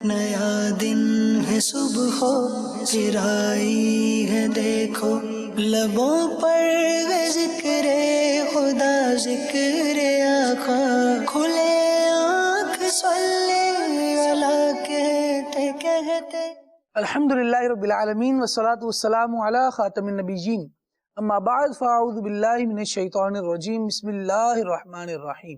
نیا دن ہے صبح ہو پھر آئی ہے دیکھو، لبوں پر ہے ذکر خدا ذکر آقا، کھلے آنکھ صلی اللہ کہتے کہتے۔ الحمدللہ رب العالمین والصلاة والسلام علی خاتم النبیین، اما بعد فاعوذ باللہ من الشیطان الرجیم، بسم اللہ الرحمن الرحیم۔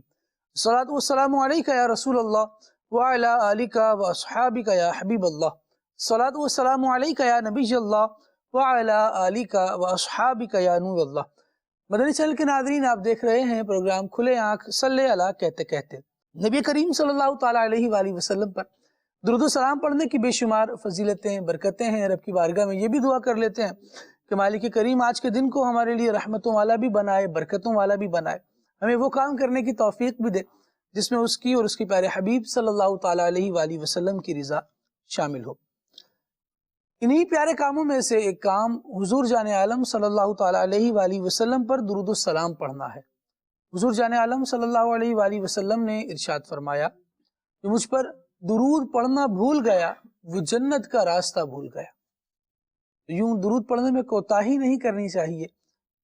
الصلاة والسلام علیک یا رسول اللہ وعلی آلک واصحابک یا حبیب اللہ، الصلاة والسلام علیک یا نبی اللہ وعلی آلک واصحابک یا نور اللہ۔ مدنی چینل کے ناظرین، آپ دیکھ رہے ہیں پروگرام کھلے آنکھ صلی اللہ کہتے کہتے۔ نبی کریم صلی اللہ تعالیٰ علیہ وآلہ وسلم پر درود و سلام پڑھنے کی بے شمار فضیلتیں برکتیں ہیں۔ رب کی بارگاہ میں یہ بھی دعا کر لیتے ہیں کہ مالک کریم آج کے دن کو ہمارے لیے رحمتوں والا بھی بنائے، برکتوں والا بھی بنائے، ہمیں وہ کام کرنے کی توفیق بھی دے جس میں اس کی اور اس کے پیارے حبیب صلی اللہ تعالیٰ علیہ وآلہ وسلم کی رضا شامل ہو۔ انہی پیارے کاموں میں سے ایک کام حضور جان عالم صلی اللہ تعالیٰ علیہ وآلہ وسلم پر درود و سلام پڑھنا ہے۔ حضور جان عالم صلی اللہ علیہ وآلہ وسلم نے ارشاد فرمایا کہ مجھ پر درود پڑھنا بھول گیا وہ جنت کا راستہ بھول گیا۔ یوں درود پڑھنے میں کوتاہی نہیں کرنی چاہیے،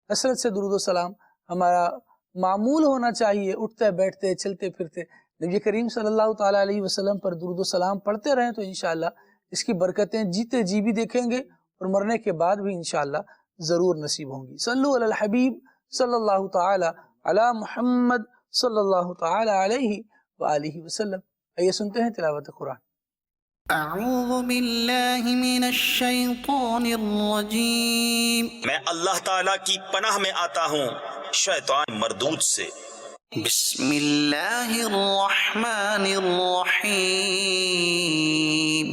کثرت سے درود و سلام ہمارا معمول ہونا چاہیے، اٹھتے بیٹھتے چلتے پھرتے نبی کریم صلی اللہ تعالیٰ علیہ وسلم پر درود و سلام پڑھتے رہیں تو انشاءاللہ اس کی برکتیں جیتے جی بھی دیکھیں گے اور مرنے کے بعد بھی انشاءاللہ ضرور نصیب ہوں گی۔ صلو علی الحبیب صلی اللہ تعالیٰ علی محمد صلی اللہ تعالیٰ علیہ وآلہ وسلم۔ آئیے سنتے ہیں تلاوت قرآن۔ اعوذ باللہ من الشیطان الرجیم، میں اللہ تعالیٰ کی پناہ میں آتا ہوں شیطان مردود سے۔ بسم اللہ الرحمن الرحیم،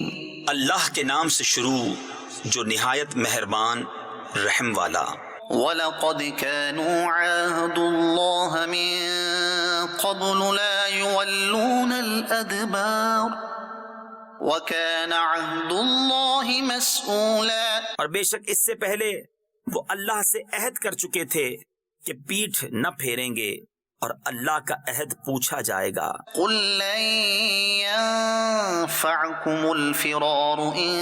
اللہ کے نام سے شروع جو نہایت مہربان رحم والا۔ وَلَقَدْ كَانُوا عَاهَدُوا اللَّهَ مِن قَبْلُ لَا يُوَلُّونَ الْأَدْبَارَ وَكَانَ عَهْدُ اللَّهِ مَسْئُولًا۔ اور بے شک اس سے پہلے وہ اللہ سے عہد کر چکے تھے کہ پیٹھ نہ پھیریں گے اور اللہ کا عہد پوچھا جائے گا۔ قُل لَّن يَنفَعَكُمُ الْفِرَارُ إِن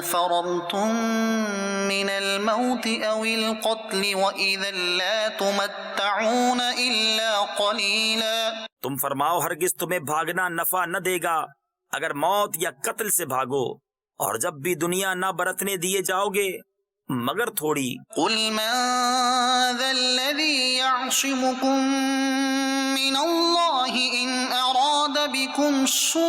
فَرَرْتُم مِّنَ الْمَوْتِ أَوِ الْقَتْلِ وَإِذًا لَّا تُمَتَّعُونَ إِلَّا قَلِيلًا۔ تم فرماؤ ہرگز تمہیں بھاگنا نفع نہ دے گا اگر موت یا قتل سے بھاگو، اور جب بھی دنیا نہ برتنے دیے جاؤ گے مگر تھوڑی۔ قُلْ مَن ذَا الَّذِي يَعْصِمُكُم مِّنَ اللَّهِ إِنْ أَرَادَ بِكُمْ سُوءًا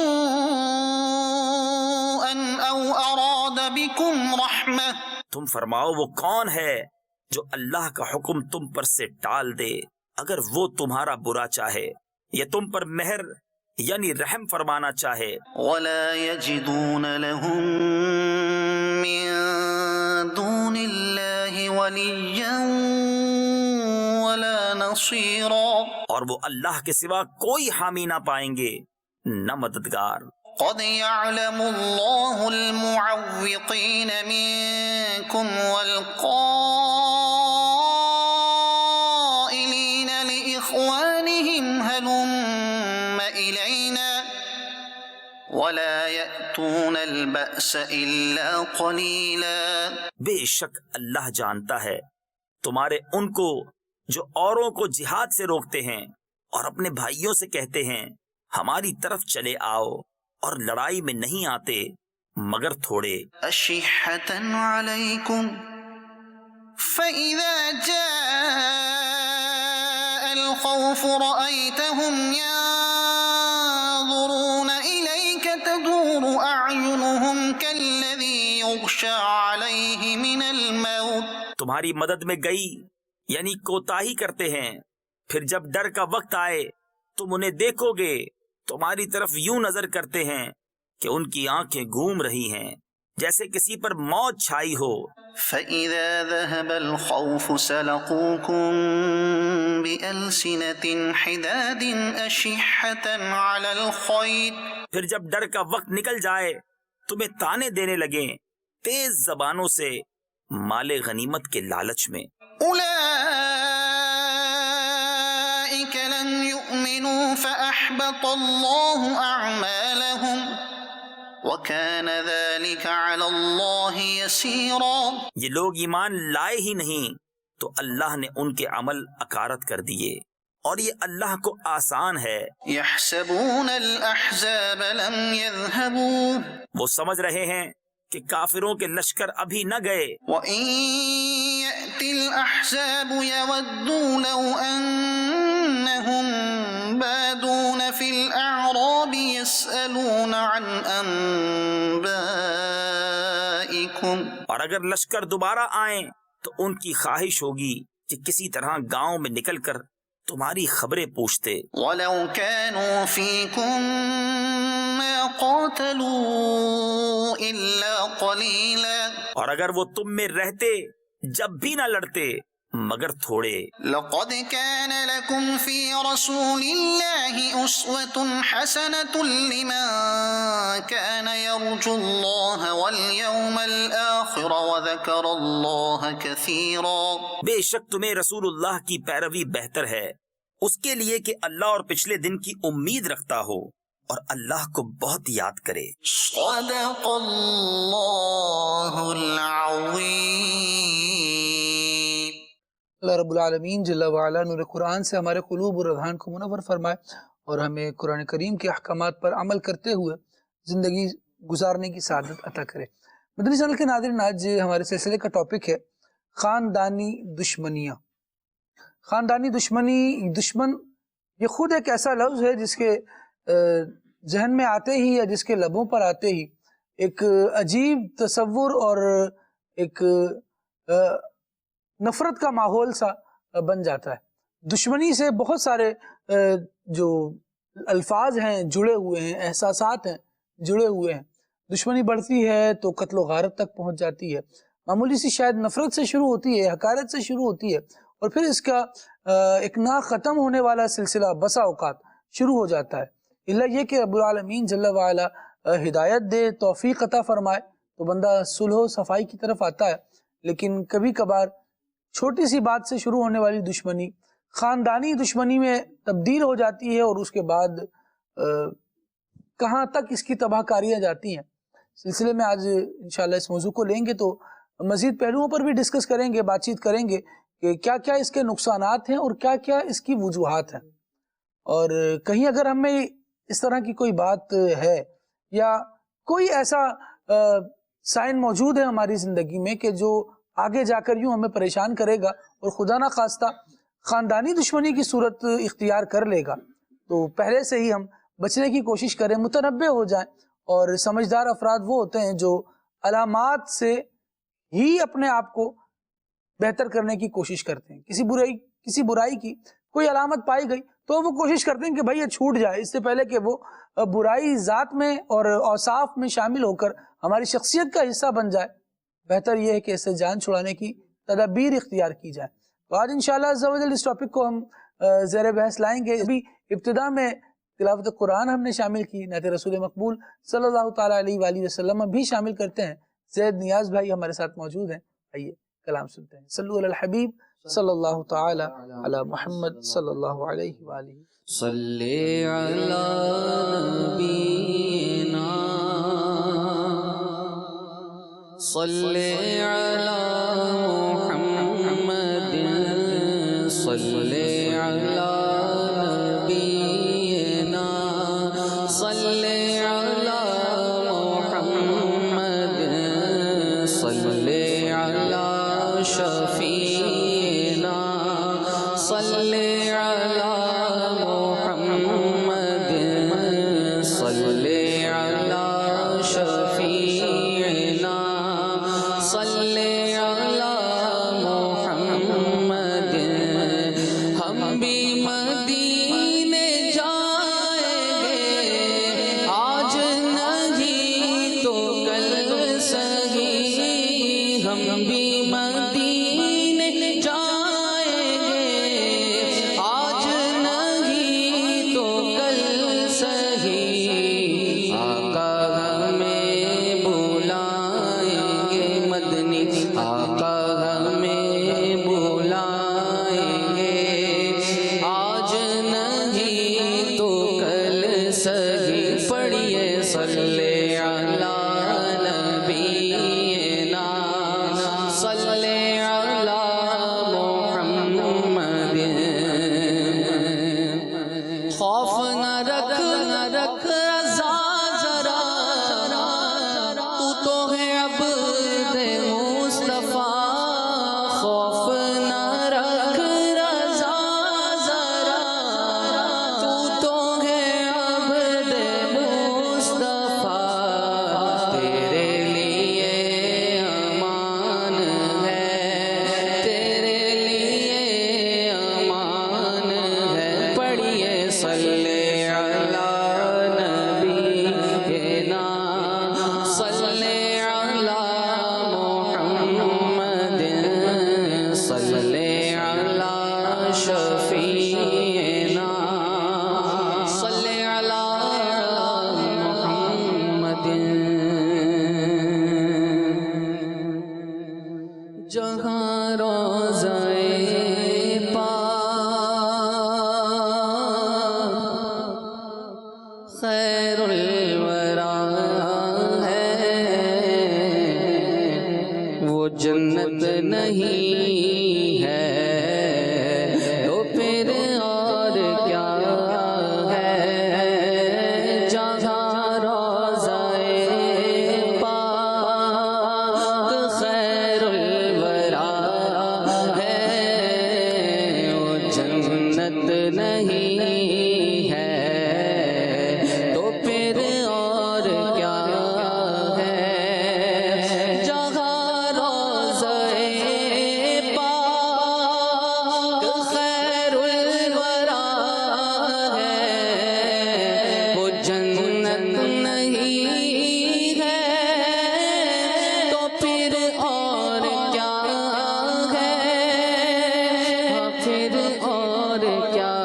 أَوْ أَرَادَ بِكُمْ رَحْمَةً۔ تم فرماؤ وہ کون ہے جو اللہ کا حکم تم پر سے ٹال دے اگر وہ تمہارا برا چاہے یا تم پر مہر یعنی رحم فرمانا چاہے۔ وَلَا يَجِدُونَ لَهُم مِّن دُونِ اللَّهِ وَلِيًّا وَلَا نَصِيرًا۔ اور وہ اللہ کے سوا کوئی حامی نہ پائیں گے نہ مددگار۔ قد يعلم الله المعوقين منكم والقائلين لإخوانهم هلم إلينا ولا يأتون البأس إلا قليلا۔ بے شک اللہ جانتا ہے تمہارے ان کو جو اوروں کو جہاد سے روکتے ہیں اور اپنے بھائیوں سے کہتے ہیں ہماری طرف چلے آؤ، اور لڑائی میں نہیں آتے مگر تھوڑے۔ أشحة عليكم فإذا جاء الخوف رأيتهم ينظرون إليك تدور أعينهم كالذي يغشى عليه من الموت۔ تمہاری مدد میں گئی یعنی کوتاہی کرتے ہیں، پھر جب ڈر کا وقت آئے تم انہیں دیکھو گے تمہاری طرف یوں نظر کرتے ہیں کہ ان کی آنکھیں گھوم رہی ہیں جیسے کسی پر موت چھائی ہو۔ فَإِذَا ذَهَبَ الْخَوْفُ سَلَقُوكُم بِأَلْسِنَةٍ حِدَادٍ أَشِحَّةً عَلَى الْخَيْرِ۔ پھر جب ڈر کا وقت نکل جائے تمہیں تانے دینے لگیں تیز زبانوں سے مال غنیمت کے لالچ میں۔ أُولَئِكَ لَمْ يُؤْمِنُوا فَأَحْبَطَ اللَّهُ أَعْمَالَهُمْ وكان ذلك على الله يسيرا. یہ لوگ ایمان لائے ہی نہیں تو اللہ نے ان کے عمل اکارت کر دیے، اور یہ اللہ کو آسان ہے۔ يحسبون الأحزاب لم يذهبوا. وہ سمجھ رہے ہیں کہ کافروں کے لشکر ابھی نہ گئے۔ وإن يأتي الأحزاب يودوا لو أنهم بادون في الأعراب يسألون عن أنبائكم. اور اگر لشکر دوبارہ آئیں تو ان کی خواہش ہوگی کہ کسی طرح گاؤں میں نکل کر تمہاری خبریں پوچھتے۔ ولو كانوا فيكم ما قاتلوا إلا قليلا. اور اگر وہ تم میں رہتے جب بھی نہ لڑتے مگر تھوڑے۔ لقد كان لكم في رسول الله أسوة حسنة لمن كان يرجو الله واليوم الآخر وذكر الله كثيرا. بے شک تمہیں رسول اللہ کی پیروی بہتر ہے اس کے لیے کہ اللہ اور پچھلے دن کی امید رکھتا ہو اور اللہ کو بہت یاد کرے۔ صدق اللہ العظیم۔ اللہ رب العالمین جل وعلا نور قرآن سے ہمارے قلوب اور اذہان کو منور فرمائے اور ہمیں قرآن کریم کے احکامات پر عمل کرتے ہوئے زندگی گزارنے کی سعادت عطا کرے۔ مدنی چینل کے ناظرین، آج ہمارے سلسلے کا ٹاپک ہے خاندانی دشمنیاں۔ خاندانی دشمن یہ خود ایک ایسا لفظ ہے جس کے ذہن میں آتے ہی یا جس کے لبوں پر آتے ہی ایک عجیب تصور اور ایک نفرت کا ماحول سا بن جاتا ہے۔ دشمنی سے بہت سارے جو الفاظ ہیں جڑے ہوئے ہیں، احساسات ہیں جڑے ہوئے ہیں۔ دشمنی بڑھتی ہے تو قتل و غارت تک پہنچ جاتی ہے، معمولی سی شاید نفرت سے شروع ہوتی ہے، حقارت سے شروع ہوتی ہے، اور پھر اس کا ایک نہ ختم ہونے والا سلسلہ بسا اوقات شروع ہو جاتا ہے۔ اللہ یہ کہ رب العالمین جل وعلا ہدایت دے، توفیق عطا فرمائے تو بندہ صلح و صفائی کی طرف آتا ہے، لیکن کبھی کبھار چھوٹی سی بات سے شروع ہونے والی دشمنی خاندانی دشمنی میں تبدیل ہو جاتی ہے، اور اس کے بعد کہاں تک اس کی تباہ کاریاں جاتی ہیں۔ سلسلے میں آج انشاءاللہ اس موضوع کو لیں گے تو مزید پہلوؤں پر بھی ڈسکس کریں گے، بات چیت کریں گے کہ کیا کیا اس کے نقصانات ہیں اور کیا کیا اس کی وجوہات ہیں، اور کہیں اگر ہمیں اس طرح کی کوئی بات ہے یا کوئی ایسا سائن موجود ہے ہماری زندگی میں کہ جو آگے جا کر یوں ہمیں پریشان کرے گا اور خدا نہ خواستہ خاندانی دشمنی کی صورت اختیار کر لے گا، تو پہلے سے ہی ہم بچنے کی کوشش کریں، متنبع ہو جائیں۔ اور سمجھدار افراد وہ ہوتے ہیں جو علامات سے ہی اپنے آپ کو بہتر کرنے کی کوشش کرتے ہیں۔ کسی برائی کی کوئی علامت پائی گئی تو وہ کوشش کرتے ہیں کہ بھائی یہ چھوٹ جائے، اس سے پہلے کہ وہ برائی ذات میں اور اوصاف میں شامل ہو کر ہماری شخصیت کا حصہ بن جائے، بہتر یہ ہے کہ اسے جان چھڑانے کی تدابیر اختیار کی جائے۔ تو آج انشاءاللہ عز و جل اس ٹاپک کو ہم زیر بحث لائیں گے۔ ابھی ابتدا میں تلاوت قرآن ہم نے شامل کی، نعت رسول مقبول صلی اللہ تعالیٰ علیہ وآلہ وسلم بھی شامل کرتے ہیں۔ زید نیاز بھائی ہمارے ساتھ موجود ہیں، آئیے کلام سنتے ہیں۔ صلو علی الحبیب صلی اللہ تعالیٰ علی محمد صلی اللہ علیہ وآلہ۔ صلی علی نبینا صلی علی محمد صلی علی نبینا صلی علی محمد صلی علی شفیعنا صلی علی محمد صلی علی شفیعنا صلی علی تیرے لیے امان ہے، تیرے لیے امان ہے، پڑھیے صلی علی نبی نا، صلی علی محمد، صلی علی شفیعنا، صلی علی محمد۔ جہاں روضہ پاک خیر الورا ہے، وہ جنت نہیں ہے تو پھر اور کیا ہے؟ جہاں روضہ پاک خیر الورا ہے، وہ جنت نہیں ہے تو پھر اور کیا ہے؟ جہاں روضہ پاک خیر الورا ہے، وہ جنت نہیں ہے تو پھر اور کیا ہے؟ پھر اور کیا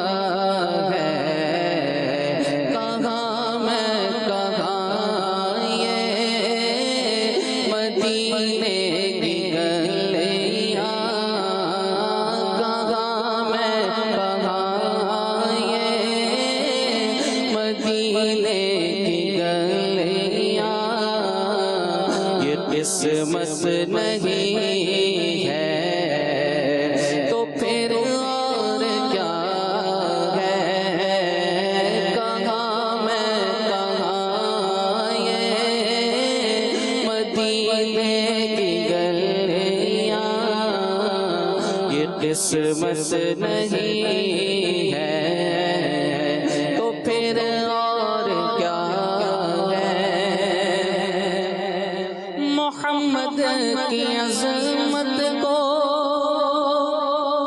ہے؟ کہاں میں کہاں یہ مدینے کی گلیاں، کہاں میں کہاں یہ مدینے کی گلیاں، یہ قسمت نہیں ہے تو پھر اور کیا ہے؟ کہاں میں کہاں یہ مدینے کی گلیاں، یہ قسمت نہیں ہے تو پھر اور کیا ہے؟ محمد کی عظمت کو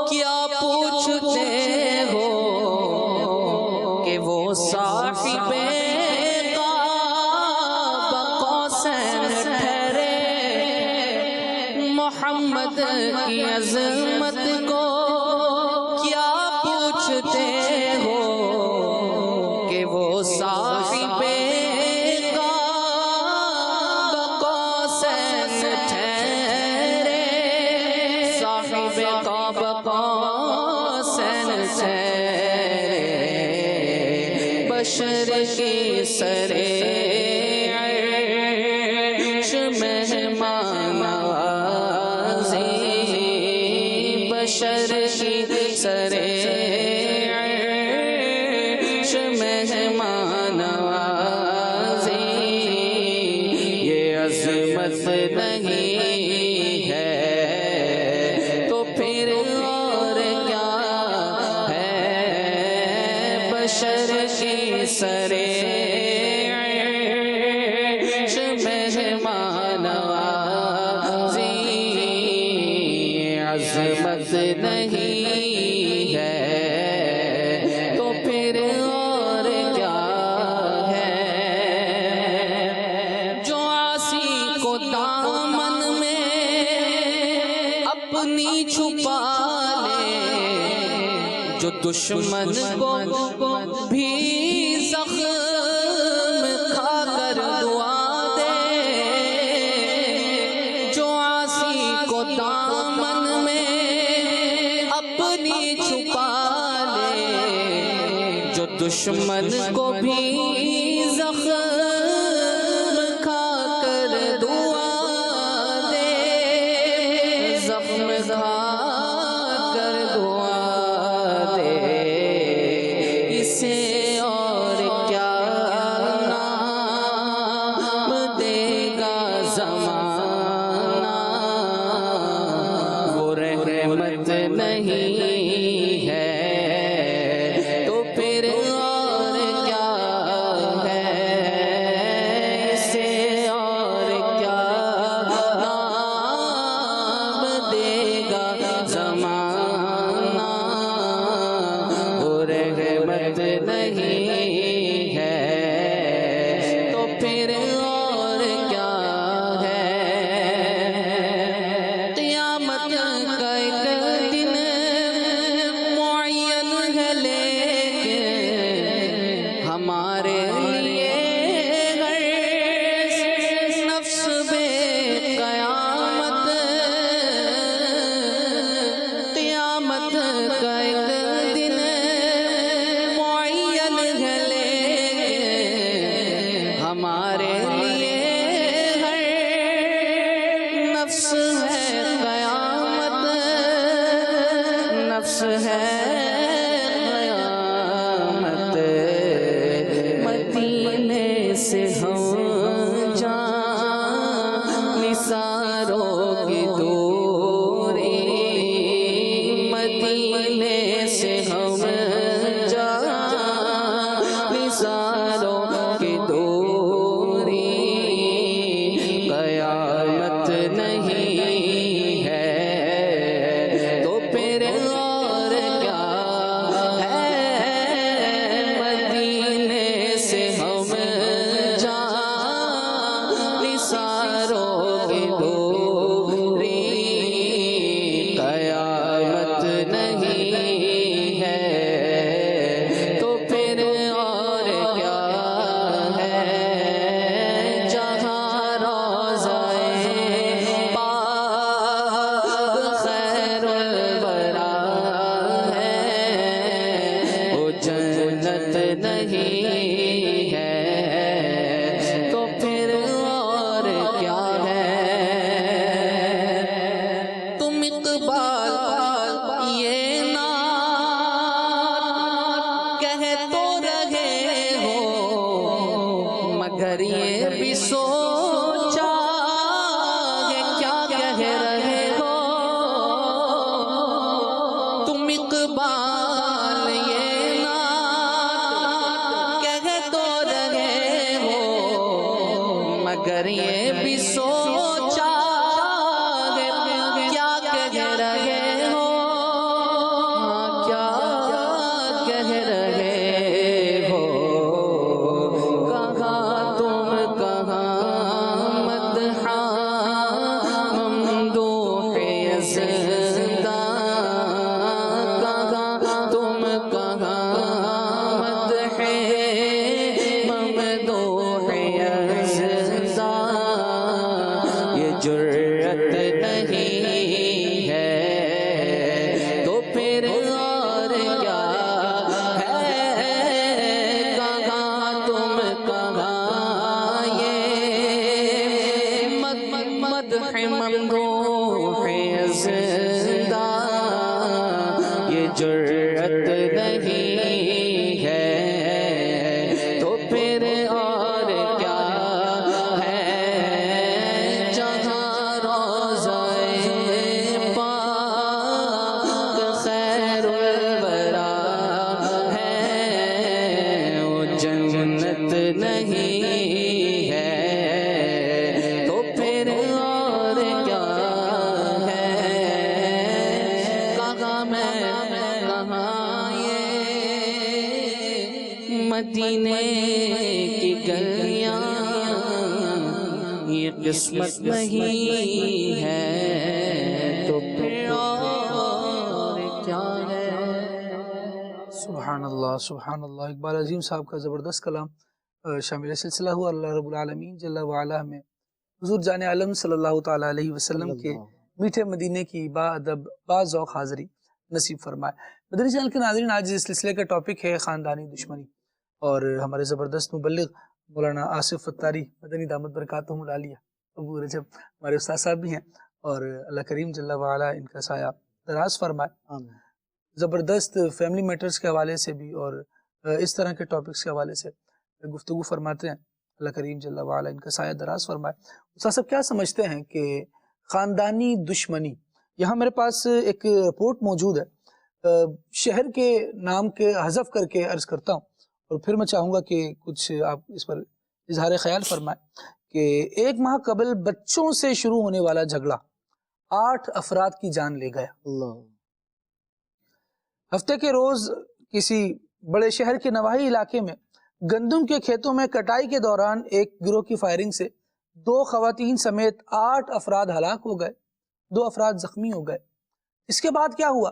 کیا پوچھتے ہو کہ وہ صاحب قاب قوسین ٹھہرے؟ محمد کی عظمت کو کیا پوچھتے ہو کہ وہ صاحب قاب قوسین ٹھہرے؟ صاحب قاب قوسین ٹھہرے، بشر کی سرے عرش مہمان نوازی، بشر کی سرے عرش مہمان نوازی، یہ عظمت نہیں ہے تو پھر اور کیا ہے؟ بشر کی سرے عرش مہمان نوازی، عظمت نہیں ہے تو پھر اور کیا ہے؟ جو عاصی کو دامن میں اپنی چھپا لے، جو دشمن کو بھی زخم کھا کر دعا دے، جو عاصی کو دامن میں اپنی چھپا لے، جو دشمن کو بھی زخم کھا کر دعا دے، زخم کھا کر دعا دے، اسے اور کیا نام دے گا زمانہ؟ وہ رحمت نہیں ہے تو پھر اور کیا ہے؟ اسے اور بھی سوچا ہے کیا کہہ رہے ہو، کیا کہہ رہے ہو، کہاں تم کہاں مدحا ممدوح یزداں، کہاں تم کہاں مدح ممدوح یزداں، یہ جرت نہیں ہے تو پھر اور کیا ہے، کہاں تم کہاں یہ مدح ممدوح یزداں، یہ جرت نہیں ہے تو پھر اور کیا ہے، جہاں روضہ پاک خیر الورا ہے، وہ جنت نہیں ہے تو پھر اور کیا ہے، کہاں میں کہاں یہ مدینے کی گلیاں، یہ قسمت نہیں ہے تو پھر اور کیا ہے۔ سبحان اللہ سبحان اللہ، اقبال عظیم صاحب کا زبردست کلام شامل سلسلہ ہوا اللہ رب العالمین جل وعلا میں حضور جان عالم صلی اللہ تعالیٰ علیہ وسلم کے میٹھے مدینے کی با ادب با ذوق حاضری نصیب فرمائے۔ مدنی چینل کے ناظرین، آج اس سلسلے کا ٹاپک ہے خاندانی دشمنی، اور ہمارے زبردست مبلغ مولانا آصف فتاری مدنی دامت برکاتہم العالیہ ابو رجب ہمارے استاد صاحب بھی ہیں، اور اللہ کریم جل وعلا ان کا سایہ دراز فرمائے۔ زبردست فیملی میٹرز کے حوالے سے بھی اور اس طرح کے ٹاپکس کے حوالے سے گفتگو فرماتے ہیں، اللہ کریم جل وعلا ان کا سایہ دراز فرمائے۔ استاد صاحب کیا سمجھتے ہیں کہ خاندانی دشمنی، یہاں میرے پاس ایک رپورٹ موجود ہے، شہر کے نام کے حذف کر کے عرض کرتا ہوں، اور پھر میں چاہوں گا کہ کچھ آپ اس پر اظہار خیال فرمائیں کہ 1 ماہ قبل بچوں سے شروع ہونے والا جھگڑا 8 افراد کی جان لے گیا۔ ہفتے کے روز کسی بڑے شہر کے نواحی علاقے میں گندم کے کھیتوں میں کٹائی کے دوران ایک گروہ کی فائرنگ سے 2 خواتین سمیت 8 افراد ہلاک ہو گئے، 2 افراد زخمی ہو گئے۔ اس کے بعد کیا ہوا؟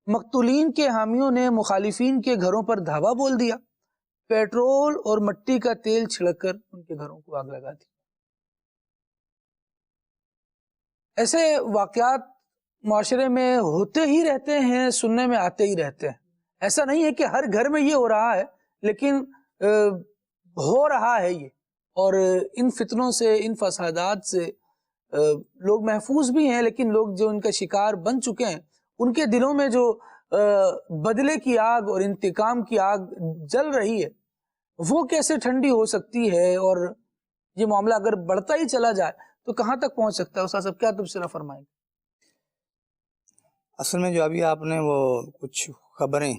مقتولین کے حامیوں نے مخالفین کے گھروں پر دھاوا بول دیا، پیٹرول اور مٹی کا تیل چھڑک کر ان کے گھروں کو آگ لگا دی۔ ایسے واقعات معاشرے میں ہوتے ہی رہتے ہیں، سننے میں آتے ہی رہتے ہیں۔ ایسا نہیں ہے کہ ہر گھر میں یہ ہو رہا ہے، لیکن ہو رہا ہے یہ، اور ان فتنوں سے، ان فسادات سے لوگ محفوظ بھی ہیں، لیکن لوگ جو ان کا شکار بن چکے ہیں، ان کے دلوں میں جو بدلے کی آگ اور انتقام کی آگ جل رہی ہے، وہ کیسے ٹھنڈی ہو سکتی ہے؟ اور یہ معاملہ اگر بڑھتا ہی چلا جائے تو کہاں تک پہنچ سکتا ہے؟ استاد صاحب کیا تبصرہ فرمائیں گے؟ اصل میں جو ابھی آپ نے وہ کچھ خبریں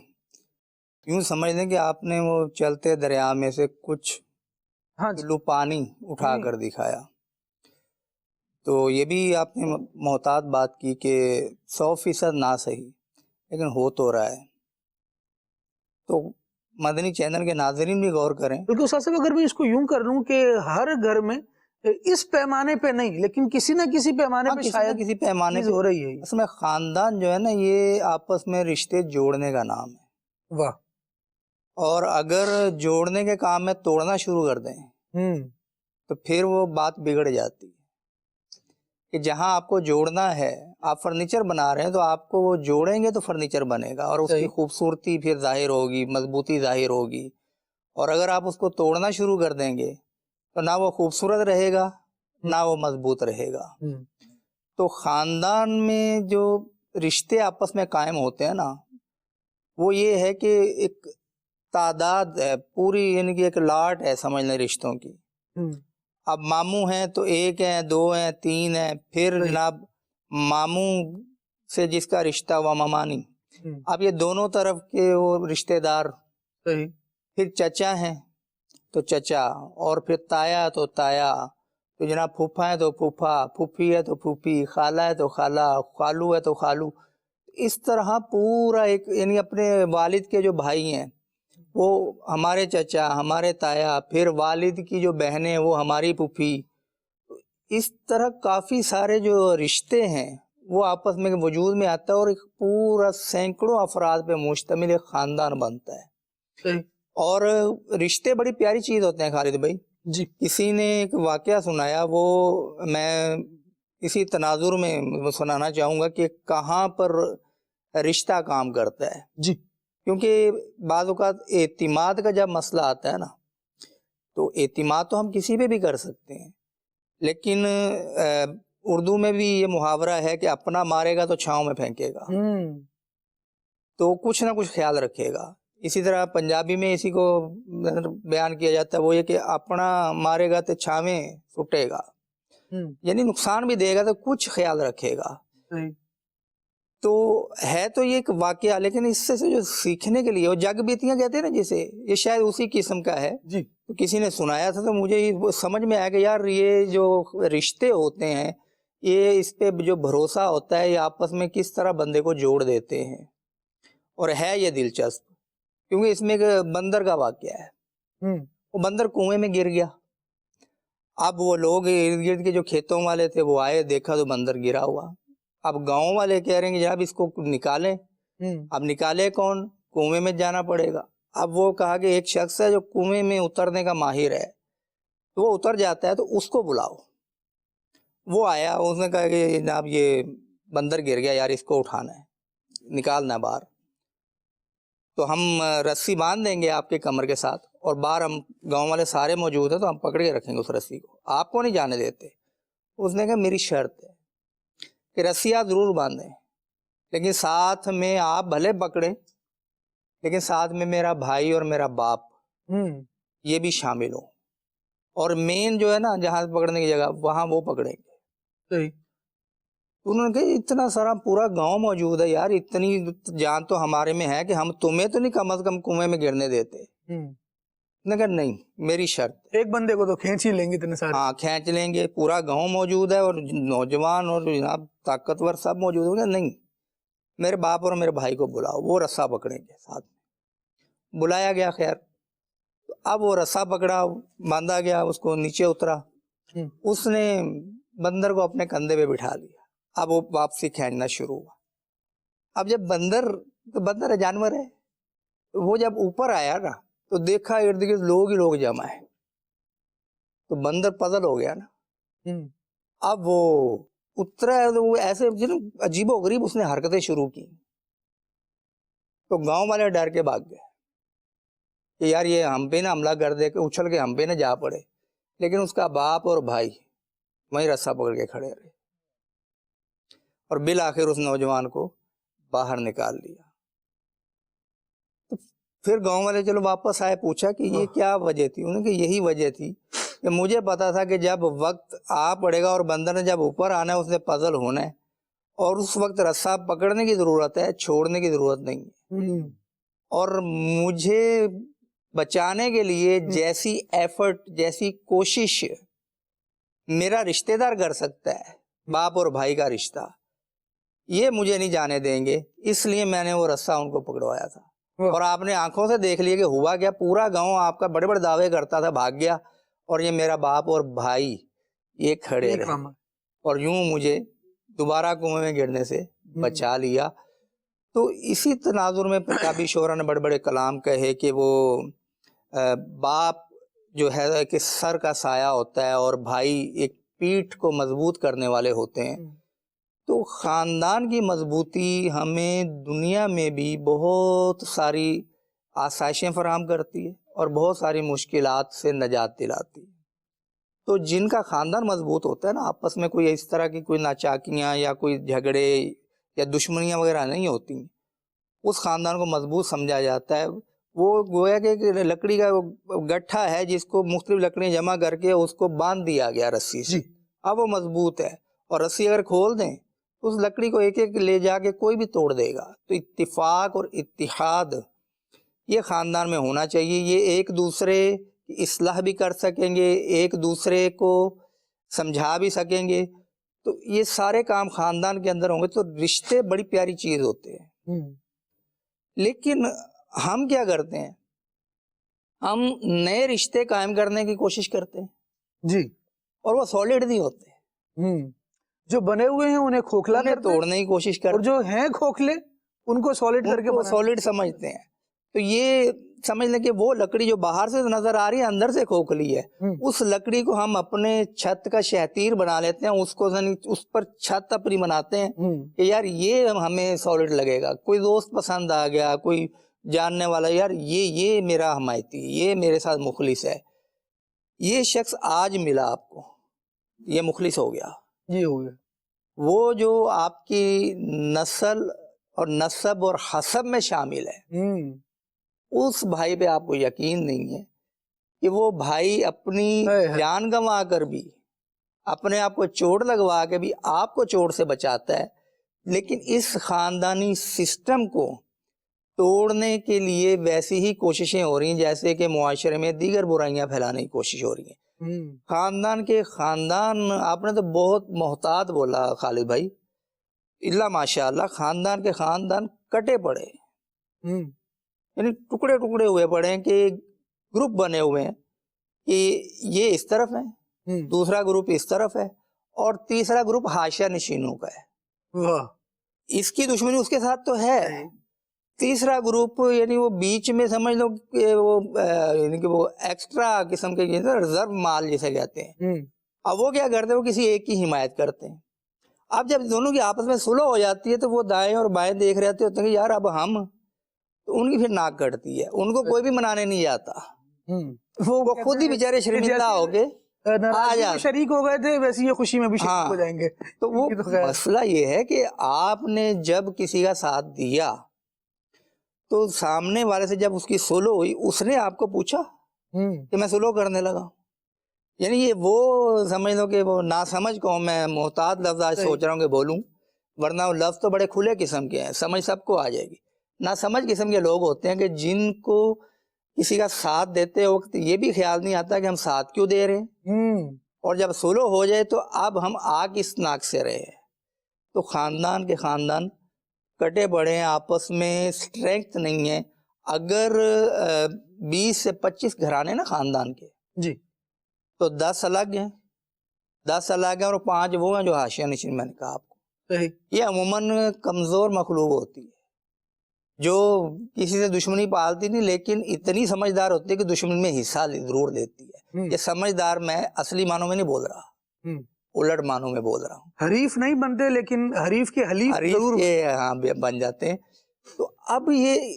یوں سمجھ لیں کہ آپ نے وہ چلتے دریا میں سے کچھ کلو پانی اٹھا کر دکھایا، تو یہ بھی آپ نے محتاط بات کی کہ 100% نہ صحیح، لیکن ہو تو رہا ہے۔ تو مدنی چینل کے ناظرین بھی غور کریں۔ بالکل استاد صاحب، اگر میں اس کو یوں کر لوں کہ ہر گھر میں اس پیمانے پہ نہیں، لیکن کسی نہ کسی پیمانے پہ شاید کسی پیمانے ہو رہی ہے۔ اس میں خاندان جو ہے نا، یہ آپس میں رشتے جوڑنے کا نام ہے۔ واہ! اور اگر جوڑنے کے کام میں توڑنا شروع کر دیں تو پھر وہ بات بگڑ جاتی ہے، کہ جہاں آپ کو جوڑنا ہے، آپ فرنیچر بنا رہے ہیں تو آپ کو وہ جوڑیں گے تو فرنیچر بنے گا، اور اس کی خوبصورتی پھر ظاہر ہوگی، مضبوطی ظاہر ہوگی۔ اور اگر آپ اس کو توڑنا شروع کر دیں گے تو نہ وہ خوبصورت رہے گا، نہ وہ مضبوط رہے گا۔ تو خاندان میں جو رشتے آپس میں قائم ہوتے ہیں نا، وہ یہ ہے کہ ایک تعداد ہے پوری، یعنی کہ ایک لاٹ ہے سمجھ لیں رشتوں کی۔ اب ماموں ہیں تو 1 ہیں، 2 ہیں، 3 ہیں، پھر جناب ماموں سے جس کا رشتہ وہ ممانی، اب یہ دونوں طرف کے وہ رشتہ دار، پھر چچا ہیں تو چچا، اور پھر تایا تو تایا، تو جناب پھوپھا ہے تو پھوپھا، پھوپھی ہے تو پھوپھی، خالہ ہے تو خالہ، خالو ہے تو خالو. اس طرح پورا ایک یعنی اپنے والد کے جو بھائی ہیں وہ ہمارے چچا، ہمارے تایا، پھر والد کی جو بہنیں وہ ہماری پھوپھی. اس طرح کافی سارے جو رشتے ہیں وہ آپس میں وجود میں آتا ہے اور ایک پورا سینکڑوں افراد پہ مشتمل ایک خاندان بنتا ہے. صحیح. اور رشتے بڑی پیاری چیز ہوتے ہیں خالد بھائی. جی. کسی نے ایک واقعہ سنایا، وہ میں اسی تناظر میں سنانا چاہوں گا کہ کہاں پر رشتہ کام کرتا ہے. جی. کیونکہ بعض اوقات اعتماد کا جب مسئلہ آتا ہے نا، تو اعتماد تو ہم کسی پہ بھی کر سکتے ہیں، لیکن اردو میں بھی یہ محاورہ ہے کہ اپنا مارے گا تو چھاؤں میں پھینکے گا. تو کچھ نہ کچھ خیال رکھے گا. اسی طرح پنجابی میں اسی کو بیان کیا جاتا ہے، وہ یہ کہ اپنا مارے گا تو چھاویں سٹے گا، یعنی نقصان بھی دے گا تو کچھ خیال رکھے گا. تو ہے تو یہ ایک واقعہ، لیکن اس سے جو سیکھنے کے لیے وہ جگ بیتیاں کہتے ہیں نا جسے، یہ شاید اسی قسم کا ہے. جی. تو کسی نے سنایا تھا تو مجھے یہ سمجھ میں آیا کہ یار یہ جو رشتے ہوتے ہیں، یہ اس پہ جو بھروسہ ہوتا ہے یہ آپس میں کس طرح بندے کو جوڑ دیتے ہیں. اور ہے یہ دلچسپ کیونکہ اس میں ایک بندر کا واقعہ ہے. وہ بندر کنویں میں گر گیا. اب وہ لوگ ارد گرد کے جو کھیتوں والے تھے وہ آئے، دیکھا تو بندر گرا ہوا. اب گاؤں والے کہہ رہے ہیں کہ جناب اس کو نکالیں. اب نکالے کون؟ کنویں میں جانا پڑے گا. اب وہ کہا کہ ایک شخص ہے جو کنویں میں اترنے کا ماہر ہے، تو وہ اتر جاتا ہے، تو اس کو بلاؤ. وہ آیا، اس نے کہا کہ جناب یہ بندر گر گیا یار، اس کو اٹھانا ہے، نکالنا ہے باہر. تو ہم رسی باندھ دیں گے آپ کے کمر کے ساتھ، اور باہر ہم گاؤں والے سارے موجود ہیں تو ہم پکڑ کے رکھیں گے اس رسی کو، آپ کو نہیں جانے دیتے. اس نے کہا میری شرط ہے کہ رسی آپ ضرور باندھیں، لیکن ساتھ میں آپ بھلے پکڑیں، لیکن ساتھ میں میرا بھائی اور میرا باپ یہ بھی شامل ہو. اور مین جو ہے نا جہاں پکڑنے کی جگہ وہاں وہ پکڑیں گے. صحیح. انہوں نے کہا اتنا سارا پورا گاؤں موجود ہے یار، اتنی جان تو ہمارے میں ہے کہ ہم تمہیں تو نہیں کم از کم کنویں میں گرنے دیتے. نے کہا نہیں، میری شرط. ایک بندے کو تو کھینچ ہی لیں گے اتنے سارے. ہاں کھینچ لیں گے، پورا گاؤں موجود ہے اور نوجوان اور جناب طاقتور سب موجود ہوں گے. نہیں، میرے باپ اور میرے بھائی کو بلاؤ، وہ رسا پکڑیں گے ساتھ میں. بلایا گیا. خیر، اب وہ رسا پکڑا، باندھا گیا، اس کو نیچے اترا. اس نے بندر کو اپنے کندھے پہ بٹھا لیا. اب وہ واپسی کھینچنا شروع ہوا. اب جب بندر جانور ہے، وہ جب اوپر آیا نا تو دیکھا ارد گرد لوگ ہی لوگ جمع ہے، تو بندر پزل ہو گیا نا. اب وہ اترا ہے تو وہ ایسے عجیب و غریب اس نے حرکتیں شروع کی، تو گاؤں والے ڈر کے بھاگ گئے کہ یار یہ ہم پہ نہ حملہ کر دے، کہ اچھل کے ہم پہ نہ جا پڑے. لیکن اس کا باپ اور بھائی وہیں رسا پکڑ کے کھڑے رہے، اور بالآخر اس نوجوان کو باہر نکال لیا. پھر گاؤں والے چلو واپس آئے، پوچھا کہ یہ کیا وجہ تھی؟ انہوں نے کہ یہی وجہ تھی کہ مجھے پتا تھا کہ جب وقت آ پڑے گا اور بندر نے جب اوپر آنا ہے اس نے پزل ہونا ہے، اور اس وقت رسا پکڑنے کی ضرورت ہے، چھوڑنے کی ضرورت نہیں ہے. اور مجھے بچانے کے لیے جیسی ایفرٹ، جیسی کوشش میرا رشتہ دار کر سکتا ہے، باپ اور بھائی کا رشتہ، یہ مجھے نہیں جانے دیں گے، اس لیے میں نے وہ رسا ان کو پکڑوایا تھا. اور آپ نے آنکھوں سے دیکھ لیا کہ ہوا کیا. پورا گاؤں آپ کا بڑے بڑے دعوے کرتا تھا، بھاگ گیا، اور یہ میرا باپ اور بھائی یہ کھڑے رہے، اور یوں مجھے دوبارہ کنویں میں گرنے سے بچا لیا. تو اسی تناظر میں پنجابی شعراء نے بڑے بڑے کلام کہے کہ وہ باپ جو ہے کہ سر کا سایہ ہوتا ہے، اور بھائی ایک پیٹھ کو مضبوط کرنے والے ہوتے ہیں. تو خاندان کی مضبوطی ہمیں دنیا میں بھی بہت ساری آسائشیں فراہم کرتی ہے اور بہت ساری مشکلات سے نجات دلاتی ہے. تو جن کا خاندان مضبوط ہوتا ہے نا، آپس میں کوئی اس طرح کی کوئی ناچاکیاں یا کوئی جھگڑے یا دشمنیاں وغیرہ نہیں ہوتی، اس خاندان کو مضبوط سمجھا جاتا ہے. وہ گویا کہ لکڑی کا گٹھا ہے جس کو مختلف لکڑیاں جمع کر کے اس کو باندھ دیا گیا رسی سے. اب وہ مضبوط ہے، اور رسی اگر کھول دیں اس لکڑی کو ایک ایک لے جا کے کوئی بھی توڑ دے گا. تو اتفاق اور اتحاد یہ خاندان میں ہونا چاہیے. یہ ایک دوسرے کی اصلاح بھی کر سکیں گے، ایک دوسرے کو سمجھا بھی سکیں گے، تو یہ سارے کام خاندان کے اندر ہوں گے تو رشتے بڑی پیاری چیز ہوتے ہیں۔ لیکن ہم کیا کرتے ہیں، ہم نئے رشتے قائم کرنے کی کوشش کرتے ہیں جی، اور وہ سالڈ نہیں ہوتے، جو بنے ہوئے ہیں انہیں کھوکھلا انہیں کرتے ہیں، توڑنے کی کوشش کرتے اور جو ہیں کھوکھلے ان کو سالڈ کر کے بناتے سالڈ سمجھتے ہیں۔ تو یہ سمجھ لیں کہ وہ لکڑی جو باہر سے نظر آ رہی ہے اندر سے کھوکھلی ہے، اس لکڑی کو ہم اپنے چھت کا شہتیر بنا لیتے ہیں، اس کو اس پر چھت اپنی بناتے ہیں کہ یار یہ ہمیں سالڈ لگے گا۔ کوئی دوست پسند آ گیا، کوئی جاننے والا، یار یہ میرا حمایتی، یہ میرے ساتھ مخلص ہے، یہ شخص آج ملا آپ کو، یہ مخلص ہو گیا، یہ ہو گیا۔ وہ جو آپ کی نسل اور نسب اور حسب میں شامل ہے، اس بھائی پہ آپ کو یقین نہیں ہے کہ وہ بھائی اپنی جان گنوا کر بھی، اپنے آپ کو چوٹ لگوا کے بھی آپ کو چوٹ سے بچاتا ہے، لیکن اس خاندانی سسٹم کو توڑنے کے لیے ویسی ہی کوششیں ہو رہی ہیں جیسے کہ معاشرے میں دیگر برائیاں پھیلانے کی کوشش ہو رہی ہیں۔ خاندان آپ نے تو بہت محتاط بولا خالد بھائی، اللہ ماشاء اللہ، خاندان کے خاندان کٹے پڑے، یعنی ٹکڑے ٹکڑے ہوئے پڑے ہیں کہ گروپ بنے ہوئے ہیں کہ یہ اس طرف ہے، دوسرا گروپ اس طرف ہے، اور تیسرا گروپ حاشیہ نشینوں کا ہے۔ اس کی دشمنی اس کے ساتھ تو ہے، تیسرا گروپ یعنی وہ بیچ میں سمجھ لو کہ وہ ایکسٹرا قسم کے ریزرو مال جسے کہتے ہیں۔ اب وہ کیا کرتے ہیں، وہ کسی ایک کی حمایت کرتے ہیں۔ اب جب دونوں کی آپس میں صلح ہو جاتی ہے تو وہ دائیں اور بائیں دیکھ رہے ہوتے ہیں کہ یار اب ہم، تو ان کی پھر ناک کٹتی ہے، ان کو کوئی بھی منانے نہیں جاتا، وہ خود ہی بیچارے شرمندہ ہو کے آ جاتے، شریک ہو گئے تھے ویسے یہ خوشی میں بھی شریک ہو جائیں گے۔ تو وہ مسئلہ یہ ہے کہ آپ نے جب کسی کا ساتھ دیا تو سامنے والے سے جب اس کی صلح ہوئی، اس نے آپ کو پوچھا کہ میں صلح کرنے لگا، یعنی یہ وہ سمجھ لو کہ وہ ناسمجھ قوم میں محتاط لفظ آج سوچ رہا ہوں کہ بولوں، ورنہ وہ لفظ تو بڑے کھلے قسم کے ہیں، سمجھ سب کو آ جائے گی۔ ناسمجھ قسم کے لوگ ہوتے ہیں کہ جن کو کسی کا ساتھ دیتے وقت یہ بھی خیال نہیں آتا کہ ہم ساتھ کیوں دے رہے ہیں، اور جب صلح ہو جائے تو اب ہم آگ اس ناک سے رہے ہیں۔ تو خاندان کے خاندان کٹے پڑے ہیں، آپس میں سٹرینگتھ نہیں ہے۔ اگر 20 سے 25 گھرانے نا خاندان کے، جی، تو 10 الگ ہیں، 10 الگ ہیں اور 5 وہ ہیں جو حاشیہ نشین، میں نے کہا آپ کو۔ یہ عموماً کمزور مخلوق ہوتی ہے جو کسی سے دشمنی پالتی نہیں، لیکن اتنی سمجھدار ہوتی ہے کہ دشمن میں حصہ ضرور دیتی ہے۔ یہ سمجھدار میں اصلی معنوں میں نہیں بول رہا، الٹ معنوں میں بول رہا ہوں۔ حریف نہیں بنتے لیکن حریف کے حلیف ضرور بن جاتے ہیں۔ تو اب یہ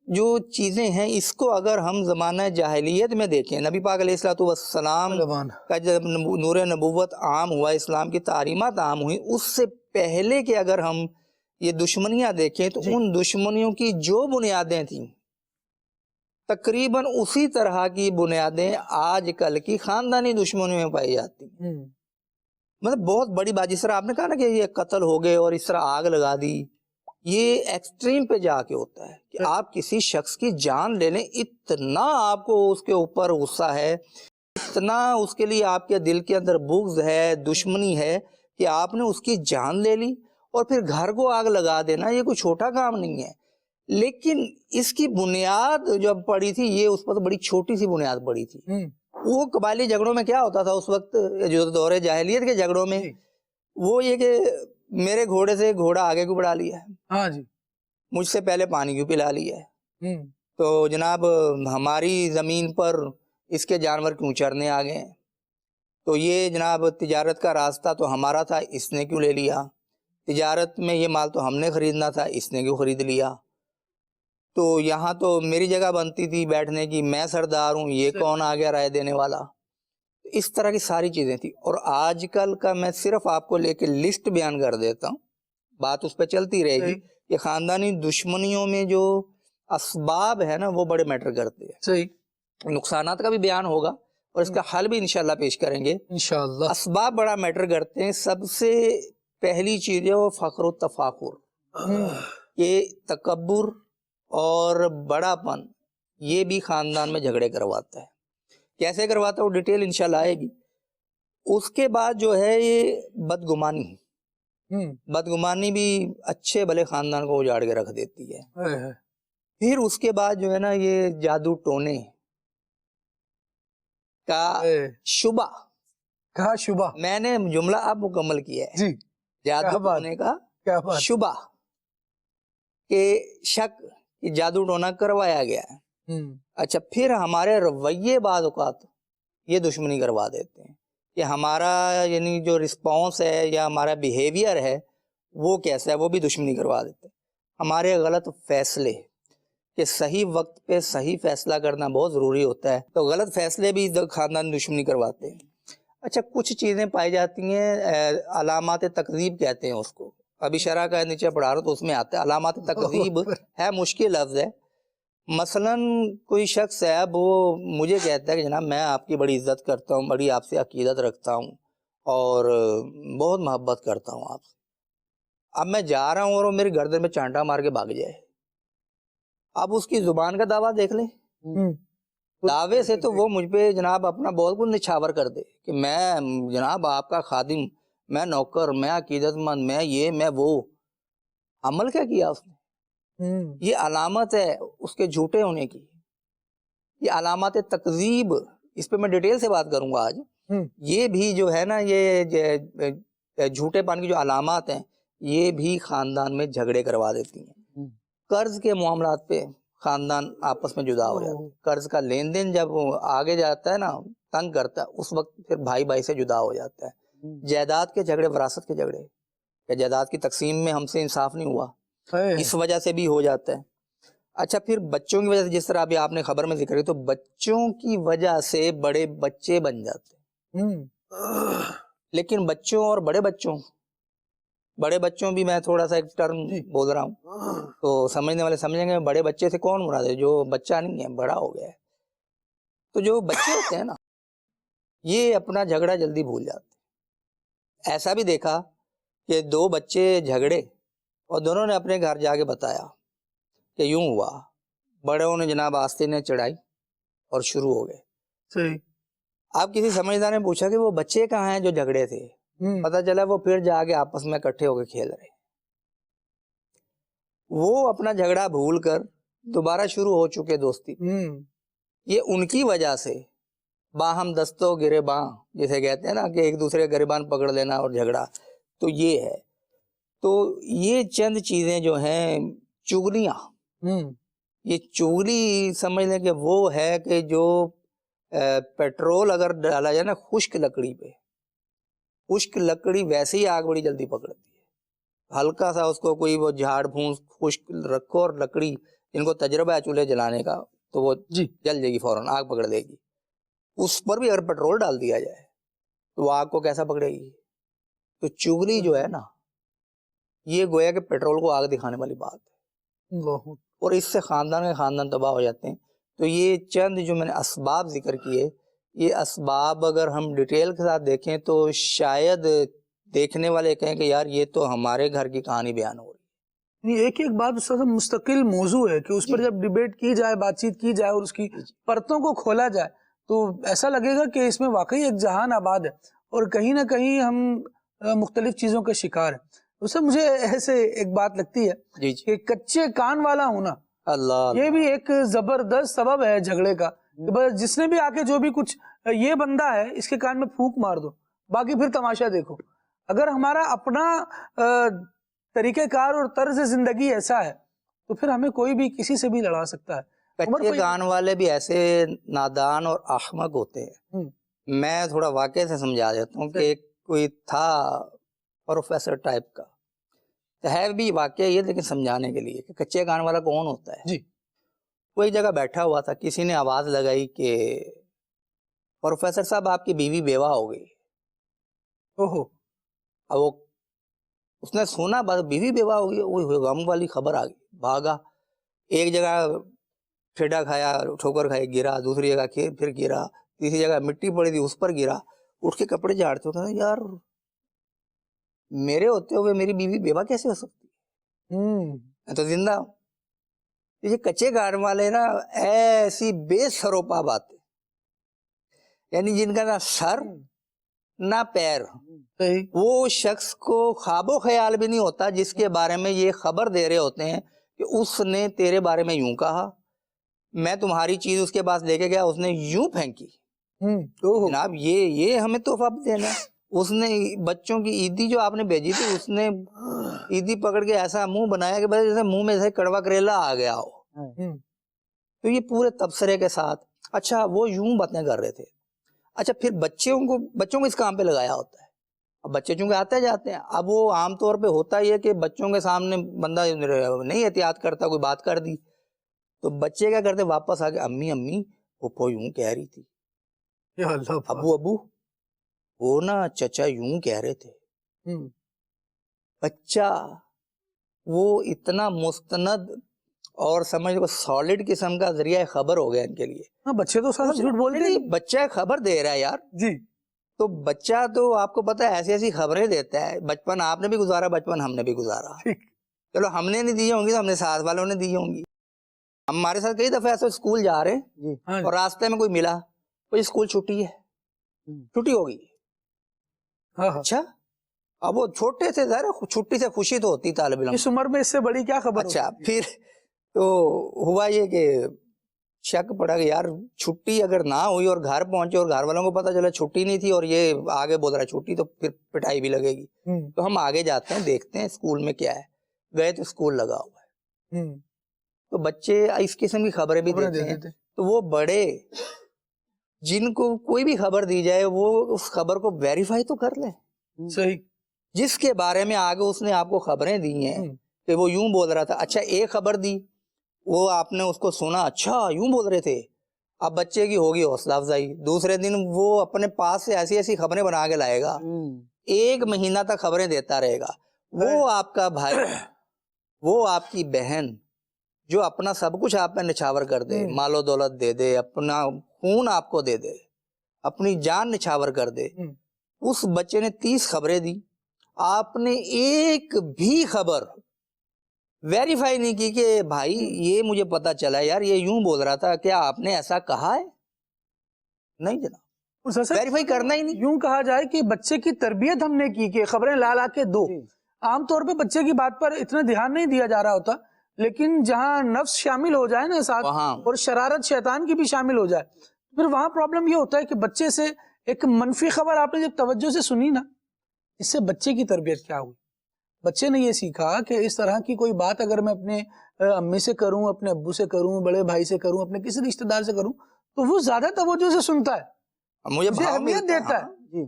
جو چیزیں ہیں اس کو اگر ہم زمانہ جاہلیت میں دیکھیں، نبی پاک علیہ الصلوۃ والسلام کا جب نور نبوت عام ہوا، اسلام کی تعلیمات عام ہوئی، اس سے پہلے کہ اگر ہم یہ دشمنیاں دیکھیں تو ان دشمنیوں کی جو بنیادیں تھیں تقریباً اسی طرح کی بنیادیں آج کل کی خاندانی دشمنیوں میں پائی جاتی ہیں۔ مطلب بہت بڑی بات، جس طرح آپ نے کہا نا کہ یہ قتل ہو گئے اور اس طرح آگ لگا دی، یہ ایکسٹریم پہ جا کے ہوتا ہے کہ آپ کسی شخص کی جان لے لیں، اتنا آپ کو اس کے اوپر غصہ ہے، اتنا اس کے لیے آپ کے دل کے اندر بغض ہے، دشمنی ہے کہ آپ نے اس کی جان لے لی اور پھر گھر کو آگ لگا دینا، یہ کوئی چھوٹا کام نہیں ہے۔ لیکن اس کی بنیاد جب پڑی تھی، یہ اس پر بڑی چھوٹی سی بنیاد پڑی تھی۔ وہ قبائلی جھگڑوں میں کیا ہوتا تھا اس وقت، جو دور جاہلیت کے جھگڑوں میں، وہ یہ کہ میرے گھوڑے سے گھوڑا آگے کیوں بڑھا لیا ہے، ہاں جی، مجھ سے پہلے پانی کیوں پلا لیا ہے، تو جناب ہماری زمین پر اس کے جانور کیوں چرنے آ گئے ہیں، تو یہ جناب تجارت کا راستہ تو ہمارا تھا، اس نے کیوں لے لیا، تجارت میں یہ مال تو ہم نے خریدنا تھا، اس نے کیوں خرید لیا، تو یہاں تو میری جگہ بنتی تھی بیٹھنے کی، میں سردار ہوں، یہ کون آ گیا رائے دینے والا۔ اس طرح کی ساری چیزیں تھیں۔ اور آج کل کا میں صرف آپ کو لے کے لسٹ بیان کر دیتا ہوں، بات اس پہ چلتی رہے گی کہ خاندانی دشمنیوں میں جو اسباب ہے نا وہ بڑے میٹر کرتے ہیں۔ صحیح، نقصانات کا بھی بیان ہوگا اور اس کا حل بھی انشاءاللہ پیش کریں گے انشاءاللہ۔ اسباب بڑا میٹر کرتے ہیں۔ سب سے پہلی چیز ہے وہ فخر و تفاخر، یہ تکبر اور بڑا پن، یہ بھی خاندان میں جھگڑے کرواتا ہے۔ کیسے کرواتا ہے وہ ڈیٹیل انشاءاللہ آئے گی۔ اس کے بعد جو ہے یہ بدگمانی بھی اچھے بھلے خاندان کو اجاڑ کے رکھ دیتی ہے. پھر اس کے بعد جو ہے نا یہ جادو ٹونے کا شبہ میں نے جملہ اب مکمل کیا ہے. جادو ٹونے کا شبہ کہ شک کہ جادو ٹونا کروایا گیا ہے. اچھا پھر ہمارے رویے بعض اوقات یہ دشمنی کروا دیتے ہیں کہ ہمارا یعنی جو رسپانس ہے یا ہمارا بیہیویئر ہے وہ کیسا ہے وہ بھی دشمنی کروا دیتے ہیں. ہمارے غلط فیصلے کہ صحیح وقت پہ صحیح فیصلہ کرنا بہت ضروری ہوتا ہے تو غلط فیصلے بھی خاندان دشمنی کرواتے ہیں. اچھا کچھ چیزیں پائی جاتی ہیں علامات تکذیب کہتے ہیں اس کو. ابھی شرح کا نیچے پڑھا رہا ہوں تو اس میں آتا ہے علامات تکذیب ہے مشکل لفظ ہے. مثلاً کوئی شخص ہے وہ مجھے کہتا ہے کہ جناب میں آپ کی بڑی عزت کرتا ہوں, بڑی آپ سے عقیدت رکھتا ہوں اور بہت محبت کرتا ہوں آپ سے. اب میں جا رہا ہوں اور وہ میری گردن میں چانٹا مار کے بھاگ جائے. اب اس کی زبان کا دعویٰ دیکھ لیں, دعوے سے تو وہ مجھ پہ جناب اپنا بہت کچھ نچھاور کر دے کہ میں جناب آپ کا خادم, میں نوکر, میں عقیدت مند, میں یہ میں وہ. عمل کیا کیا اس نے؟ یہ علامت ہے اس کے جھوٹے ہونے کی, یہ علامات تکذیب. اس پہ میں ڈیٹیل سے بات کروں گا آج. یہ بھی جو ہے نا یہ جھوٹے پان کی جو علامات ہیں یہ بھی خاندان میں جھگڑے کروا دیتی ہیں. قرض کے معاملات پہ خاندان آپس میں جدا ہو جاتا ہے. قرض کا لین دین جب آگے جاتا ہے نا تنگ کرتا ہے اس وقت پھر بھائی بھائی سے جدا ہو جاتا ہے. جائیداد کے جھگڑے, وراثت کے جھگڑے کہ جائیداد کی تقسیم میں ہم سے انصاف نہیں ہوا, اس وجہ سے بھی ہو جاتا ہے. اچھا پھر بچوں کی وجہ سے جس طرح ابھی آپ نے خبر میں ذکر کیا تو بچوں کی وجہ سے بڑے بچے بن جاتے ہیں. لیکن بچوں اور بڑے بچوں بھی میں تھوڑا سا ایک ٹرم بول رہا ہوں تو سمجھنے والے سمجھیں گے بڑے بچے سے کون مراد ہے؟ جو بچہ نہیں ہے بڑا ہو گیا ہے. تو جو بچے ہوتے ہیں نا یہ اپنا جھگڑا جلدی بھول جاتے ہیں. ایسا بھی دیکھا کہ دو بچے جھگڑے اور دونوں نے اپنے گھر جا کے بتایا کہ یوں ہوا. بڑوں نے جناب آستین نے چڑھائی اور شروع ہو گئے. صحیح. آپ کسی سمجھدار نے پوچھا کہ وہ بچے کہاں ہیں جو جھگڑے تھے؟ پتہ چلا وہ پھر جا کے آپس میں اکٹھے ہو کے کھیل رہے. وہ اپنا جھگڑا بھول کر دوبارہ شروع ہو چکے دوستی. یہ ان کی وجہ سے باہم دستوں گرے باں جسے کہتے ہیں نا کہ ایک دوسرے کا گریبان پکڑ لینا اور جھگڑا, تو یہ ہے. تو یہ چند چیزیں جو ہیں چغلیاں, یہ چغلی سمجھ لیں کہ وہ ہے کہ جو پیٹرول اگر ڈالا جائے نا خشک لکڑی پہ, خشک لکڑی ویسے ہی آگ بڑی جلدی پکڑتی ہے. ہلکا سا اس کو کوئی وہ جھاڑ پھونس خشک رکھو اور لکڑی جن کو تجربہ ہے چولہے جلانے کا تو وہ جل جائے گی, فوراً آگ پکڑ دے گی. اس پر بھی اگر پیٹرول ڈال دیا جائے تو وہ آگ کو کیسا پکڑے گی؟ تو چغلی جو ہے نا یہ گویا کہ پیٹرول کو آگ دکھانے والی بات ہے اور اس سے خاندان تباہ ہو جاتے ہیں. تو یہ چند جو میں نے اسباب ذکر کیے یہ اسباب اگر ہم ڈیٹیل کے ساتھ دیکھیں تو شاید دیکھنے والے کہیں کہ یار یہ تو ہمارے گھر کی کہانی بیان ہو رہی ہے. ایک بات اس کا مستقل موضوع ہے کہ اس پر جب ڈیبیٹ کی جائے, بات چیت کی جائے اور اس کی پرتوں کو کھولا جائے تو ایسا لگے گا کہ اس میں واقعی ایک جہان آباد ہے اور کہیں نہ کہیں ہم مختلف چیزوں کا شکار ہیں. اس سے مجھے ایسے ایک بات لگتی ہے کہ کچے کان والا ہونا یہ بھی ایک زبردست سبب ہے جھگڑے کا. جس نے بھی آ کے جو بھی کچھ یہ بندہ ہے اس کے کان میں پھونک مار دو, باقی پھر تماشا دیکھو. اگر ہمارا اپنا طریقہ کار اور طرز زندگی ایسا ہے تو پھر ہمیں کوئی بھی کسی سے بھی لڑا سکتا ہے. کچے کان والے بھی ایسے نادان اور احمق ہوتے ہیں. میں تھوڑا واقعے سے سمجھا دیتا ہوں کہ کوئی تھا پروفیسر ٹائپ کا, ہے بھی واقعہ یہ لیکن سمجھانے کے لیے کہ کچے کان والا کون ہوتا ہے. وہ ایک جگہ بیٹھا ہوا تھا, کسی نے آواز لگائی کہ پروفیسر صاحب آپ کی بیوی بیوہ ہو گئی. اب وہ اس نے سنا بس بیوی بیوہ ہو گئی, وہ غم والی خبر آ گئی, بھاگا. ایک جگہ ٹھیڈا کھایا, ٹھوکر کھائی, گرا. دوسری جگہ پھر گرا. تیسری جگہ مٹی پڑی تھی اس پر گرا. اٹھ کے کپڑے جھاڑتے ہوتے ہیں یار میرے ہوتے ہوئے میری بیوی بیوہ کیسے ہو سکتی ہے, میں تو زندہ ہوں. یہ کچے کان والے نا ایسی بے سروپا باتیں, یعنی جن کا نہ سر نہ پیر. صحیح. وہ شخص کو خواب و خیال بھی نہیں ہوتا جس کے بارے میں یہ خبر دے رہے ہوتے ہیں کہ اس نے تیرے بارے میں یوں کہا, میں تمہاری چیز اس کے پاس لے کے گیا, اس نے یوں پھینکی. جناب یہ ہمیں تحفہ دینا ہے. اس نے بچوں کی عیدی جو آپ نے بھیجی تھی, اس نے عیدی پکڑ کے ایسا منہ بنایا کہ بس جیسے منہ میں سے کڑوا کریلا آ گیا ہو. تو یہ پورے تبصرے کے ساتھ. اچھا وہ یوں باتیں کر رہے تھے. اچھا پھر بچوں کو اس کام پہ لگایا ہوتا ہے. اب بچے چونکہ آتے جاتے ہیں, اب وہ عام طور پہ ہوتا ہی ہے کہ بچوں کے سامنے بندہ نہیں احتیاط کرتا, کوئی بات کر دی تو بچے کیا کرتے, واپس آ کے امی پھپھو یوں کہہ رہی تھی, ابو وہ نا چچا یوں کہہ رہے تھے. بچہ وہ اتنا مستند اور سمجھ کو سالڈ قسم کا ذریعہ خبر ہو گیا ان کے لیے. بچے تو سارا جھوٹ بولتے ہیں. بچہ خبر دے رہا ہے یار جی. تو بچہ تو آپ کو پتا ہے ایسی خبریں دیتا ہے. بچپن آپ نے بھی گزارا, بچپن ہم نے بھی گزارا. چلو ہم نے نہیں دی ہوں گی تو ہم نے ساتھ والوں نے دی ہوں گی. ہمارے ساتھ کئی دفعہ ایسے اسکول جا رہے ہیں اور راستے میں کوئی ملا, کوئی اسکول چھٹی ہے, چھٹی ہوگی. اچھا اب وہ چھوٹے تھے, ظاہر چھٹی سے خوشی تو ہوتی طالب علم, اس عمر میں اس سے بڑی کیا خبر. اچھا پھر تو ہوا یہ کہ شک پڑا کہ یار چھٹی اگر نہ ہوئی اور گھر پہنچے اور گھر والوں کو پتا چلا چھٹی نہیں تھی اور یہ آگے بول رہا ہے چھٹی, تو پھر پٹائی بھی لگے گی. تو ہم آگے جاتے ہیں, دیکھتے ہیں اسکول میں کیا ہے. گئے تو اسکول لگا ہوا ہے. تو بچے اس قسم کی خبریں بھی دیتے ہیں. تو وہ بڑے جن کو کوئی بھی خبر دی جائے وہ اس خبر کو ویریفائی تو کر لیں. صحیح. جس کے بارے میں آگے اس نے آپ کو خبریں دی ہیں کہ وہ یوں بول رہا تھا, اچھا ایک خبر دی, وہ آپ نے اس کو سنا, اچھا یوں بول رہے تھے. اب بچے کی ہوگی حوصلہ افزائی, دوسرے دن وہ اپنے پاس سے ایسی خبریں بنا کے لائے گا, 1 مہینہ تک خبریں دیتا رہے گا. وہ آپ کا بھائی, وہ آپ کی بہن جو اپنا سب کچھ آپ پہ نچھاور کر دے, مال و دولت دے دے, اپنا خون آپ کو دے دے, اپنی جان نچھاور کر دے. اس بچے نے 30 خبریں دی, آپ نے ایک بھی خبر ویریفائی نہیں کی کہ بھائی یہ مجھے پتا چلا یار یہ یوں بول رہا تھا, کیا آپ نے ایسا کہا ہے؟ نہیں جناب, ویریفائی کرنا ہی نہیں. یوں کہا جائے کہ بچے کی تربیت ہم نے کی کہ خبریں لا کے دو. عام طور پہ بچے کی بات پر اتنا دھیان نہیں دیا جا رہا ہوتا, لیکن جہاں نفس شامل ہو جائے نا ساتھ اور شرارت شیطان کی بھی شامل ہو جائے, پھر وہاں پرابلم یہ ہوتا ہے کہ بچے سے ایک منفی خبر آپ نے جب توجہ سے سنی نا, اس سے بچے کی تربیت کیا ہوئی. بچے نے یہ سیکھا کہ اس طرح کی کوئی بات اگر میں اپنے امی سے کروں, اپنے ابو سے کروں, بڑے بھائی سے کروں, اپنے کسی رشتہ دار سے کروں, تو وہ زیادہ توجہ سے سنتا ہے, مجھے اہمیت دیتا ہے.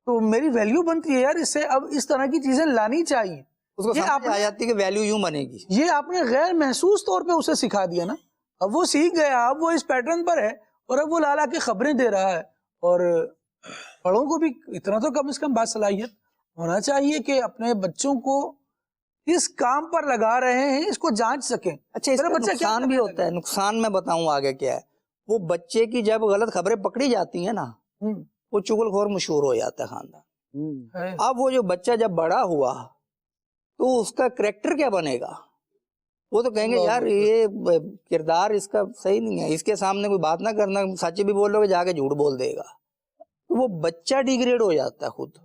تو میری ویلیو بنتی ہے یار اس سے. اب اس طرح کی چیزیں لانی چاہیے. اس کو سمجھ آ جاتی ہے کہ ویلیو یوں بنے گی. یہ آپ نے غیر محسوس طور پہ اسے سکھا دیا نا, اب وہ سیکھ گیا, اب وہ اس پیٹرن پر ہے اور اب وہ لا کے خبریں دے رہا ہے. اور بڑوں کو بھی اتنا تو کم از کم بات صلاحیت ہونا چاہیے کہ اپنے بچوں کو اس کام پر لگا رہے ہیں اس کو جانچ سکیں. اچھا اس کا نقصان بھی ہوتا ہے. نقصان میں بتاؤں آگے کیا ہے. وہ بچے کی جب غلط خبریں پکڑی جاتی ہیں نا, وہ چغل خور مشہور ہو جاتا ہے خاندان. اب وہ جو بچہ جب بڑا ہوا تو اس کا کریکٹر کیا بنے گا؟ وہ تو کہیں گے یار یہ کردار اس کا صحیح نہیں ہے, اس کے سامنے کوئی بات نہ کرنا, سچ بھی بول رہے ہو جا کے جھوٹ بول دے گا. تو وہ بچہ ڈیگریڈ ہو جاتا ہے خود.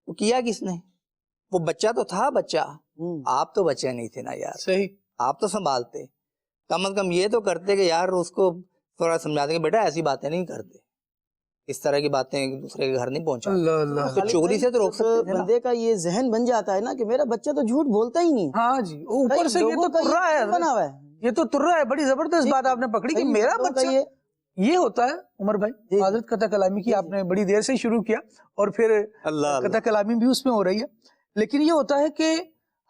وہ کیا کس نے؟ وہ بچہ تو تھا بچہ, آپ تو بچے نہیں تھے نا یار. صحیح. آپ تو سنبھالتے, کم از کم یہ تو کرتے کہ یار اس کو تھوڑا سمجھاتے کہ بیٹا ایسی باتیں نہیں کرتے, اس طرح کی باتیں ایک دوسرے کے گھر نہیں پہنچا. تو چوری سے تو روک سکتے تھے. بندے کا یہ ذہن بن جاتا ہے نا کہ میرا بچہ تو جھوٹ بولتا ہی نہیں. ہاں جی, اوپر سے یہ تو ترا ہے, بنا ہوا ہے, یہ تو ترا ہے. بڑی زبردست بات آپ نے پکڑی کہ میرا بچہ. یہ ہوتا ہے عمر بھائی, حضرت قطع کلامی کی آپ نے بڑی دیر سے شروع کیا اور پھر قطع کلامی بھی اس میں ہو رہی ہے. لیکن یہ ہوتا ہے کہ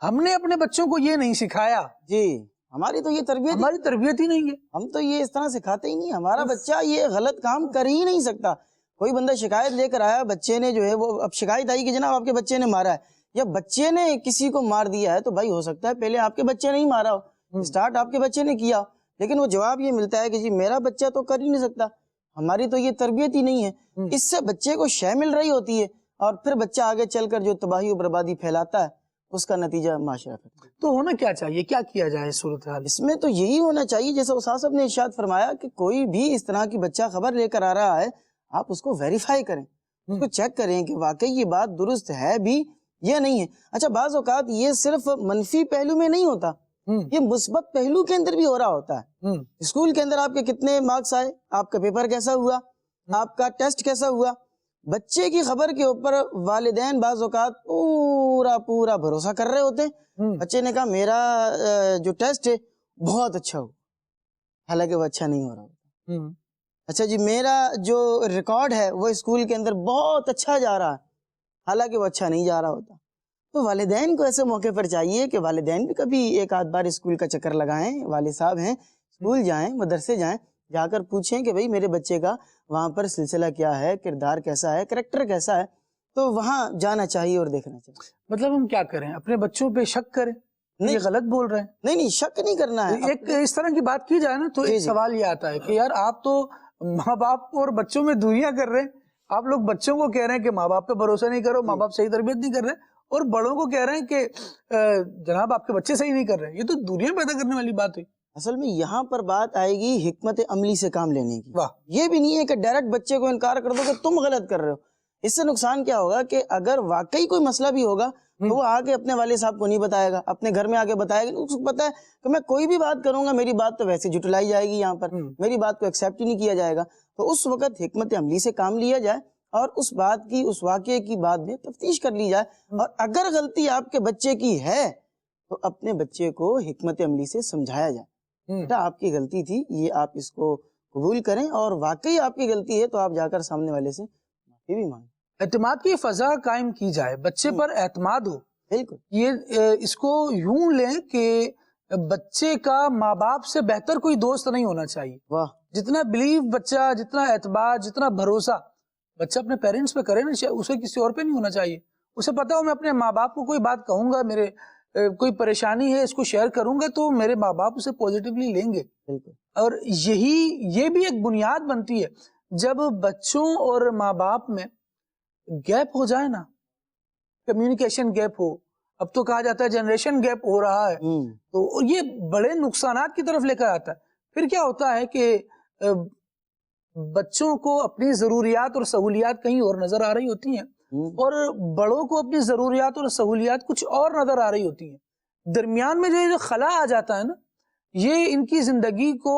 ہم نے اپنے بچوں کو یہ نہیں سکھایا. جی, ہماری تو یہ تربیت, ہماری تربیت ہی نہیں ہے. ہم تو یہ اس طرح سکھاتے ہی نہیں. ہمارا بچہ یہ غلط کام کر ہی نہیں سکتا. کوئی بندہ شکایت لے کر آیا, بچے نے جو ہے وہ اب شکایت آئی کہ جناب آپ کے بچے نے مارا ہے, یا بچے نے کسی کو مار دیا ہے, تو بھائی ہو سکتا ہے پہلے آپ کے بچے نے ہی مارا ہو, اسٹارٹ آپ کے بچے نے کیا, لیکن وہ جواب یہ ملتا ہے کہ جی میرا بچہ تو کر ہی نہیں سکتا. ہماری تو یہ تربیت ہی نہیں ہے. اس سے بچے کو شے مل رہی ہوتی ہے اور پھر بچہ آگے چل کر جو تباہی و بربادی پھیلاتا ہے اس کا نتیجہ معاشرہ ہے. تو ہونا کیا چاہیے, کیا کیا جائے صورتحال اس میں؟ تو یہی ہونا چاہیے جیسا استاد صاحب نے ارشاد فرمایا کہ کوئی بھی اس طرح کی بچہ خبر لے کر آ رہا ہے, آپ اس کو ویریفائی کریں, اس کو چیک کریں کہ واقعی یہ بات درست ہے بھی یا نہیں ہے. اچھا بعض اوقات یہ صرف منفی پہلو میں نہیں ہوتا, یہ مثبت پہلو کے اندر بھی ہو رہا ہوتا ہے. اسکول کے اندر آپ کے کتنے مارکس آئے, آپ کا پیپر کیسا ہوا, آپ کا ٹیسٹ کیسا ہوا, بچے کی خبر کے اوپر والدین بعض اوقات پورا بھروسہ کر رہے ہوتے ہیں. بچے نے کہا میرا جو ٹیسٹ ہے بہت اچھا ہو, حالانکہ وہ اچھا نہیں ہو رہا ہوتا. اچھا جی میرا جو ریکارڈ ہے وہ اسکول کے اندر بہت اچھا جا رہا ہے, حالانکہ وہ اچھا نہیں جا رہا ہوتا. تو والدین کو ایسے موقع پر چاہیے کہ والدین بھی کبھی ایک آدھ بار اسکول کا چکر لگائیں, والد صاحب ہیں اسکول جائیں, مدرسے جائیں, جا کر پوچھیں کہ بھئی میرے بچے کا وہاں پر سلسلہ کیا ہے, کردار کیسا ہے, کریکٹر کیسا ہے. تو وہاں جانا چاہیے اور دیکھنا چاہیے. مطلب ہم کیا کریں, اپنے بچوں پہ شک کریں؟ یہ غلط بول رہے ہیں. نہیں شک نہیں کرنا ہے. ایک اس طرح کی بات کی جائے نا تو ایک سوال یہ آتا ہے کہ یار آپ تو ماں باپ اور بچوں میں دوریاں کر رہے ہیں. آپ لوگ بچوں کو کہہ رہے ہیں کہ ماں باپ پہ بھروسہ نہیں کرو, ماں باپ صحیح تربیت نہیں کر رہے, اور بڑوں کو کہہ رہے ہیں کہ جناب آپ کے بچے صحیح نہیں کر رہے. یہ تو دوریاں پیدا کرنے والی بات ہوئی. اصل میں یہاں پر بات آئے گی حکمت عملی سے کام لینے کی. یہ بھی نہیں ہے کہ ڈائریکٹ بچے کو انکار کر دو کہ تم غلط کر رہے ہو. اس سے نقصان کیا ہوگا کہ اگر واقعی کوئی مسئلہ بھی ہوگا تو وہ آگے اپنے والد صاحب کو نہیں بتائے گا, اپنے گھر میں آگے بتائے گا. اس کو پتا ہے کہ میں کوئی بھی بات کروں گا میری بات تو ویسے جھٹلائی جائے گی, یہاں پر میری بات کو ایکسیپٹ ہی نہیں کیا جائے گا. تو اس وقت حکمت عملی سے کام لیا جائے اور اس بات کی, اس واقعے کی بعد میں تفتیش کر لی جائے. اور اگر غلطی آپ کے بچے کی ہے تو اپنے بچے کو حکمت عملی سے سمجھایا جائے, بیٹا آپ کی غلطی تھی, یہ آپ اس کو قبول کریں, اور واقعی آپ کی غلطی ہے تو آپ جا کر سامنے والے سے معافی بھی مانگیں. اعتماد کی فضا قائم کی جائے, بچے پر اعتماد ہو. بالکل یہ اس کو یوں لیں کہ بچے کا ماں باپ سے بہتر کوئی دوست نہیں ہونا چاہیے. واہ, جتنا بلیو بچہ, جتنا اعتبار, جتنا بھروسہ بچہ اپنے پیرنٹس پہ کرے نا, اسے کسی اور پہ نہیں ہونا چاہیے. اسے پتا ہو میں اپنے ماں باپ کو کوئی بات کہوں گا, میرے کوئی پریشانی ہے اس کو شیئر کروں گا تو میرے ماں باپ اسے پوزیٹیولی لیں گے. اور یہ بھی ایک بنیاد بنتی ہے. جب بچوں اور ماں باپ میں گیپ ہو جائے نا, کمیونیکیشن گیپ ہو, اب تو کہا جاتا ہے جنریشن گیپ ہو رہا ہے, تو یہ بڑے نقصانات کی طرف لے کر آتا ہے. پھر کیا ہوتا ہے کہ بچوں کو اپنی ضروریات اور سہولیات کہیں اور نظر آ رہی ہوتی ہیں, اور بڑوں کو اپنی ضروریات اور سہولیات کچھ اور نظر آ رہی ہوتی ہیں. درمیان میں جو خلا آ جاتا ہے نا, یہ ان کی زندگی کو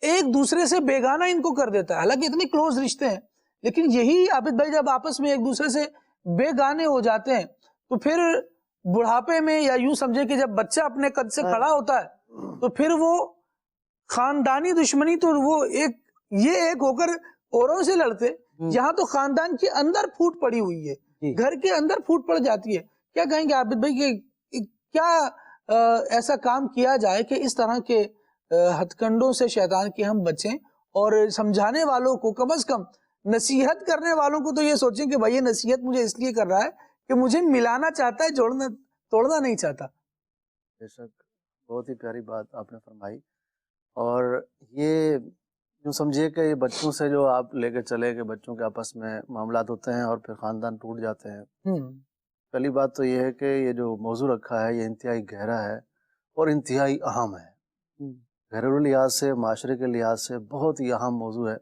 ایک دوسرے سے بیگانہ ان کو کر دیتا ہے. حالانکہ اتنے کلوز رشتے ہیں, لیکن یہی عابد بھائی جب آپس میں ایک دوسرے سے بیگانے ہو جاتے ہیں تو پھر بڑھاپے میں, یا یوں سمجھے کہ جب بچہ اپنے قد سے کھڑا ہوتا ہے تو پھر وہ خاندانی دشمنی تو وہ ایک ہو کر اوروں سے لڑتے, یہاں تو خاندان کے اندر پھوٹ پڑی ہوئی ہے, گھر کے اندر پھوٹ پڑ جاتی ہے. کیا کہیں گے عابد بھائی کہ کیا ایسا کام کیا جائے کہ اس طرح کے ہتھ کنڈوں سے شیطان کے ہم بچیں, اور سمجھانے والوں کو, کم از کم نصیحت کرنے والوں کو تو یہ سوچیں کہ بھائی یہ نصیحت مجھے اس لیے کر رہا ہے کہ مجھے ملانا چاہتا ہے, توڑنا نہیں چاہتا. بے شک, بہت ہی پیاری بات آپ نے فرمائی. اور یہ یوں سمجھیے کہ یہ بچوں سے جو آپ لے کے چلے کہ بچوں کے آپس میں معاملات ہوتے ہیں اور پھر خاندان ٹوٹ جاتے ہیں. پہلی بات تو یہ ہے کہ یہ جو موضوع رکھا ہے یہ انتہائی گہرا ہے اور انتہائی اہم ہے. گھریلو لحاظ سے, معاشرے کے لحاظ سے بہت ہی اہم موضوع ہے,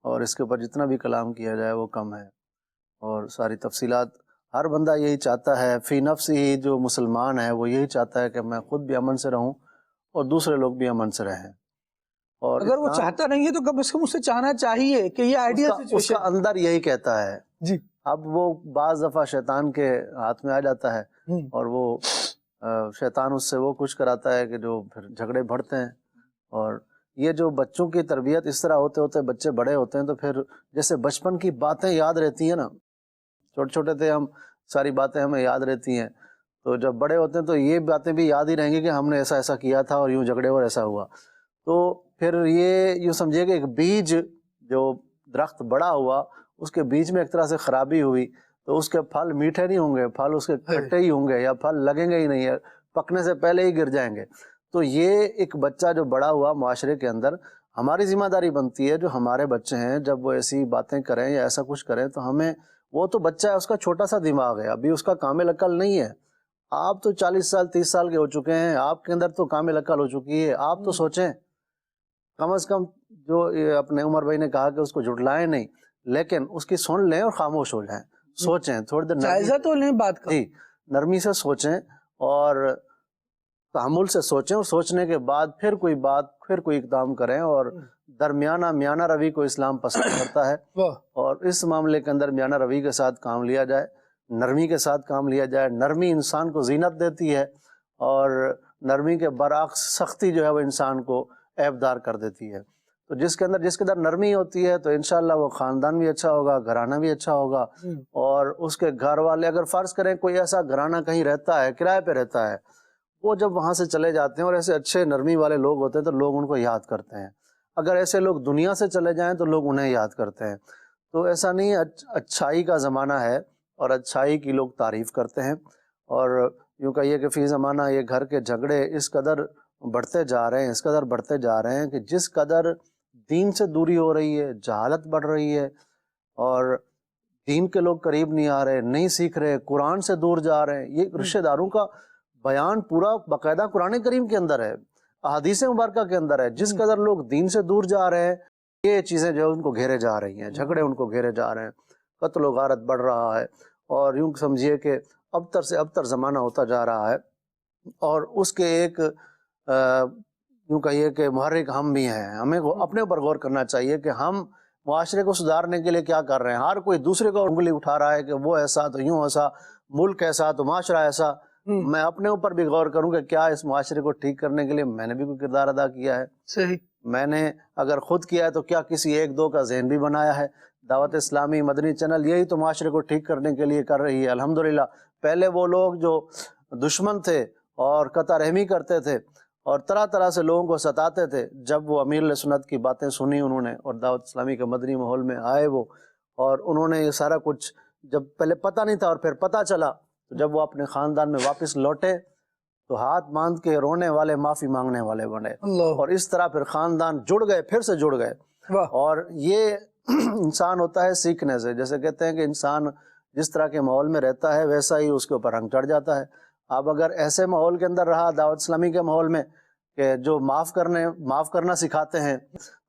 اور اس کے اوپر جتنا بھی کلام کیا جائے وہ کم ہے. اور ساری تفصیلات, ہر بندہ یہی چاہتا ہے, فی نفس ہی جو مسلمان ہے وہ یہی چاہتا ہے کہ میں خود بھی امن سے رہوں اور دوسرے لوگ بھی امن سے رہیں. اور اگر وہ چاہتا نہیں ہے تو کم از کم اسے چاہنا چاہیے کہ یہ آئیڈیا اس کا اندر یہی کہتا ہے. جی, اب وہ بعض دفعہ شیطان کے ہاتھ میں آ جاتا ہے اور وہ شیطان اس سے وہ کچھ کراتا ہے کہ جو پھر جھگڑے بڑھتے ہیں. اور یہ جو بچوں کی تربیت اس طرح ہوتے ہوتے بچے بڑے ہوتے ہیں تو پھر جیسے بچپن کی باتیں یاد رہتی ہیں نا, چھوٹے چھوٹے تھے ہم, ساری باتیں ہمیں یاد رہتی ہیں, تو جب بڑے ہوتے ہیں تو یہ باتیں بھی یاد ہی رہیں گی کہ ہم نے ایسا ایسا کیا تھا اور یوں جھگڑے اور ایسا ہوا. تو پھر یہ یوں سمجھیے کہ ایک بیج جو درخت بڑا ہوا, اس کے بیج میں ایک طرح سے خرابی ہوئی تو اس کے پھل میٹھے نہیں ہوں گے, پھل اس کے کھٹے ہی ہوں گے, یا پھل لگیں گے ہی نہیں, ہے پکنے سے پہلے ہی گر جائیں گے. تو یہ ایک بچہ جو بڑا ہوا معاشرے کے اندر, ہماری ذمہ داری بنتی ہے جو ہمارے بچے ہیں جب وہ ایسی باتیں کریں یا ایسا کچھ کریں تو ہمیں, وہ تو بچہ ہے, اس کا چھوٹا سا دماغ ہے, ابھی اس کا کامل عقل نہیں ہے. آپ تو 40 سال 30 سال کے ہو چکے ہیں, آپ کے اندر تو کامل عقل ہو چکی ہے. آپ تو سوچیں, کم از کم جو اپنے عمر بھائی نے کہا کہ اس کو جھٹلائیں نہیں, لیکن اس کی سن لیں اور خاموش ہو جائیں, سوچیں تھوڑی دیر, جائزہ تو لیں بات کا. جی نرمی سے سوچیں اور تحمل سے سوچیں, اور سوچنے کے بعد پھر کوئی بات, پھر کوئی اقدام کریں. اور درمیانہ میانہ روی کو اسلام پسند کرتا ہے, اور اس معاملے کے اندر میانہ روی کے ساتھ کام لیا جائے, نرمی کے ساتھ کام لیا جائے. نرمی انسان کو زینت دیتی ہے, اور نرمی کے برعکس سختی جو ہے وہ انسان کو عیبدار کر دیتی ہے. تو جس کے اندر نرمی ہوتی ہے تو انشاءاللہ وہ خاندان بھی اچھا ہوگا, گھرانہ بھی اچھا ہوگا, اور اس کے گھر والے, اگر فرض کریں کوئی ایسا گھرانہ کہیں رہتا ہے, کرائے پہ رہتا ہے, وہ جب وہاں سے چلے جاتے ہیں اور ایسے اچھے نرمی والے لوگ ہوتے ہیں تو لوگ ان کو یاد کرتے ہیں. اگر ایسے لوگ دنیا سے چلے جائیں تو لوگ انہیں یاد کرتے ہیں. تو ایسا نہیں, اچھائی کا زمانہ ہے اور اچھائی کی لوگ تعریف کرتے ہیں. اور یوں کہیے کہ فی زمانہ یہ گھر کے جھگڑے اس قدر بڑھتے جا رہے ہیں, اس قدر بڑھتے جا رہے ہیں کہ جس قدر دین سے دوری ہو رہی ہے, جہالت بڑھ رہی ہے, اور دین کے لوگ قریب نہیں آ رہے, نہیں سیکھ رہے, قرآن سے دور جا رہے ہیں. یہ رشتہ داروں کا بیان پورا باقاعدہ قرآن کریم کے اندر ہے, احادیث مبارکہ کے اندر ہے. جس قدر لوگ دین سے دور جا رہے ہیں, یہ چیزیں جو ان کو گھیرے جا رہی ہیں, جھگڑے ان کو گھیرے جا رہے ہیں, قتل و غارت بڑھ رہا ہے, اور یوں سمجھیے کہ ابتر سے ابتر زمانہ ہوتا جا رہا ہے. اور اس کے ایک یوں کہیے کہ محرک ہم بھی ہیں. ہمیں اپنے اوپر غور کرنا چاہیے کہ ہم معاشرے کو سدھارنے کے لیے کیا کر رہے ہیں. ہر کوئی دوسرے کو انگلی اٹھا رہا ہے کہ وہ ایسا تو یوں ایسا, ملک ایسا تو معاشرہ ایسا. میں اپنے اوپر بھی غور کروں کہ کیا اس معاشرے کو ٹھیک کرنے کے لیے میں نے بھی کوئی کردار ادا کیا ہے. صحیح. میں نے اگر خود کیا ہے تو کیا کسی ایک دو کا ذہن بھی بنایا ہے. دعوت اسلامی مدنی چینل یہی تو معاشرے کو ٹھیک کرنے کے لیے کر رہی ہے الحمدللہ. پہلے وہ لوگ جو دشمن تھے اور قطع رحمی کرتے تھے اور طرح طرح سے لوگوں کو ستاتے تھے, جب وہ امیر علیہ سنت کی باتیں سنی انہوں نے اور دعوت اسلامی کے مدنی ماحول میں آئے وہ, اور انہوں نے یہ سارا کچھ جب پہلے پتہ نہیں تھا اور پھر پتہ چلا, تو جب وہ اپنے خاندان میں واپس لوٹے تو ہاتھ باندھ کے رونے والے, معافی مانگنے والے بنے. اور اس طرح پھر خاندان جڑ گئے, پھر سے جڑ گئے. اور یہ انسان ہوتا ہے سیکھنے سے. جیسے کہتے ہیں کہ انسان جس طرح کے ماحول میں رہتا ہے ویسا ہی اس کے اوپر رنگ چڑھ جاتا ہے. اب اگر ایسے ماحول کے اندر رہا, دعوت اسلامی کے ماحول میں, کہ جو معاف کرنا سکھاتے ہیں,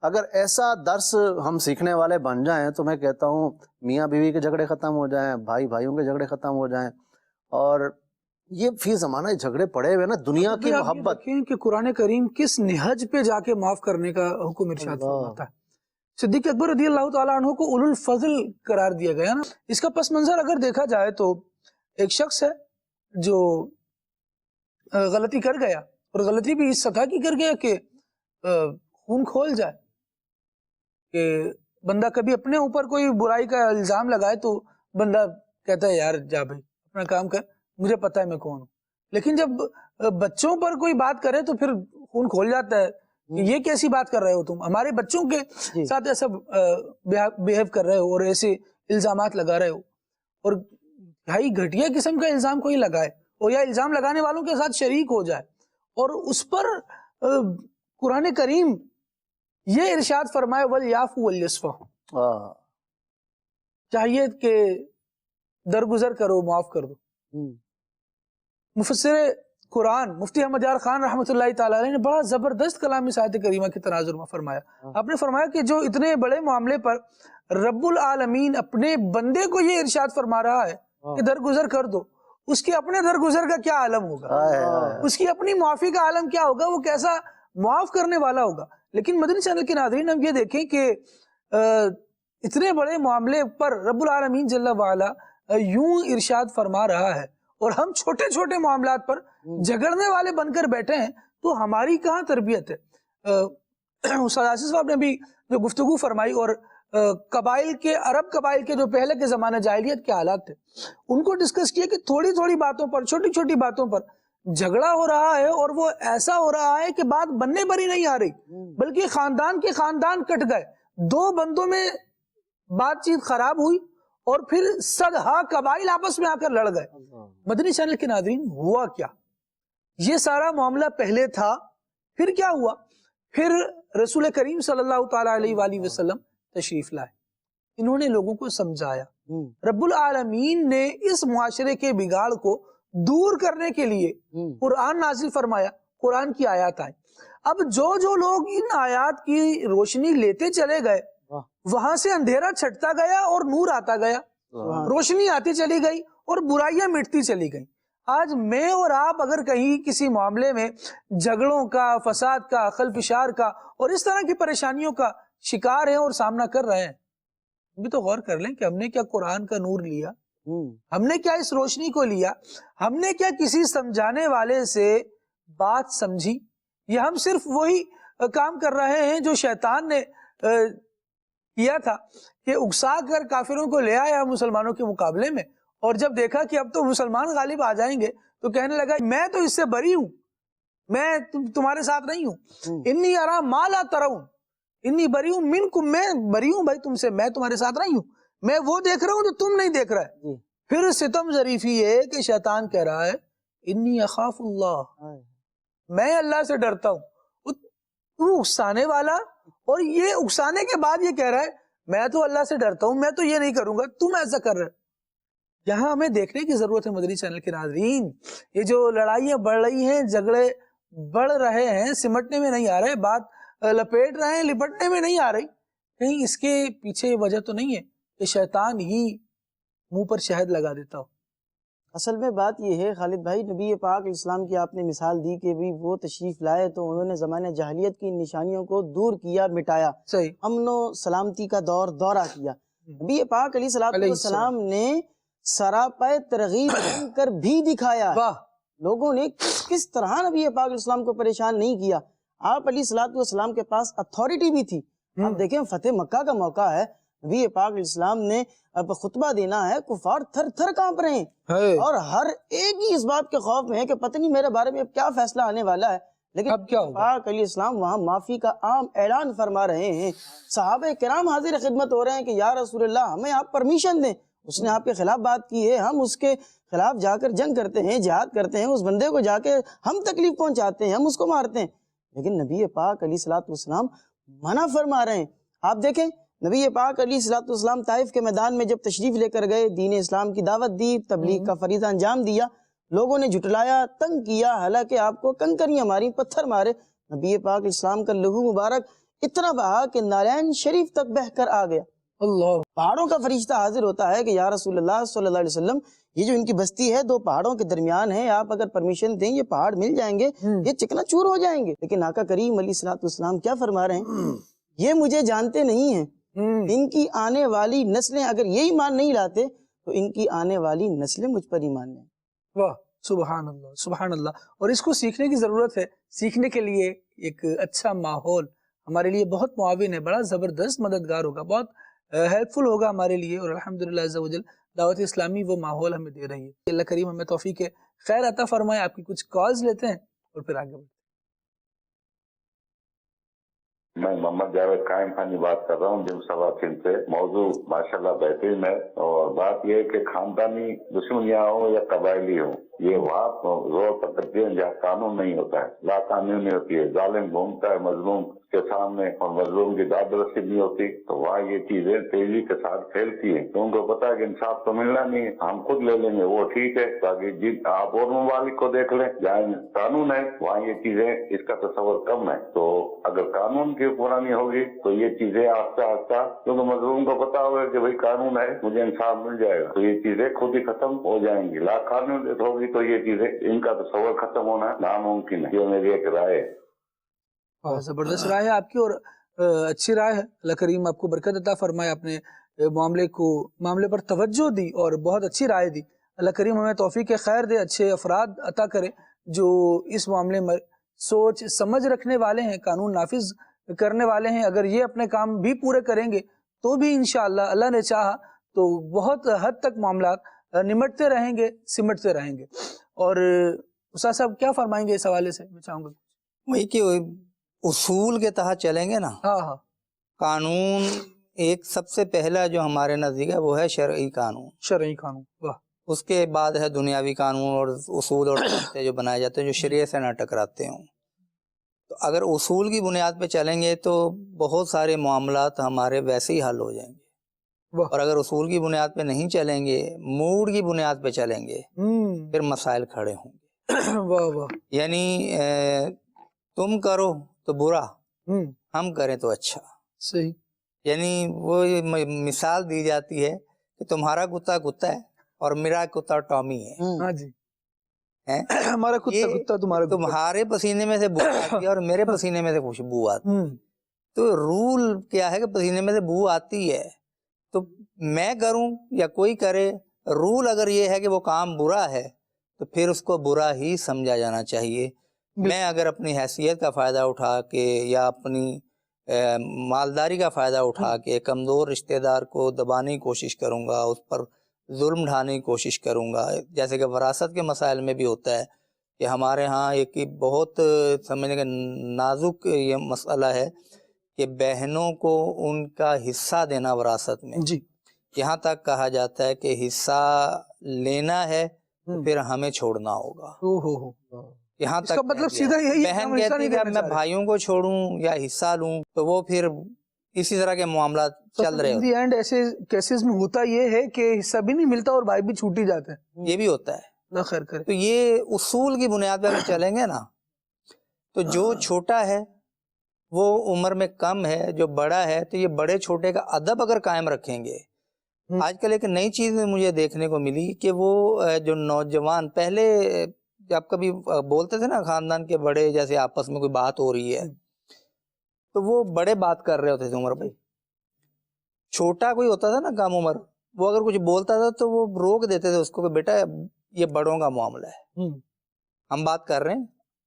اگر ایسا درس ہم سیکھنے والے بن جائیں تو میں کہتا ہوں میاں بیوی کے جھگڑے ختم ہو جائیں, بھائی بھائیوں کے جھگڑے ختم ہو جائیں. اور یہ فی زمانہ جھگڑے پڑے ہوئے نا, دنیا کی محبت. کہ قرآن کریم کس نہج پہ جا کے معاف کرنے کا حکم ارشاد فرماتا ہے. صدیق اکبر رضی اللہ تعالیٰ عنہ کو اولو الفضل قرار دیا گیا نا. اس کا پس منظر اگر دیکھا جائے تو ایک شخص ہے جو غلطی کر گیا, اور غلطی بھی اس سطح کی کر گیا کہ خون کھول جائے, کہ بندہ کبھی اپنے اوپر کوئی برائی کا الزام لگائے تو بندہ کہتا ہے یار جا بھائی اپنا کام کر, مجھے پتا ہے میں کون ہوں. لیکن جب بچوں پر کوئی بات کرے تو پھر خون کھول جاتا ہے کہ یہ کیسی بات کر رہے ہو تم, ہمارے بچوں کے ساتھ ایسا بیہیو کر رہے ہو اور ایسے الزامات لگا رہے ہو. اور بھائی گھٹیا قسم کا الزام کوئی لگائے اور یا الزام لگانے والوں کے ساتھ شریک ہو جائے اور اس پر قرآن کریم یہ ارشاد فرمائے وَلْيَعْفُوا وَلْيَصْفَحُوا, چاہیے کہ درگزر کرو, معاف کر دو. مفسر قرآن مفتی احمد یار خان رحمۃ اللہ تعالی علیہ نے بڑا زبردست کلام اس آیت کریمہ کے تناظر میں فرمایا. آپ نے فرمایا کہ جو اتنے بڑے معاملے پر رب العالمین اپنے بندے کو یہ ارشاد فرما رہا ہے کہ درگزر کر دو, اس کے اپنے درگزر کا کیا عالم ہوگا, اس کی اپنی معافی کا عالم کیا ہوگا, وہ کیسا معاف کرنے والا ہوگا. لیکن مدنی چینل کے ناظرین ہم یہ دیکھیں کہ اتنے بڑے معاملے پر رب العالمین جل وعلا یوں ارشاد فرما رہا ہے اور ہم چھوٹے چھوٹے معاملات پر جھگڑنے والے بن کر بیٹھے ہیں, تو ہماری کہاں تربیت ہے. استاد آصف صاحب نے بھی جو گفتگو فرمائی اور قبائل کے, عرب قبائل کے جو پہلے کے زمانے جاہلیت کے حالات تھے ان کو ڈسکس کیا کہ تھوڑی تھوڑی باتوں پر, چھوٹی چھوٹی باتوں پر جھگڑا ہو رہا ہے اور وہ ایسا ہو رہا ہے کہ بات بننے پر ہی نہیں آ رہی, بلکہ خاندان کے خاندان کٹ گئے, دو بندوں میں بات چیت خراب ہوئی اور پھر صدہا قبائل آپس میں آ کر لڑ گئے. مدنی چینل کے ناظرین ہوا کیا, یہ سارا معاملہ پہلے تھا, پھر کیا ہوا, پھر رسول کریم صلی اللہ تعالیٰ علیہ وآلہ وسلم تشریف لائے, انہوں نے لوگوں کو سمجھایا, رب العالمین نے اس معاشرے کے بگاڑ کو دور کرنے کے لیے قرآن نازل فرمایا, قرآن کی آیات آئیں. اب جو لوگ ان آیات کی روشنی لیتے چلے گئے وہاں سے اندھیرا چھٹتا گیا اور نور آتا گیا، روشنی آتی چلی گئی اور برائیاں مٹتی چلی گئی۔ آج میں اور آپ اگر کہیں کسی معاملے میں جھگڑوں کا، فساد کا، خلفشار کا اور اس طرح کی پریشانیوں کا شکار ہیں اور سامنا کر رہے ہیں، بھی تو غور کر لیں کہ ہم نے کیا قرآن کا نور لیا، ہم نے کیا اس روشنی کو لیا، ہم نے کیا کسی سمجھانے والے سے بات سمجھی، یا ہم صرف وہی کام کر رہے ہیں جو شیطان نے کیا تھا کہ اکسا کر کافروں کو لے آیا مسلمانوں کے مقابلے میں، اور جب دیکھا کہ اب تو مسلمان غالب آ جائیں گے تو کہنے لگا میں تو اس سے بری ہوں، میں تمہارے ساتھ نہیں ہوں، انی ارا ما لا ترون، انی بری ہوں منکم، میں بری ہوں بھائی تم سے، میں تمہارے ساتھ نہیں ہوں، میں وہ دیکھ رہا ہوں جو تم نہیں دیکھ رہا ہے۔ پھر ستم ظریفی ہے کہ شیطان کہہ رہا ہے انی اخاف اللہ، میں اللہ سے ڈرتا ہوں، تو اکسانے والا، اور یہ اکسانے کے بعد یہ کہہ رہا ہے میں تو اللہ سے ڈرتا ہوں، میں تو یہ نہیں کروں گا، تم ایسا کر رہے۔ یہاں ہمیں دیکھنے کی ضرورت ہے مدنی چینل کے ناظرین، یہ جو لڑائیاں بڑھ رہی ہیں، جھگڑے بڑھ رہے ہیں، سمٹنے میں نہیں آ رہے، بات لپیٹ رہے ہیں، لپٹنے میں نہیں آ رہی، کہیں اس کے پیچھے وجہ تو نہیں ہے کہ شیطان ہی منہ پر شہد لگا دیتا ہو؟ اصل میں بات یہ ہے خالد بھائی، نبی پاک علیہ السلام کی آپ نے مثال دی کہ بھی وہ تشریف لائے تو انہوں نے زمانہ جاہلیت کی نشانیوں کو دور کیا، مٹایا، صحیح، امن و سلامتی کا دورہ کیا۔ نبی پاک علیہ السلام نے سراپے ترغیب بن کر بھی دکھایا، لوگوں نے کس طرح نبی پاک علیہ السلام کو پریشان نہیں کیا۔ آپ علیہ السلام کے پاس اتھارٹی بھی تھی۔ آپ دیکھیں فتح مکہ کا موقع ہے، نبی پاک علیہ السلام نے اب خطبہ دینا ہے، کفار تھر تھر کانپ رہے ہیں اور ہر ایک ہی اس بات کے خوف میں ہے کہ پتہ نہیں میرے بارے میں اب کیا فیصلہ آنے والا ہے، لیکن اب کیا ہوگا؟ پاک علیہ السلام وہاں معافی کا عام اعلان فرما رہے ہیں، صحابہ کرام حاضر خدمت ہو رہے ہیں کہ یا رسول اللہ ہمیں آپ پرمیشن دیں، اس نے آپ کے خلاف بات کی ہے، ہم اس کے خلاف جا کر جنگ کرتے ہیں، جہاد کرتے ہیں، اس بندے کو جا کے ہم تکلیف پہنچاتے ہیں، ہم اس کو مارتے ہیں، لیکن نبی پاک علیہ السلام منع فرما رہے ہیں۔ آپ دیکھیں نبی پاک علیہ السلام طائف کے میدان میں جب تشریف لے کر گئے، دین اسلام کی دعوت دی، تبلیغ کا فریضہ انجام دیا، لوگوں نے جھٹلایا، تنگ کیا، حالانکہ آپ کو کنکریاں ماری، پتھر مارے، نبی پاک علیہ السلام کا لہو مبارک اتنا بہا کہ نارائن شریف تک بہہ کر آ گیا۔ اللہ، پہاڑوں کا فرشتہ حاضر ہوتا ہے کہ یا رسول اللہ صلی اللہ علیہ وسلم، یہ جو ان کی بستی ہے 2 پہاڑوں کے درمیان ہے، آپ اگر پرمیشن دیں یہ پہاڑ مل جائیں گے، یہ چکنا چور ہو جائیں گے، لیکن آقا کریم علیہ السلام کیا فرما رہے ہیں؟ یہ مجھے جانتے نہیں ہیں، ان کی آنے والی نسلیں اگر یہ ایمان نہیں لاتے تو ان کی آنے والی نسلیں مجھ پر ایمان لیں۔ واہ، سبحان اللہ، سبحان اللہ۔ اور اس کو سیکھنے کی ضرورت ہے، سیکھنے کے لیے ایک اچھا ماحول ہمارے لیے بہت معاون ہے، بڑا زبردست مددگار ہوگا، بہت ہیلپ فل ہوگا ہمارے لیے، اور الحمدللہ عز و جل دعوت اسلامی وہ ماحول ہمیں دے رہی ہے۔ اللہ کریم ہمیں توفیق خیر عطا فرمائے۔ آپ کی کچھ کالز لیتے ہیں اور پھر آگے بڑھتے ہیں۔ میں محمد جاوید قائم خانی بات کر رہا ہوں جم سبا سندھ سے۔ موضوع ماشاءاللہ بہترین ہے، اور بات یہ ہے کہ خاندانی دشمنیاں ہوں یا قبائلی ہوں، یہ وہاں زور پر کرتی ہے جہاں قانون نہیں ہوتا ہے، لا قانونی ہوتی ہے، ظالم گھومتا ہے مظلوم کے سامنے اور مظلوم کی داد رسی نہیں ہوتی، تو وہاں یہ چیزیں تیزی کے ساتھ پھیلتی ہیں، تو ان کو پتا ہے کہ انصاف تو ملنا نہیں ہے، ہم خود لے لیں گے، وہ ٹھیک ہے، تاکہ آپ اور ممالک کو دیکھ لیں جہاں قانون ہے وہاں یہ چیزیں اس کا تصور کم ہے، تو اگر قانون کی پرانی ہوگی تو یہ چیزیں آہستہ آہستہ، کیونکہ مظلوم کو پتا ہوگا کہ بھائی قانون ہے مجھے انصاف مل جائے گا، تو یہ چیزیں خود ہی ختم ہو جائیں گی۔ لا قانونیت ہوگی تو یہ چیزیں ان کا تصور ختم ہونا ناممکن ہے۔ یہ میری ایک رائے ہے۔ زبردست رائے ہے آپ کی، اور اچھی رائے ہے۔ اللہ کریم آپ کو برکت عطا فرمائے، آپ نے معاملے پر توجہ دی اور بہت اچھی رائے دی۔ اللہ کریم ہمیں توفیق خیر دے، اچھے افراد عطا کرے جو اس معاملے میں سوچ سمجھ رکھنے والے ہیں، قانون نافذ کرنے والے ہیں۔ اگر یہ اپنے کام بھی پورے کریں گے تو بھی انشاءاللہ اللہ نے چاہا تو بہت حد تک معاملات نمٹتے رہیں گے، سمٹتے رہیں گے۔ اور استاد صاحب کیا فرمائیں گے اس حوالے سے؟ میں چاہوں گا وہی کہ اصول کے تحت چلیں گے نا۔ ہاں، قانون ایک سب سے پہلا جو ہمارے نزدیک ہے وہ ہے شرعی قانون، شرعی قانون، واہ، اس کے بعد ہے دنیاوی قانون اور اصول اور ضابطے جو بنائے جاتے ہیں جو شریعت سے نہ ٹکراتے ہوں۔ تو اگر اصول کی بنیاد پہ چلیں گے تو بہت سارے معاملات ہمارے ویسے ہی حل ہو جائیں گے، اور اگر اصول کی بنیاد پہ نہیں چلیں گے، موڈ کی بنیاد پہ چلیں گے، پھر مسائل کھڑے ہوں گے۔ واہ واہ، یعنی تم کرو تو برا، ہم کریں تو اچھا، صحیح، یعنی وہ مثال دی جاتی ہے کہ تمہارا کتا کتا ہے اور میرا کتا ٹامی ہے. ہاں جی، ہمارا کتا کتا تمہارا کتا. تمہارے پسینے میں سے بو آتی ہے اور میرے پسینے میں سے خوشبو آتی ہے. تو رول کیا ہے کہ پسینے میں سے بو آتی ہے تو میں کروں یا کوئی کرے، رول اگر یہ ہے کہ وہ کام برا ہے تو پھر اس کو برا ہی سمجھا جانا چاہیے. میں اگر اپنی حیثیت کا فائدہ اٹھا کے یا اپنی مالداری کا فائدہ اٹھا کے کمزور رشتہ دار کو دبانے کی کوشش کروں گا، اس پر ظلم ڈھانے کی کوشش کروں گا، جیسے کہ وراثت کے مسائل میں بھی ہوتا ہے کہ ہمارے ہاں ایک بہت سمجھنے کا نازک یہ مسئلہ ہے کہ بہنوں کو ان کا حصہ دینا وراثت میں. جی، یہاں تک کہا جاتا ہے کہ حصہ لینا ہے تو پھر ہمیں چھوڑنا ہوگا. یہاں اس تک کا مطلب سیدھا یہی ہے، بہن ہم حصہ کہتی نہیں ہے کہ اب دینا میں چاہ رہے. بھائیوں کو چھوڑوں یا حصہ لوں تو وہ پھر اسی طرح کے معاملات چل رہے ہوتے دی اینڈ ایسے کیسز میں ہوتا یہ ہے کہ حصہ بھی نہیں ملتا اور بھائی بھی چھوٹ ہی جاتے ہیں. ہیں. یہ بھی ہوتا ہے. اللہ خیر کرے. تو یہ اصول کی بنیاد پہ اگر چلیں گے نا تو جو چھوٹا ہے وہ عمر میں کم ہے، جو بڑا ہے تو یہ بڑے چھوٹے کا ادب اگر قائم رکھیں گے. آج کل ایک نئی چیز مجھے دیکھنے کو ملی کہ وہ جو نوجوان پہلے جب کبھی بولتے تھے نا خاندان کے بڑے، جیسے آپس میں کوئی بات ہو رہی ہے تو وہ بڑے بات کر رہے ہوتے تھے عمر بھائی. چھوٹا کوئی ہوتا تھا نا کم عمر، وہ اگر کچھ بولتا تھا تو وہ روک دیتے تھے اس کو کہ بیٹا یہ بڑوں کا معاملہ ہے، ہم بات کر رہے ہیں،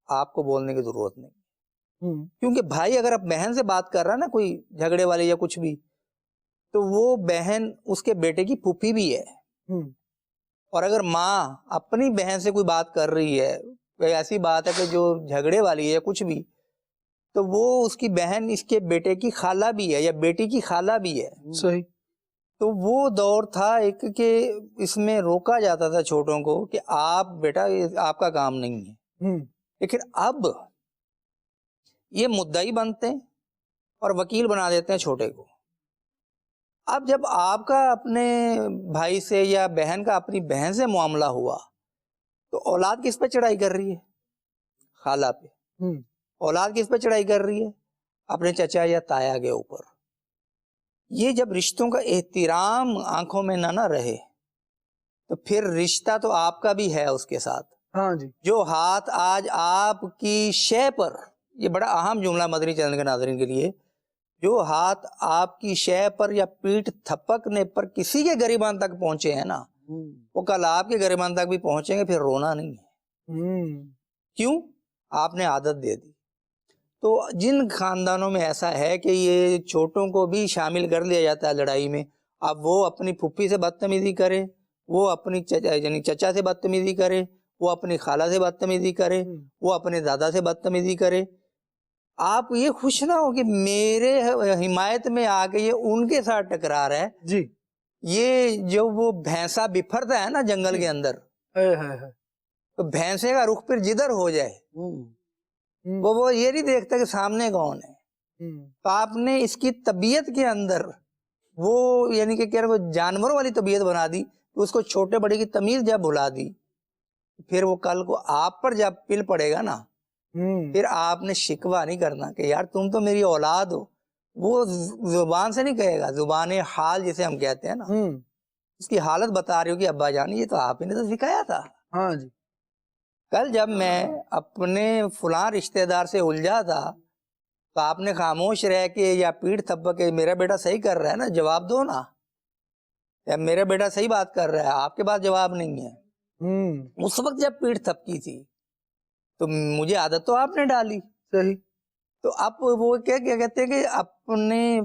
آپ کو بولنے کی ضرورت نہیں. کیونکہ بھائی اگر اب بہن سے بات کر رہا ہے نا کوئی جھگڑے والے یا کچھ بھی، تو وہ بہن اس کے بیٹے کی پھوپھی بھی ہے. اور اگر ماں اپنی بہن سے کوئی بات کر رہی ہے، کوئی ایسی بات ہے کہ جو جھگڑے والی ہے یا کچھ بھی، تو وہ اس کی بہن اس کے بیٹے کی خالہ بھی ہے یا بیٹی کی خالہ بھی ہے. صحیح. تو وہ دور تھا ایک کہ اس میں روکا جاتا تھا چھوٹوں کو کہ آپ بیٹا یہ آپ کا کام نہیں ہے. لیکن اب یہ مدعی بنتے ہیں اور وکیل بنا دیتے ہیں چھوٹے کو. اب جب آپ کا اپنے بھائی سے یا بہن کا اپنی بہن سے معاملہ ہوا تو اولاد کس پہ چڑھائی کر رہی ہے؟ خالہ پہ. اولاد کس پہ چڑھائی کر رہی ہے؟ اپنے چچا یا تایا کے اوپر. یہ جب رشتوں کا احترام آنکھوں میں نہ رہے تو پھر رشتہ تو آپ کا بھی ہے اس کے ساتھ. ہاں جی. جو ہاتھ آج آپ کی شے پر، یہ بڑا اہم جملہ مدنی چینل کے ناظرین کے لیے، جو ہاتھ آپ کی شے پر یا پیٹھ تھپکنے پر کسی کے گریبان تک پہنچے ہیں نا، وہ کل آپ کے گریبان تک بھی پہنچیں گے. پھر رونا نہیں ہے. کیوں؟ آپ نے عادت دے دی. تو جن خاندانوں میں ایسا ہے کہ یہ چھوٹوں کو بھی شامل کر لیا جاتا ہے لڑائی میں، اب وہ اپنی پھوپھی سے بدتمیزی کرے، وہ اپنی یعنی چچا سے بدتمیزی کرے، وہ اپنی خالہ سے بدتمیزی کرے، وہ اپنے دادا سے بدتمیزی کرے، آپ یہ خوش نہ ہو کہ میرے حمایت میں آ کے یہ ان کے ساتھ ٹکرا رہا ہے. جی. یہ جو وہ بھینسا بپھرتا ہے نا جنگل کے اندر، تو بھینسے کا رخ پھر جدھر ہو جائے وہ یہ نہیں دیکھتا کہ سامنے کون ہے. تو آپ نے اس کی طبیعت کے اندر وہ یعنی کہ وہ جانوروں والی طبیعت بنا دی. اس کو چھوٹے بڑے کی تمیز جب بھلا دی، پھر وہ کل کو آپ پر جب پل پڑے گا نا، پھر آپ نے شکوہ نہیں کرنا کہ یار تم تو میری اولاد ہو. وہ زبان سے نہیں کہے گا، زبان حال جسے ہم کہتے ہیں نا، اس کی حالت بتا رہی ہو کہ ابا جان یہ تو آپ ہی نے تو سکھایا تھا. ہاں جی. کل جب میں اپنے فلاں رشتہ دار سے الجھا تھا تو آپ نے خاموش رہ کے یا پیٹھ تھپک کے میرا بیٹا صحیح کر رہا ہے نا، جواب دو نا، یا میرا بیٹا صحیح بات کر رہا ہے، آپ کے پاس جواب نہیں ہے. اس وقت جب پیٹھ تھپکی تھی تو مجھے عادت تو آپ نے ڈالی. صحیح. تو اب وہ کیا کہتے ہیں کہ اپنے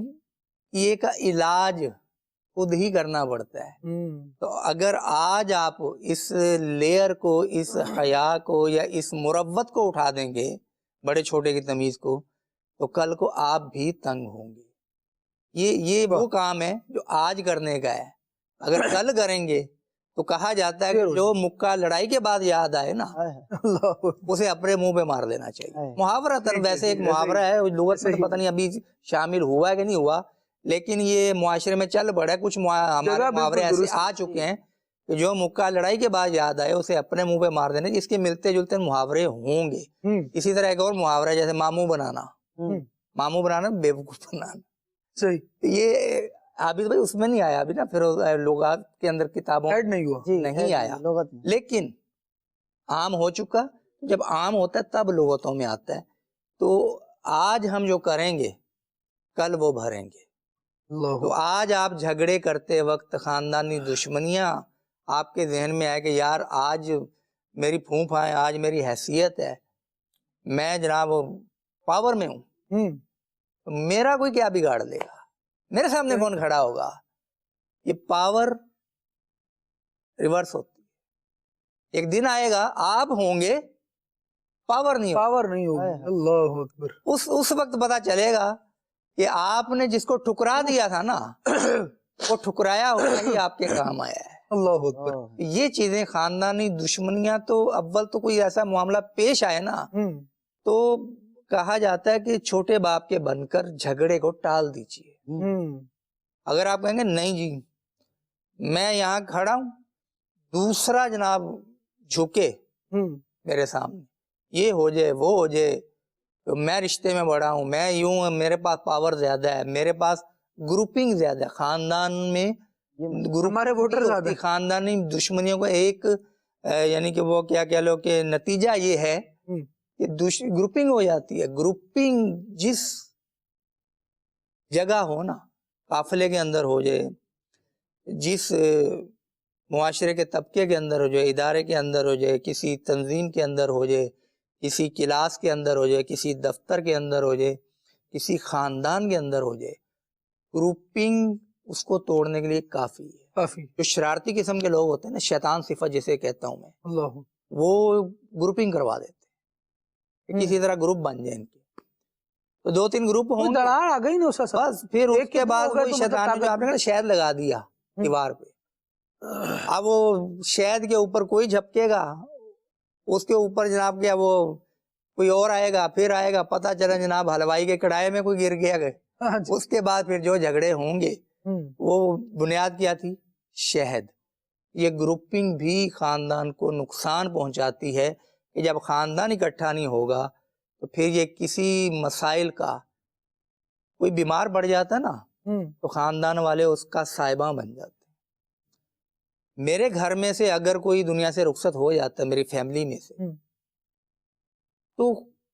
یہ کا علاج خود ہی کرنا پڑتا ہے. تو اگر آج آپ اس لیئر کو، اس حیا کو یا اس مروت کو اٹھا دیں گے، بڑے چھوٹے کی تمیز کو، تو کل کو آپ بھی تنگ ہوں گے. یہ وہ کام ہے جو آج کرنے کا ہے. اگر کل کریں گے تو کہا جاتا ہے کہ جو مکہ لڑائی کے بعد یاد آئے نا اسے اپنے منہ پہ مار لینا چاہیے. محاورتاً ویسے ایک محاورہ ہے، لغت میں تو پتہ نہیں ابھی شامل ہوا ہے کہ نہیں ہوا، لیکن یہ معاشرے میں چل پڑا ہے. کچھ ہمارے محاورے ایسے آ چکے ہیں کہ جو مکہ لڑائی کے بعد یاد آئے اسے اپنے منہ پہ مار دینا. اس کے ملتے جلتے محاورے ہوں گے. اسی طرح ایک اور محاورہ ہے جیسے ماموں بنانا، ماموں بنانا بیوقوف بنانا. صحیح. تو یہ عابد بھائی اس میں نہیں آیا ابھی نا، پھر لغات کے اندر کتابوں ایڈ نہیں ہوا. نہیں آیا، لغت میں. لیکن عام ہو چکا. جب عام ہوتا ہے تب لغتوں میں آتا ہے. تو آج ہم جو کریں گے کل وہ بھریں گے. تو آج آپ جھگڑے کرتے وقت خاندانی دشمنیاں آپ کے ذہن میں آئے کہ یار آج میری پھوپھ ہے، آج میری حیثیت ہے، میں جناب پاور میں ہوں، تو میرا کوئی کیا بگاڑ لے گا، میرے سامنے کون کھڑا ہوگا. یہ پاور ریورس ہوتی ہے. ایک دن آئے گا آپ ہوں گے، پاور نہیں ہوگا. پاور نہیں ہوگی. اللہ اکبر. اس وقت پتا چلے گا کہ آپ نے جس کو ٹھکرا دیا تھا نا وہ ٹھکرایا ہوا ہی آپ کے کام آیا ہے. اللہ اکبر. یہ چیزیں خاندانی دشمنیاں تو اول تو کوئی ایسا معاملہ پیش آئے نا تو کہا جاتا ہے کہ چھوٹے باپ کے بن کر جھگڑے کو ٹال دیجیے. اگر آپ کہیں گے نہیں جی میں یہاں کھڑا ہوں، دوسرا جناب جھکے میرے سامنے، یہ ہو جائے وہ ہو جائے، تو میں رشتے میں بڑا ہوں، میں یوں، میرے پاس پاور زیادہ ہے، میرے پاس گروپنگ زیادہ ہے. خاندان میں ہمارے ووٹر زیادہ ہیں. خاندانی دشمنیوں کو ایک یعنی کہ وہ کیا کہہ لو کہ نتیجہ یہ ہے کہ گروپنگ ہو جاتی ہے. گروپنگ جس جگہ ہو نا، قافلے کے اندر ہو جائے، جس معاشرے کے طبقے کے اندر ہو جائے، ادارے کے اندر ہو جائے، کسی تنظیم کے اندر ہو جائے، کسی کلاس کے اندر ہو جائے، کسی دفتر کے اندر ہو جائے، کسی خاندان کے اندر ہو جائے، گروپنگ اس کو توڑنے کے لیے کافی ہے. کافی. جو شرارتی قسم کے لوگ ہوتے ہیں نا، شیطان صفت جسے کہتا ہوں میں، اللہ. وہ گروپنگ کروا دیتے ہیں کہ کسی طرح گروپ بن جائے ان کے. تو 2-3 گروپ ہوں گے، دڑار آ گئی نا اس بس پھر اس کے بعد ہوگا کوئی تو شیطان مطلب جو آپ نے شہد لگا دیا دیوار پہ، اب وہ شہد کے اوپر کوئی جھپکے گا، اس کے اوپر جناب کیا وہ کوئی اور آئے گا، پھر آئے گا، پتہ چلا جناب حلوائی کے کڑھائی میں کوئی گر گیا گئے. اس کے بعد پھر جو جھگڑے ہوں گے وہ بنیاد کیا تھی؟ شہد. یہ گروپنگ بھی خاندان کو نقصان پہنچاتی ہے کہ جب خاندان اکٹھا نہیں ہوگا تو پھر یہ کسی مسائل کا کوئی بیمار پڑ جاتا ہے نا تو خاندان والے اس کا صاحبہ بن جاتے ہیں. میرے گھر میں سے اگر کوئی دنیا سے رخصت ہو جاتا ہے میری فیملی میں سے، تو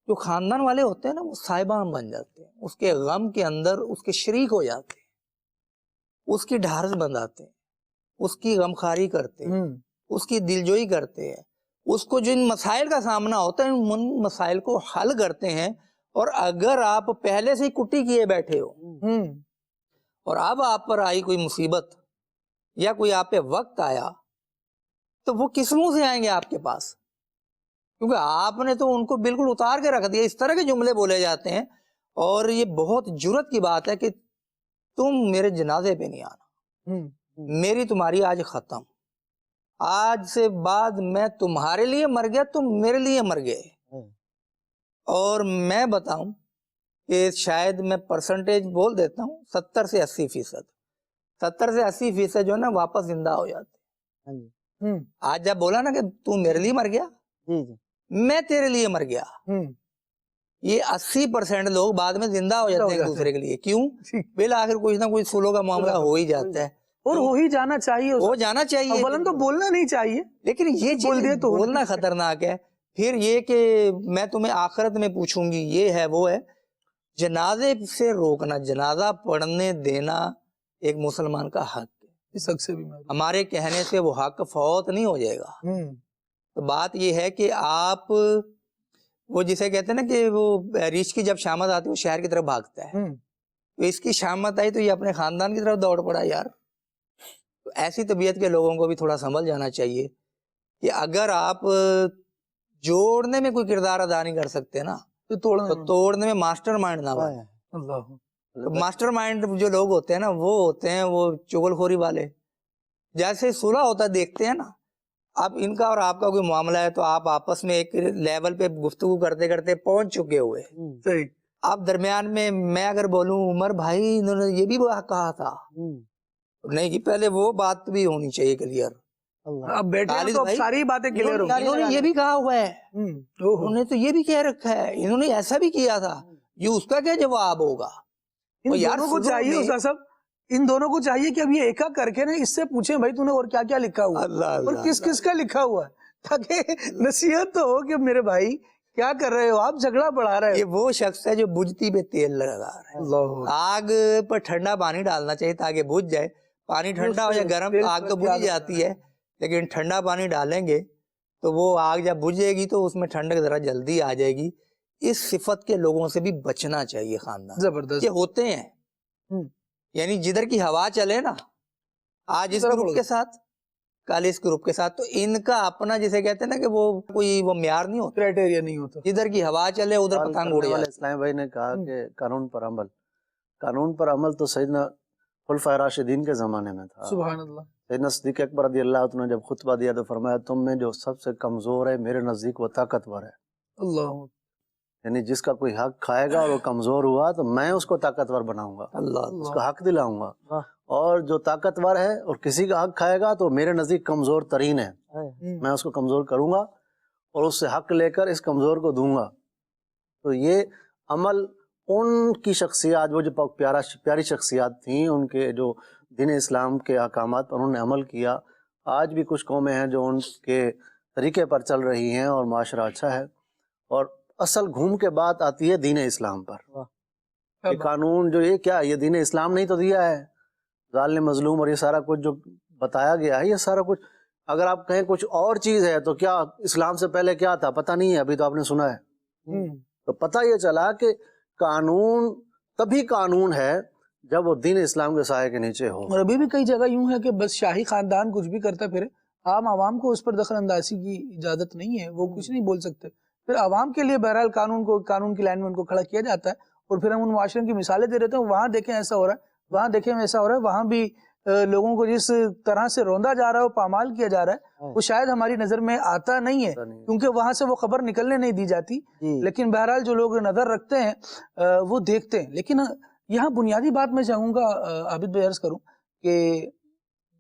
جو خاندان والے ہوتے ہیں نا وہ صاحبہ بن جاتے ہیں، اس کے غم کے اندر اس کے شریک ہو جاتے ہیں، اس کی ڈھارس بندھاتے ہیں، اس کی غمخواری کرتے ہیں، اس کی دلجوئی کرتے ہیں، اس کو جو ان مسائل کا سامنا ہوتا ہے ان مسائل کو حل کرتے ہیں. اور اگر آپ پہلے سے ہی کٹی کیے بیٹھے ہو اور اب آپ پر آئی کوئی مصیبت یا کوئی آپ پہ وقت آیا تو وہ کس منہ سے آئیں گے آپ کے پاس؟ کیونکہ آپ نے تو ان کو بالکل اتار کے رکھ دیا. اس طرح کے جملے بولے جاتے ہیں اور یہ بہت جرت کی بات ہے کہ تم میرے جنازے پہ نہیں آنا، میری تمہاری آج ختم، آج سے بعد میں تمہارے لیے مر گیا، تم میرے لیے مر گئے. اور میں بتاؤں کہ شاید میں پرسنٹیج بول دیتا ہوں 70 سے 80%، 70 سے 80% جو ہے نا واپس زندہ ہو جاتے. آج جب بولا نا کہ تو میرے لیے مر گیا، میں تیرے لیے مر گیا، یہ 80% لوگ بعد میں زندہ ہو جاتے ہیں ایک دوسرے کے لیے. کیوں؟ بالآخر کچھ نہ کچھ سلو کا معاملہ ہو ہی جاتا ہے اور ہو ہی جانا چاہیے، ہو جانا چاہیے. اولن تو بولنا نہیں چاہیے، لیکن یہ بول دیے تو بولنا خطرناک ہے. پھر یہ کہ میں تمہیں آخرت میں پوچھوں گی، یہ ہے وہ ہے. جنازے سے روکنا، جنازہ پڑھنے دینا ایک مسلمان کا حق ہے. اس حق سے بھی ہمارے کہنے سے وہ حق فوت نہیں ہو جائے گا. تو بات یہ ہے کہ آپ وہ جسے کہتے ہیں نا کہ وہ ریچھ کی جب شامت آتی ہے وہ شہر کی طرف بھاگتا ہے، تو اس کی شامت آئی تو یہ اپنے خاندان کی طرف دوڑ پڑا یار. تو ایسی طبیعت کے لوگوں کو بھی تھوڑا سنبھل جانا چاہیے کہ اگر آپ جوڑنے میں کوئی کردار ادا نہیں کر سکتے نا تو توڑنے میں ماسٹر مائنڈ نہ بنے. ماسٹر مائنڈ جو لوگ ہوتے ہیں نا وہ ہوتے ہیں وہ چغل خوری والے. جیسے صلح ہوتا دیکھتے ہیں نا، اب ان کا اور آپ کا کوئی معاملہ ہے تو آپ آپس میں ایک لیول پہ گفتگو کرتے کرتے پہنچ چکے ہوئے، صحیح. اب درمیان میں اگر بولوں عمر بھائی انہوں نے یہ بھی کہا تھا، نہیں کہ پہلے وہ بات بھی ہونی چاہیے کلیئر. اب بیٹھے تو ساری باتیں کلیئر ہو. انہوں نے یہ بھی کہا ہوا ہے، انہوں نے تو یہ بھی کہہ رکھا ہے، انہوں نے ایسا بھی کیا تھا، یہ اس کا کیا جواب ہوگا؟ ان دونوں کو چاہیے استاد صاحب، ان دونوں کو چاہیے کہ اب یہ ایک کر کے نا اس سے پوچھیں بھائی تو نے اور کیا کیا لکھا ہوا اور کس کس کا لکھا ہوا ہے، تاکہ نصیحت تو ہو کہ میرے بھائی کیا کر رہے ہو آپ، جھگڑا بڑھا رہے ہو۔ یہ وہ شخص ہے جو بجھتی پہ تیل لگا رہا ہے۔ آگ پر ٹھنڈا پانی ڈالنا چاہیے تاکہ بجھ جائے، پانی ٹھنڈا ہو یا گرم آگ تو بجھ جاتی ہے، لیکن ٹھنڈا پانی ڈالیں گے تو وہ آگ جب بجھے گی تو اس میں ٹھنڈک ذرا جلدی آ جائے گی۔ اس صفت کے لوگوں سے بھی بچنا چاہیے خاندان، زبردست یہ ہوتے ہیں، یعنی جدھر کی ہوا چلے نا، آج اس گروپ کے ساتھ کل اس گروپ کے ساتھ، تو ان کا اپنا جسے کہتے ہیں نا کہ وہ معیار نہیں ہوتا، کرائٹیریا نہیں ہوتا، جدھر کی ہوا چلے ادھر پتنگ اڑ جائے۔ اسلام بھائی نے کہا کہ قانون پر عمل تو سیدنا خلفائے راشدین کے زمانے میں تھا۔ سبحان اللہ۔ سیدنا صدیق اکبر رضی اللہ عنہ نے جب خطبہ دیا تو فرمایا تم میں جو سب سے کمزور ہے میرے نزدیک وہ طاقتور ہے، اللہ، یعنی جس کا کوئی حق کھائے گا اور وہ کمزور ہوا تو میں اس کو طاقتور بناؤں گا، اس کو حق دلاؤں گا، اور جو طاقتور ہے اور کسی کا حق کھائے گا تو میرے نزدیک کمزور ترین ہے، میں اس کو کمزور کروں گا اور اس سے حق لے کر اس کمزور کو دوں گا۔ تو یہ عمل ان کی شخصیات، وہ جو پیاری شخصیات تھیں، ان کے جو دین اسلام کے احکامات پر انہوں نے عمل کیا۔ آج بھی کچھ قومیں ہیں جو ان کے طریقے پر چل رہی ہیں اور معاشرہ اچھا ہے، اور اصل گھوم کے بات آتی ہے دین اسلام پر۔ یہ قانون جو یہ کیا، یہ دین اسلام نہیں تو دیا ہے، ظالم مظلوم اور یہ سارا کچھ جو بتایا گیا ہے، یہ سارا کچھ اگر آپ کہیں کچھ اور چیز ہے تو کیا اسلام سے پہلے کیا تھا پتہ نہیں ہے، ابھی تو آپ نے سنا ہے۔ تو پتہ یہ چلا کہ قانون تبھی قانون ہے جب وہ دین اسلام کے سائے کے نیچے ہو۔ اور ابھی بھی کئی جگہ یوں ہے کہ بس شاہی خاندان کچھ بھی کرتا پھر عام عوام کو اس پر دخل اندازی کی اجازت نہیں ہے، وہ کچھ نہیں بول سکتے، پھر عوام کے لیے بہرحال قانون کی لائن میں ان کو کھڑا کیا جاتا ہے، اور پھر ہم ان معاشرے کی مثالیں دے رہتے ہیں، وہاں دیکھیں ایسا ہو رہا ہے، وہاں دیکھیں ایسا ہو رہا ہے، وہاں بھی لوگوں کو جس طرح سے روندا جا رہا ہے، پامال کیا جا رہا ہے، وہ شاید ہماری نظر میں آتا نہیں ہے کیونکہ وہاں سے وہ خبر نکلنے نہیں دی جاتی، لیکن بہرحال جو لوگ نظر رکھتے ہیں وہ دیکھتے ہیں۔ لیکن یہاں بنیادی بات میں چاہوں گا عابد بھائی عرض کروں کہ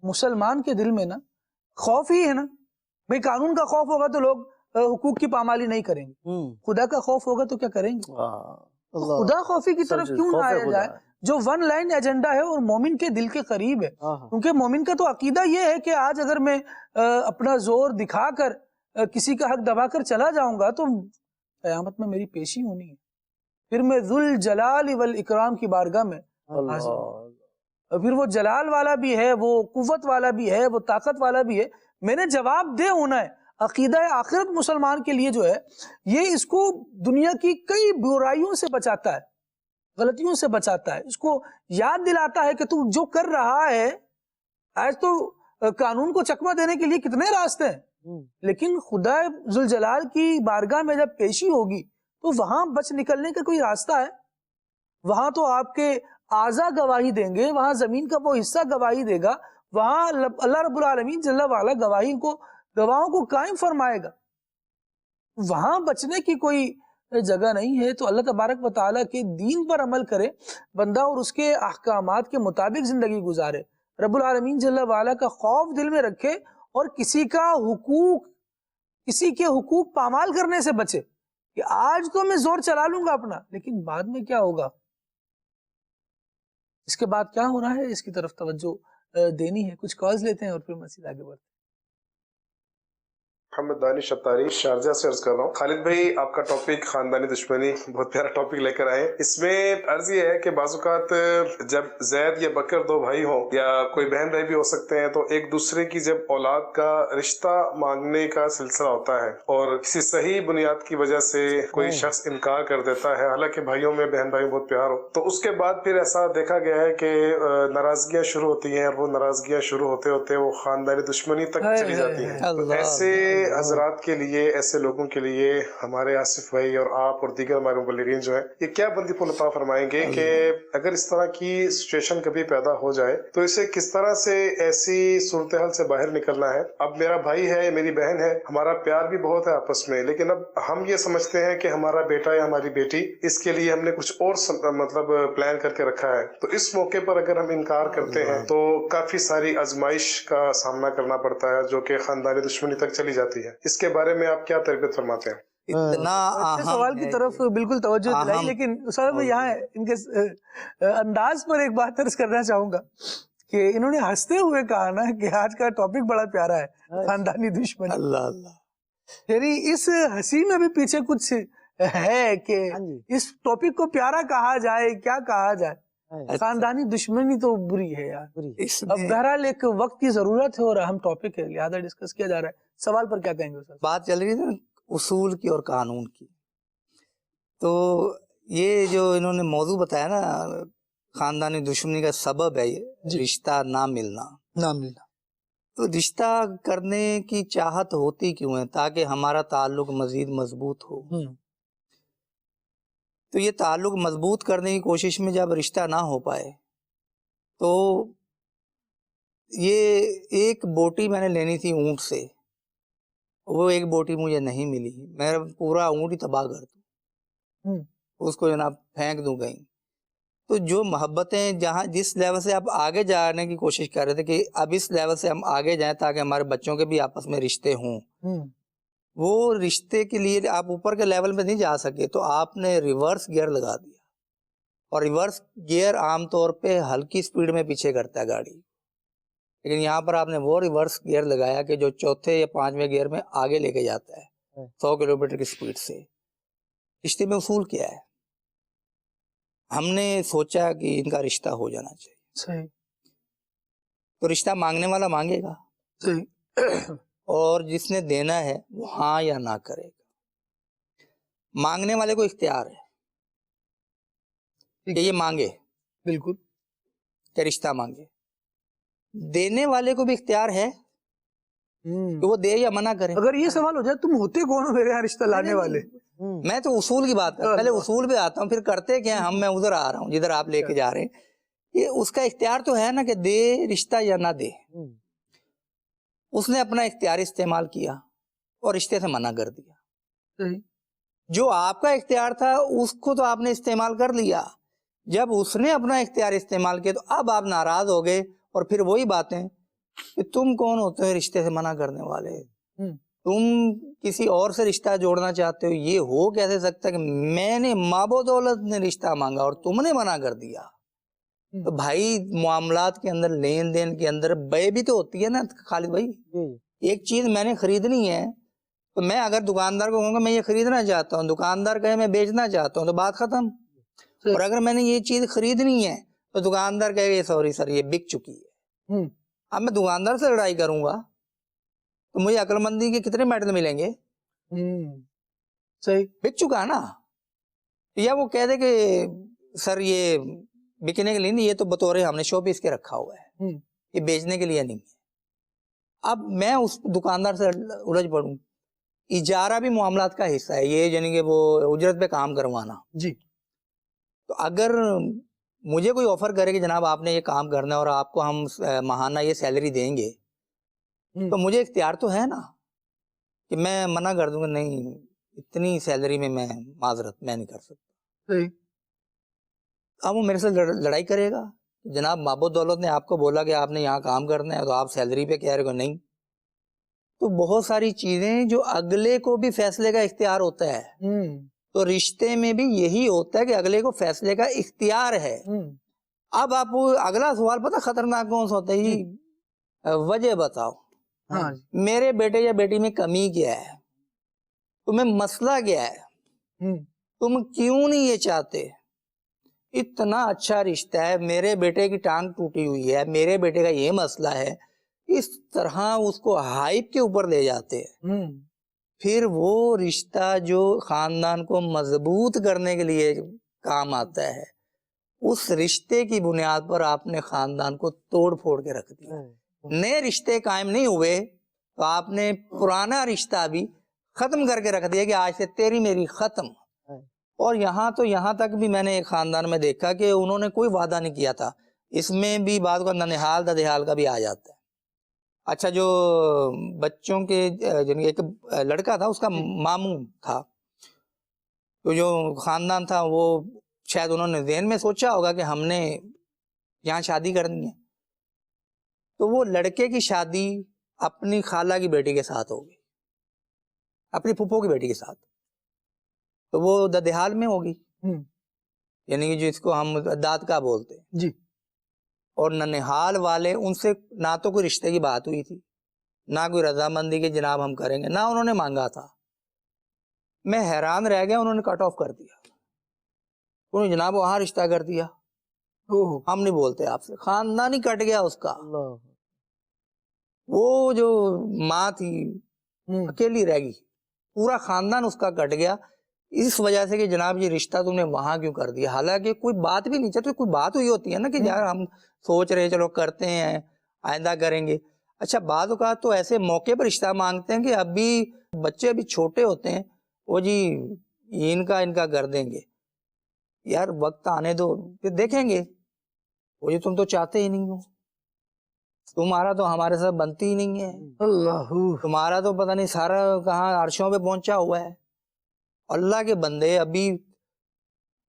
مسلمان کے دل میں نا خوف ہی ہے نا، بھئی قانون کا خوف ہوگا تو لوگ حقوق کی پامالی نہیں کریں گے، خدا کا خوف ہوگا تو کیا کریں گے؟ خدا خوفی کی طرف کیوں نہ آیا جائے جو ون لائن ایجنڈا ہے اور مومن کے دل کے قریب ہے، کیونکہ مومن کا تو عقیدہ یہ ہے کہ آج اگر میں اپنا زور دکھا کر کسی کا حق دبا کر چلا جاؤں گا تو قیامت میں میری پیشی ہونی ہے، پھر میں ذل جلال والاکرام کی بارگاہ میں حاضر، پھر وہ جلال والا بھی ہے، وہ قوت والا بھی ہے، وہ طاقت والا بھی ہے، میں نے جواب دہ ہونا ہے۔ عقیدہ آخرت مسلمان کے لیے جو ہے یہ اس کو دنیا کی کئی برائیوں سے بچاتا ہے، غلطیوں سے بچاتا ہے، اس کو یاد دلاتا ہے کہ تو جو کر رہا ہے، آج تو قانون کو چکمہ دینے کے لیے کتنے راستے ہیں، لیکن خدا ذوالجلال کی بارگاہ میں جب پیشی ہوگی تو وہاں بچ نکلنے کا کوئی راستہ ہے؟ وہاں تو آپ کے اعضاء گواہی دیں گے، وہاں زمین کا وہ حصہ گواہی دے گا، وہاں اللہ رب العالمین جل وعلا گواہوں کو قائم فرمائے گا، وہاں بچنے کی کوئی جگہ نہیں ہے۔ تو اللہ تبارک و تعالیٰ کے دین پر عمل کرے بندہ اور اس کے احکامات کے مطابق زندگی گزارے، رب العالمین جل وعلا کا خوف دل میں رکھے اور کسی کے حقوق پامال کرنے سے بچے کہ آج تو میں زور چلا لوں گا اپنا، لیکن بعد میں کیا ہوگا، اس کے بعد کیا ہونا ہے، اس کی طرف توجہ دینی ہے۔ کچھ کالز لیتے ہیں اور پھر مزید آگے بڑھتے ہیں۔ محمد دانش اتاری شارجہ سے عرض کر رہا ہوں۔ خالد بھائی آپ کا ٹاپک خاندانی دشمنی بہت پیارا ٹاپک لے کر آئے۔ اس میں عرض یہ ہے کہ بعض اوقات جب زید یا بکر دو بھائی ہوں یا کوئی بہن بھائی بھی ہو سکتے ہیں تو ایک دوسرے کی جب اولاد کا رشتہ مانگنے کا سلسلہ ہوتا ہے اور کسی صحیح بنیاد کی وجہ سے کوئی شخص انکار کر دیتا ہے، حالانکہ بھائیوں میں بہن بھائی بہت پیار ہو، تو اس کے بعد پھر ایسا دیکھا گیا ہے کہ ناراضگیاں شروع ہوتی ہیں اور وہ ناراضگیاں شروع ہوتے ہوتے وہ خاندانی دشمنی تک چلی جاتی ہیں۔ ایسے حضرات کے لیے، ایسے لوگوں کے لیے ہمارے آصف بھائی اور آپ اور دیگر ہمارے مبلغین جو ہیں یہ کیا بندی پھول عطا فرمائیں گے کہ اگر اس طرح کی سچویشن کبھی پیدا ہو جائے تو اسے کس طرح سے ایسی صورتحال سے باہر نکلنا ہے؟ اب میرا بھائی ہے، میری بہن ہے، ہمارا پیار بھی بہت ہے آپس میں، لیکن اب ہم یہ سمجھتے ہیں کہ ہمارا بیٹا یا ہماری بیٹی، اس کے لیے ہم نے کچھ اور مطلب پلان کر کے رکھا ہے، تو اس موقع پر اگر ہم انکار کرتے ہیں تو کافی ساری آزمائش کا سامنا کرنا پڑتا ہے جو کہ خاندانی دشمنی تک چلی جاتی ہے۔ اس کے بارے میں آپ کیا تربیت فرماتے ہیں؟ اتنا اچھے سوال کی طرف بالکل توجہ دلائی، لیکن سر میں یہاں ان کے انداز پر ایک بات عرض کرنا چاہوں گا کہ انہوں نے ہنستے ہوئے کہا نا کہ آج کا ٹاپک بڑا پیارا ہے، خاندانی دشمنی۔ اللہ اللہ، یعنی اس ہنسی میں بھی پیچھے کچھ ہے کہ اس ٹاپک کو پیارا کہا جائے، کیا کہا جائے؟ خاندانی دشمنی تو بری ہے یار۔ اب بہرحال ایک وقت کی ضرورت ہے اور اہم ٹاپک ہے، لہذا ڈسکس کیا جا رہا ہے۔ سوال پر کیا کہیں گے سر؟ بات چل رہی ہے اصول کی اور قانون کی، تو یہ جو انہوں نے موضوع بتایا نا، خاندانی دشمنی کا سبب ہے یہ رشتہ نہ ملنا۔ تو رشتہ کرنے کی چاہت ہوتی کیوں ہے؟ تاکہ ہمارا تعلق مزید مضبوط ہو۔ تو یہ تعلق مضبوط کرنے کی کوشش میں جب رشتہ نہ ہو پائے تو یہ ایک بوٹی میں نے لینی تھی اونٹ سے، وہ ایک بوٹی مجھے نہیں ملی، میں پورا اونٹ ہی تباہ کر دوں، اس کو جناب پھینک دوں کہیں۔ تو جو محبتیں جہاں جس لیول سے آپ آگے جانے کی کوشش کر رہے تھے کہ اب اس لیول سے ہم آگے جائیں تاکہ ہمارے بچوں کے بھی آپس میں رشتے ہوں، وہ رشتے کے لیے آپ اوپر کے لیول پہ نہیں جا سکے، تو آپ نے ریورس گیئر لگا دیا، اور ریورس گیئر عام طور پہ ہلکی سپیڈ میں پیچھے کرتا ہے گاڑی، لیکن یہاں پر آپ نے وہ ریورس گیئر لگایا کہ جو چوتھے یا پانچویں گیئر میں آگے لے کے جاتا ہے 100 کلومیٹر کی سپیڈ سے۔ رشتے میں اصول کیا ہے؟ ہم نے سوچا کہ ان کا رشتہ ہو جانا چاہیے، صحیح، تو رشتہ مانگنے والا مانگے گا، صحیح، اور جس نے دینا ہے وہ ہاں یا نہ کرے گا۔ مانگنے والے کو اختیار ہے کہ یہ مانگے، بالکل، کہ رشتہ مانگے۔ دینے والے کو بھی اختیار ہے کہ وہ دے یا منع کرے۔ اگر یہ سوال ہو جائے تم ہوتے کون ہو میرے یہاں رشتہ لانے والے؟ میں تو اصول کی بات کر، پہلے اصول پہ آتا ہوں، پھر کرتے کیا ہم، میں ادھر آ رہا ہوں جدھر آپ لے کے جا رہے ہیں۔ یہ اس کا اختیار تو ہے نا کہ دے رشتہ یا نہ دے۔ اس نے اپنا اختیار استعمال کیا اور رشتے سے منع کر دیا۔ جو آپ کا اختیار تھا اس کو تو آپ نے استعمال کر لیا، جب اس نے اپنا اختیار استعمال کیا تو اب آپ ناراض ہو گئے، اور پھر وہی باتیں کہ تم کون ہوتے ہو رشتے سے منع کرنے والے، تم کسی اور سے رشتہ جوڑنا چاہتے ہو، یہ ہو کیسے سکتا ہے کہ میں نے ماں و دولت نے رشتہ مانگا اور تم نے منع کر دیا۔ تو بھائی معاملات کے اندر، لین دین کے اندر بے بھی تو ہوتی ہے نا خالد بھائی۔ ایک چیز میں نے خریدنی ہے تو میں اگر دکاندار کو کہوں گا میں یہ خریدنا چاہتا ہوں، دکاندار کہے میں بیچنا چاہتا ہوں، تو بات ختم۔ اور اگر میں نے یہ چیز خریدنی ہے تو دکاندار کہے سوری سر یہ بک چکی ہے، اب میں دکاندار سے لڑائی کروں گا تو مجھے عقل مندی کے کتنے میڈل ملیں گے؟ صحیح، بک چکا ہے نا۔ یا وہ کہہ دے کہ سر یہ بکنے کے لیے نہیں، یہ تو بطور ہم نے شو پیس کے رکھا ہوا ہے، یہ بیچنے کے لیے نہیں ہے۔ اب میں اس دکاندار سے الجھ پڑوں۔ اجارہ بھی معاملات کا حصہ ہے، یہ یعنی کہ وہ اجرت پہ کام کروانا جی۔ تو اگر مجھے کوئی آفر کرے کہ جناب آپ نے یہ کام کرنا ہے اور آپ کو ہم ماہانہ یہ سیلری دیں گے، تو مجھے اختیار تو ہے نا کہ میں منع کر دوں گا، نہیں اتنی سیلری میں معذرت میں نہیں کر سکتا۔ اب وہ میرے سے لڑائی کرے گا، جناب مابو دولت نے آپ کو بولا کہ آپ نے یہاں کام کرنا ہے تو آپ سیلری پہ کہہ رہے ہو نہیں۔ تو بہت ساری چیزیں جو اگلے کو بھی فیصلے کا اختیار ہوتا ہے، تو رشتے میں بھی یہی ہوتا ہے کہ اگلے کو فیصلے کا اختیار ہے۔ اب آپ اگلا سوال پتہ خطرناک کون سا ہوتا ہے؟ وجہ بتاؤ، میرے بیٹے یا بیٹی میں کمی کیا ہے، تمہیں مسئلہ کیا ہے، تم کیوں نہیں یہ چاہتے؟ اتنا اچھا رشتہ ہے، میرے بیٹے کی ٹانگ ٹوٹی ہوئی ہے، میرے بیٹے کا یہ مسئلہ ہے، اس طرح اس کو ہائپ کے اوپر لے جاتے ہیں۔ پھر وہ رشتہ جو خاندان کو مضبوط کرنے کے لیے کام آتا ہے، اس رشتے کی بنیاد پر آپ نے خاندان کو توڑ پھوڑ کے رکھ دیا۔ نئے رشتے قائم نہیں ہوئے تو آپ نے پرانا رشتہ بھی ختم کر کے رکھ دیا کہ آج سے تیری میری ختم۔ اور یہاں تک بھی میں نے ایک خاندان میں دیکھا کہ انہوں نے کوئی وعدہ نہیں کیا تھا، اس میں بھی بعد کا ننہال ددہال کا بھی آ جاتا ہے۔ اچھا، جو بچوں کے ایک لڑکا تھا، اس کا ماموں تھا، تو جو خاندان تھا وہ شاید انہوں نے ذہن میں سوچا ہوگا کہ ہم نے یہاں شادی کرنی ہے، تو وہ لڑکے کی شادی اپنی خالہ کی بیٹی کے ساتھ ہو گئی، اپنی پھپھو کی بیٹی کے ساتھ۔ تو وہ ددحال میں ہوگی، یعنی کہ جس کو ہم دادکا بولتے ہیں جی. اور ننہال والے ان سے نہ تو کوئی رشتے کی بات ہوئی تھی، نہ کوئی رضامندی کہ جناب ہم کریں گے، نہ انہوں نے مانگا تھا. میں حیران رہ گیا، انہوں نے کٹ آف کر دیا، انہوں نے جناب وہاں رشتہ کر دیا، ہم نہیں بولتے آپ سے. خاندان ہی کٹ گیا اس کا. وہ جو ماں تھی اکیلی رہ گئی، پورا خاندان اس کا کٹ گیا اس وجہ سے کہ جناب یہ رشتہ تم نے وہاں کیوں کر دیا. حالانکہ کوئی بات بھی نہیں چاہتے، کوئی بات ہوئی ہوتی ہے نا کہ یار ہم سوچ رہے چلو کرتے ہیں آئندہ کریں گے. اچھا بعض اوقات تو ایسے موقع پر رشتہ مانگتے ہیں کہ ابھی بچے ابھی چھوٹے ہوتے ہیں، وہ جی ان کا کر دیں گے. یار وقت آنے دو پھر دیکھیں گے. وہ جی تم تو چاہتے ہی نہیں ہو، تمہارا تو ہمارے ساتھ بنتی ہی نہیں ہے، اللہ تمہارا تو پتہ نہیں سارا کہاں عرشوں پہ پہنچا ہوا ہے. اللہ کے بندے ابھی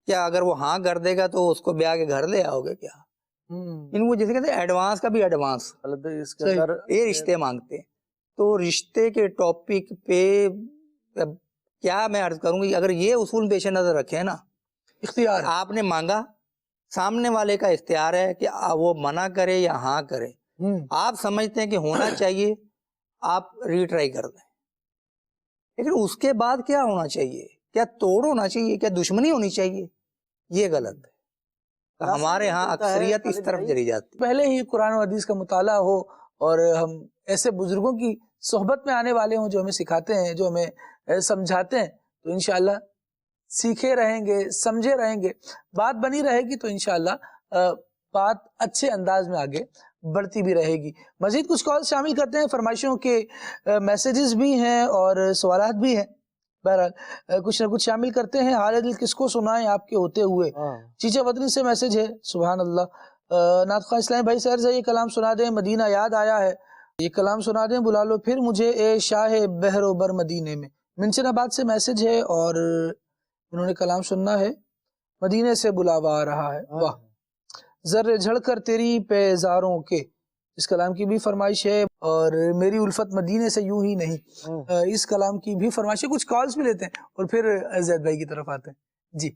کیا اگر وہ ہاں کر دے گا تو اس کو بیاہ کے گھر لے آؤ گے کیا؟ ان کو جیسے کہتے ہیں ایڈوانس کا بھی ایڈوانس یہ رشتے مانگتے ہیں. تو رشتے کے ٹاپک پہ کیا میں عرض کروں گی، اگر یہ اصول پیش نظر رکھیں نا، اختیار آپ نے مانگا، سامنے والے کا اختیار ہے کہ وہ منع کرے یا ہاں کرے. آپ سمجھتے ہیں کہ ہونا چاہیے، آپ ری ٹرائی کر دیں، لیکن اس کے بعد کیا ہونا چاہیے؟ کیا توڑ ہونا چاہیے؟ کیا دشمنی ہونی چاہیے؟ یہ غلط ہے. ہمارے ہاں اکثریت اس طرف چلی جاتی. پہلے ہی قرآن و حدیث کا مطالعہ ہو اور ہم ایسے بزرگوں کی صحبت میں آنے والے ہوں جو ہمیں سکھاتے ہیں، جو ہمیں سمجھاتے ہیں، تو انشاءاللہ سیکھے رہیں گے، سمجھے رہیں گے، بات بنی رہے گی تو انشاءاللہ بات اچھے انداز میں آگے بڑھتی بھی رہے گی. مزید کچھ کال شامل کرتے ہیں، فرمائشوں کے میسیجز بھی ہیں اور سوالات بھی ہیں. بہرحال کچھ نہ کچھ شامل کرتے ہیں. حال دل کس کو سنائیں آپ کے ہوتے ہوئے. چیچے وطنی سے میسج ہے، سبحان اللہ. نعت خواہ اسلامی بھائی سیر سے یہ کلام سنا دیں، مدینہ یاد آیا ہے. یہ کلام سنا دیں، بلا لو پھر مجھے اے شاہ بحر و بر مدینے میں. منشن آباد سے میسج ہے اور انہوں نے کلام سننا ہے، مدینے سے بلاوا آ رہا ہے. واہ ذرے جھڑ کر تیری پیزاروں کے، اس کلام کی بھی فرمائش ہے. اور میری الفت مدینے سے یوں ہی نہیں، اس کلام کی بھی فرمائش ہے. کچھ کالز بھی لیتے ہیں اور پھر زید بھائی کی طرف آتے ہیں. جی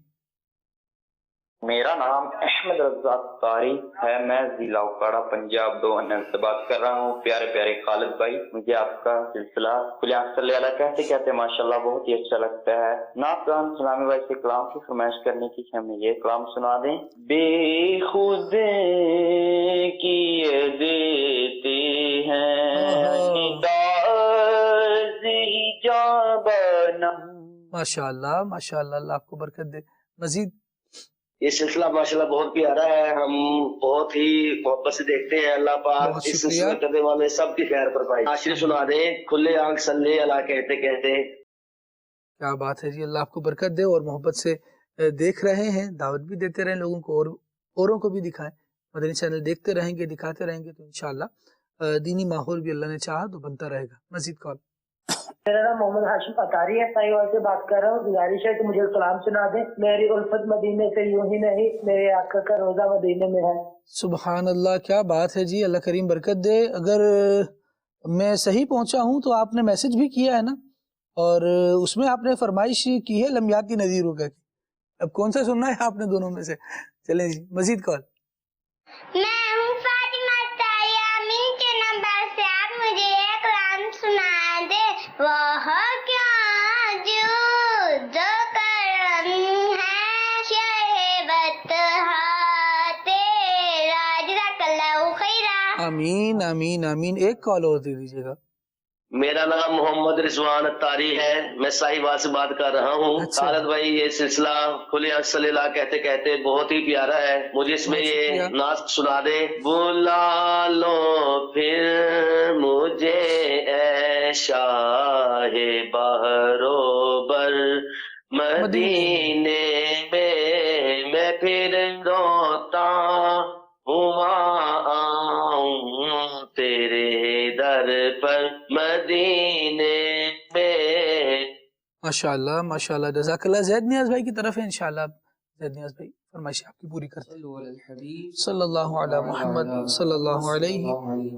میرا نام احمد رزاق قاری ہے، میں ضلع اوکاڑا پنجاب 2000 سے بات کر رہا ہوں. پیارے پیارے خالد بھائی، مجھے آپ کا سلسلہ کلیہ صلی اللہ کہتے کہتے ماشاءاللہ بہت ہی اچھا لگتا ہے. نعت خواہ اسلامی بھائی سے کلام کی فرمائش کرنے کی ہمیں یہ کلام سنا دیں. بے خود کیے دیتے ہیں ماشاءاللہ ماشاءاللہ، اللہ آپ کو برکت دے. مزید یہ سلسلہ ماشاءاللہ بہت پیارا ہے، ہم بہت ہی محبت سے دیکھتے ہیں. اللہ پاک اس سلسلہ کرنے والے سب کی خیر فرمائے. عاشر سنا دیں، کھلے آنکھ صلی اللہ کہتے کہتے. کیا بات ہے جی، اللہ آپ کو برکت دے اور محبت سے دیکھ رہے ہیں، دعوت بھی دیتے رہیں لوگوں کو اور اوروں کو بھی دکھائیں. مدنی چینل دیکھتے رہیں گے، دکھاتے رہیں گے تو انشاءاللہ دینی ماحول بھی اللہ نے چاہا تو بنتا رہے گا. مزید کال. میرا نام محمد ہاشم اطاری ہے، سائیوال سے بات کر رہا ہوں. گزارش ہے کہ مجھے سلام سنا دیں. میری الفت مدینے سے یوں ہی نہیں، میرے آقا کا روزہ مدینے میں ہے. سبحان اللہ، کیا بات ہے جی، اللہ کریم برکت دے. اگر میں صحیح پہنچا ہوں تو آپ نے میسج بھی کیا ہے نا، اور اس میں آپ نے فرمائش کی ہے لمیاتی نظیروں کا. اب کون سا سننا ہے آپ نے دونوں میں سے؟ چلیں جی مزید کال. میں ہوں فاطمہ تاریامین کے نمبر سے، آپ مجھے ایک کلام سنا دے. وہ کیا جو کرم ہے شہ بتہا تیرا، جزاک اللہ خیرا. آمین آمین آمین. ایک کال اور دے دیجیے گا. میرا نام محمد رضوان اطاری ہے، میں سائیوال سے بات کر رہا ہوں. خالد بھائی یہ سلسلہ کھلے آنکھ صلی اللہ کہتے کہتے بہت ہی پیارا ہے. مجھے اس میں یہ نعت سنا دے. بلا لو پھر مجھے اے شاہ بحر و بر مدینے میں پھر روتا ہوا آؤں تیرے در پر مدینے میں. ماشاءاللہ ماشاءاللہ، جزاک اللہ. زید نیاز بھائی کی طرف ہے انشاءاللہ. زید نیاز بھائی فرمائش آپ کی پوری کرتے ہیں. صلی اللہ علی محمد صلی اللہ علیہ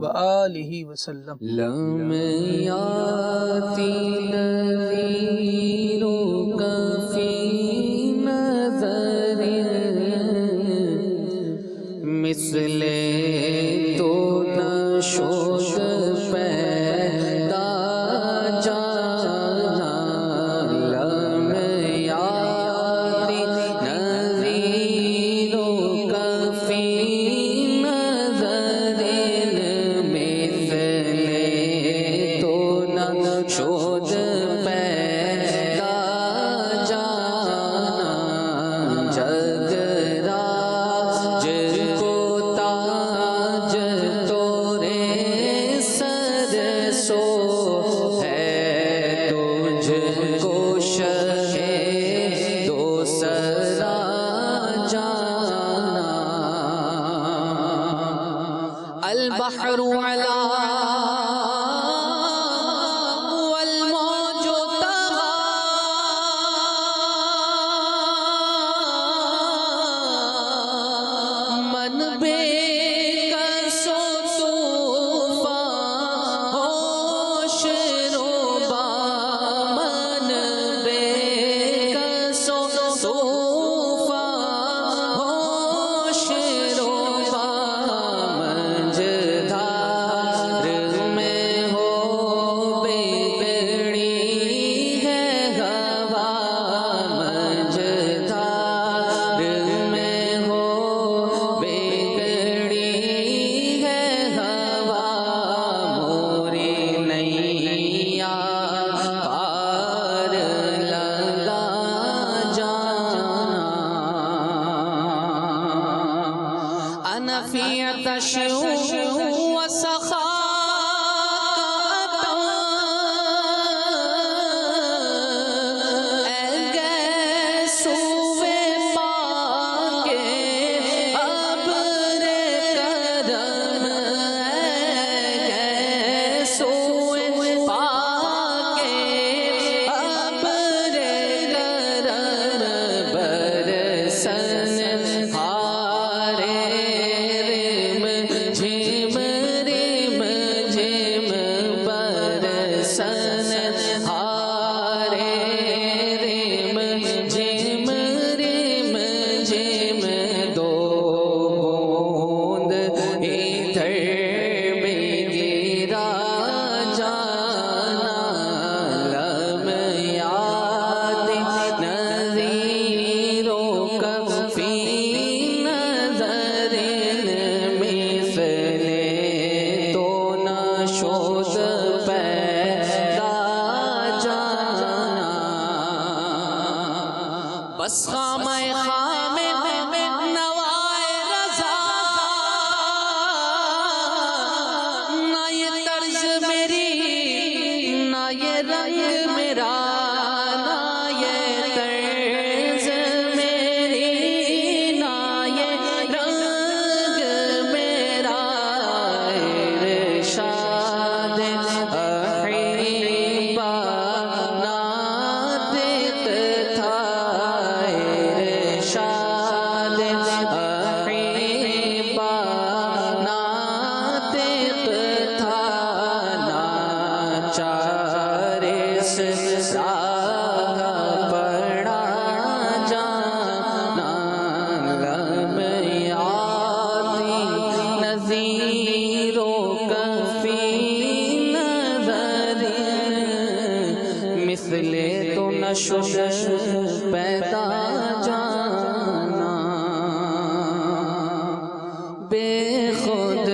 وآلہ وسلم. لمیاتی نذیروں کا فی البحر علا والموج طغى من بے کس و طوفان ہوش روبا من بے کس و طوفان ہوش روبا منجدار میں ہو بگڑی ہے ہوا منجدار میں ہو بگڑی ہے ہوا موری نیا پار لگا جانا انا فی عطش وسخا بس خام خام نوائے رضا نہ یہ طرز میری نہ یہ رنگ میرا نہ یہ طرز میری نہ یہ رنگ میرا ارشاد احبا ناطق تھا ارشاد احبا ناطق تھا ناچار اس راہ پڑا جانا لمیاتی نذیروں کفی نظر مثل تو نشد پیدا جانا بے خود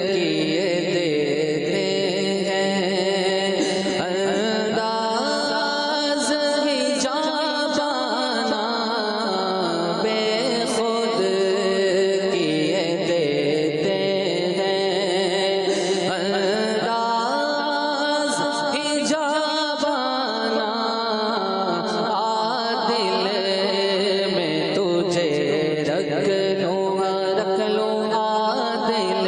کیے دیتے ہیں انداز حجابانا بے خود کیے دیتے ہیں انداز حجابانا دل میں تجھے رکھ لوں دل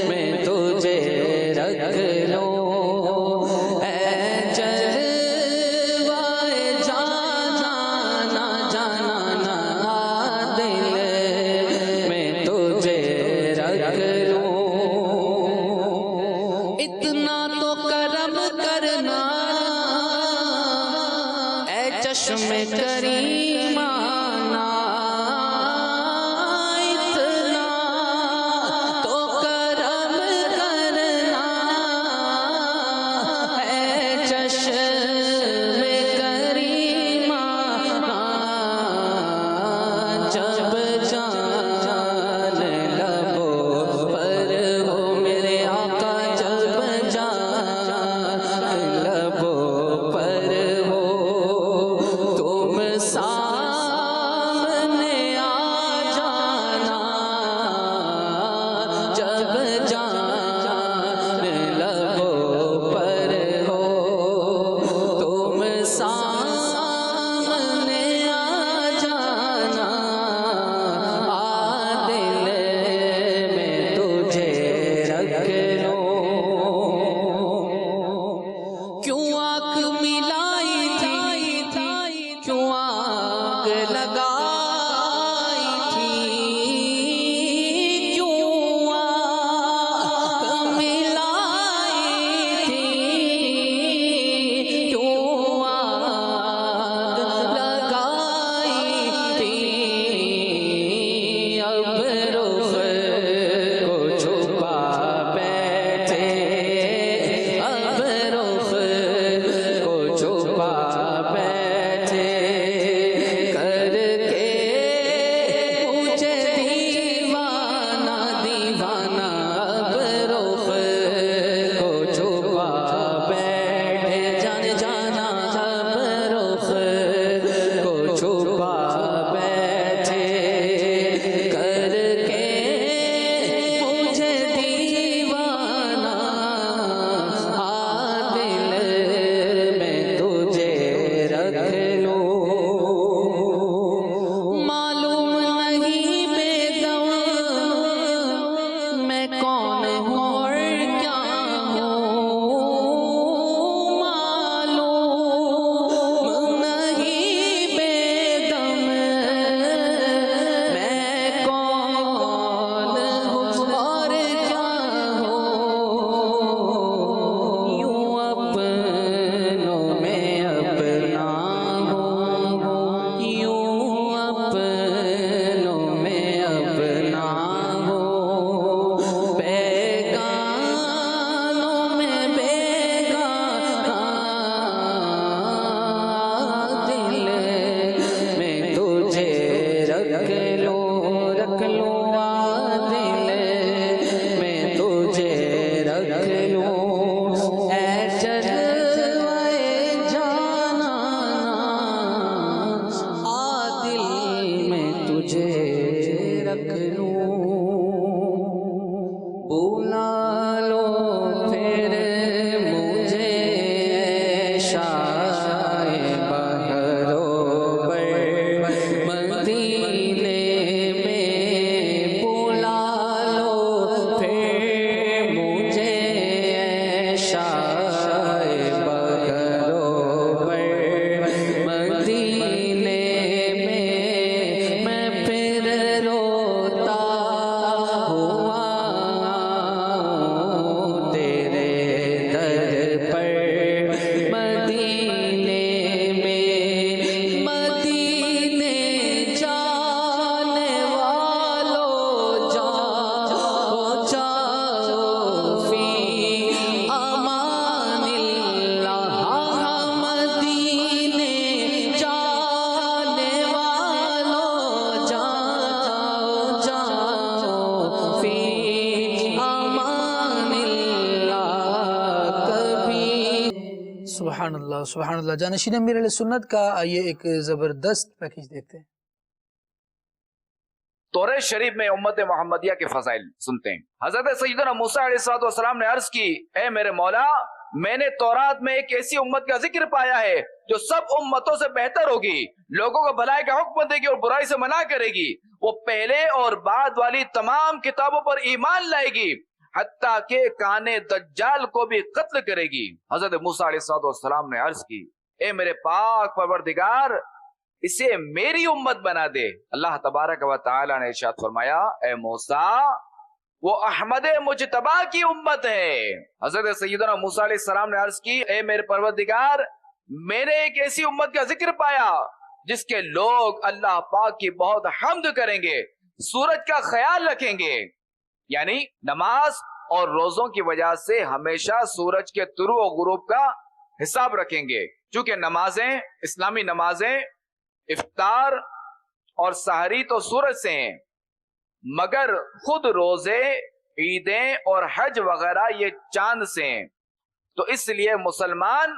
میں تجھے رکھ لوں اے جلوائے جانا نہ جانا نہ دل میں تجھے رکھ لوں اتنا تو کرم کرنا اے چشم کریمانہ اتنا تو کرم کرنا اے چشم کریمانہ جب جان لبوں پر ہو میرے آقا جب جان لبوں پر ہو تم ساتھ سبحان اللہ سبحان اللہ. جانشین امیر علیہ سنت کا آئیے ایک زبردست پیکیج دیکھتے ہیں. تورات شریف میں امت محمدیہ کے فضائل سنتے ہیں. حضرت سیدنا موسیٰ علیہ السلام نے عرض کی، اے میرے مولا، میں نے تورات میں ایک ایسی امت کا ذکر پایا ہے جو سب امتوں سے بہتر ہوگی، لوگوں کو بھلائی کا حکم دے گی اور برائی سے منع کرے گی. وہ پہلے اور بعد والی تمام کتابوں پر ایمان لائے گی، حتیٰ کہ کانے دجال کو بھی قتل کرے گی. حضرت موسیٰ علیہ السلام نے عرض کی، اے میرے پاک پروردگار، اسے میری امت بنا دے. اللہ تبارک و تعالی نے ارشاد فرمایا، اے موسیٰ، وہ احمد مجتبی کی امت ہے. حضرت سیدنا موسیٰ علیہ السلام نے عرض کی، اے میرے پروردگار، میں نے ایک ایسی امت کا ذکر پایا جس کے لوگ اللہ پاک کی بہت حمد کریں گے، سورج کا خیال رکھیں گے، یعنی نماز اور روزوں کی وجہ سے ہمیشہ سورج کے طلوع و غروب کا حساب رکھیں گے. چونکہ نمازیں، اسلامی نمازیں، افطار اور سحری تو سورج سے ہیں، مگر خود روزے، عیدیں اور حج وغیرہ یہ چاند سے ہیں. تو اس لیے مسلمان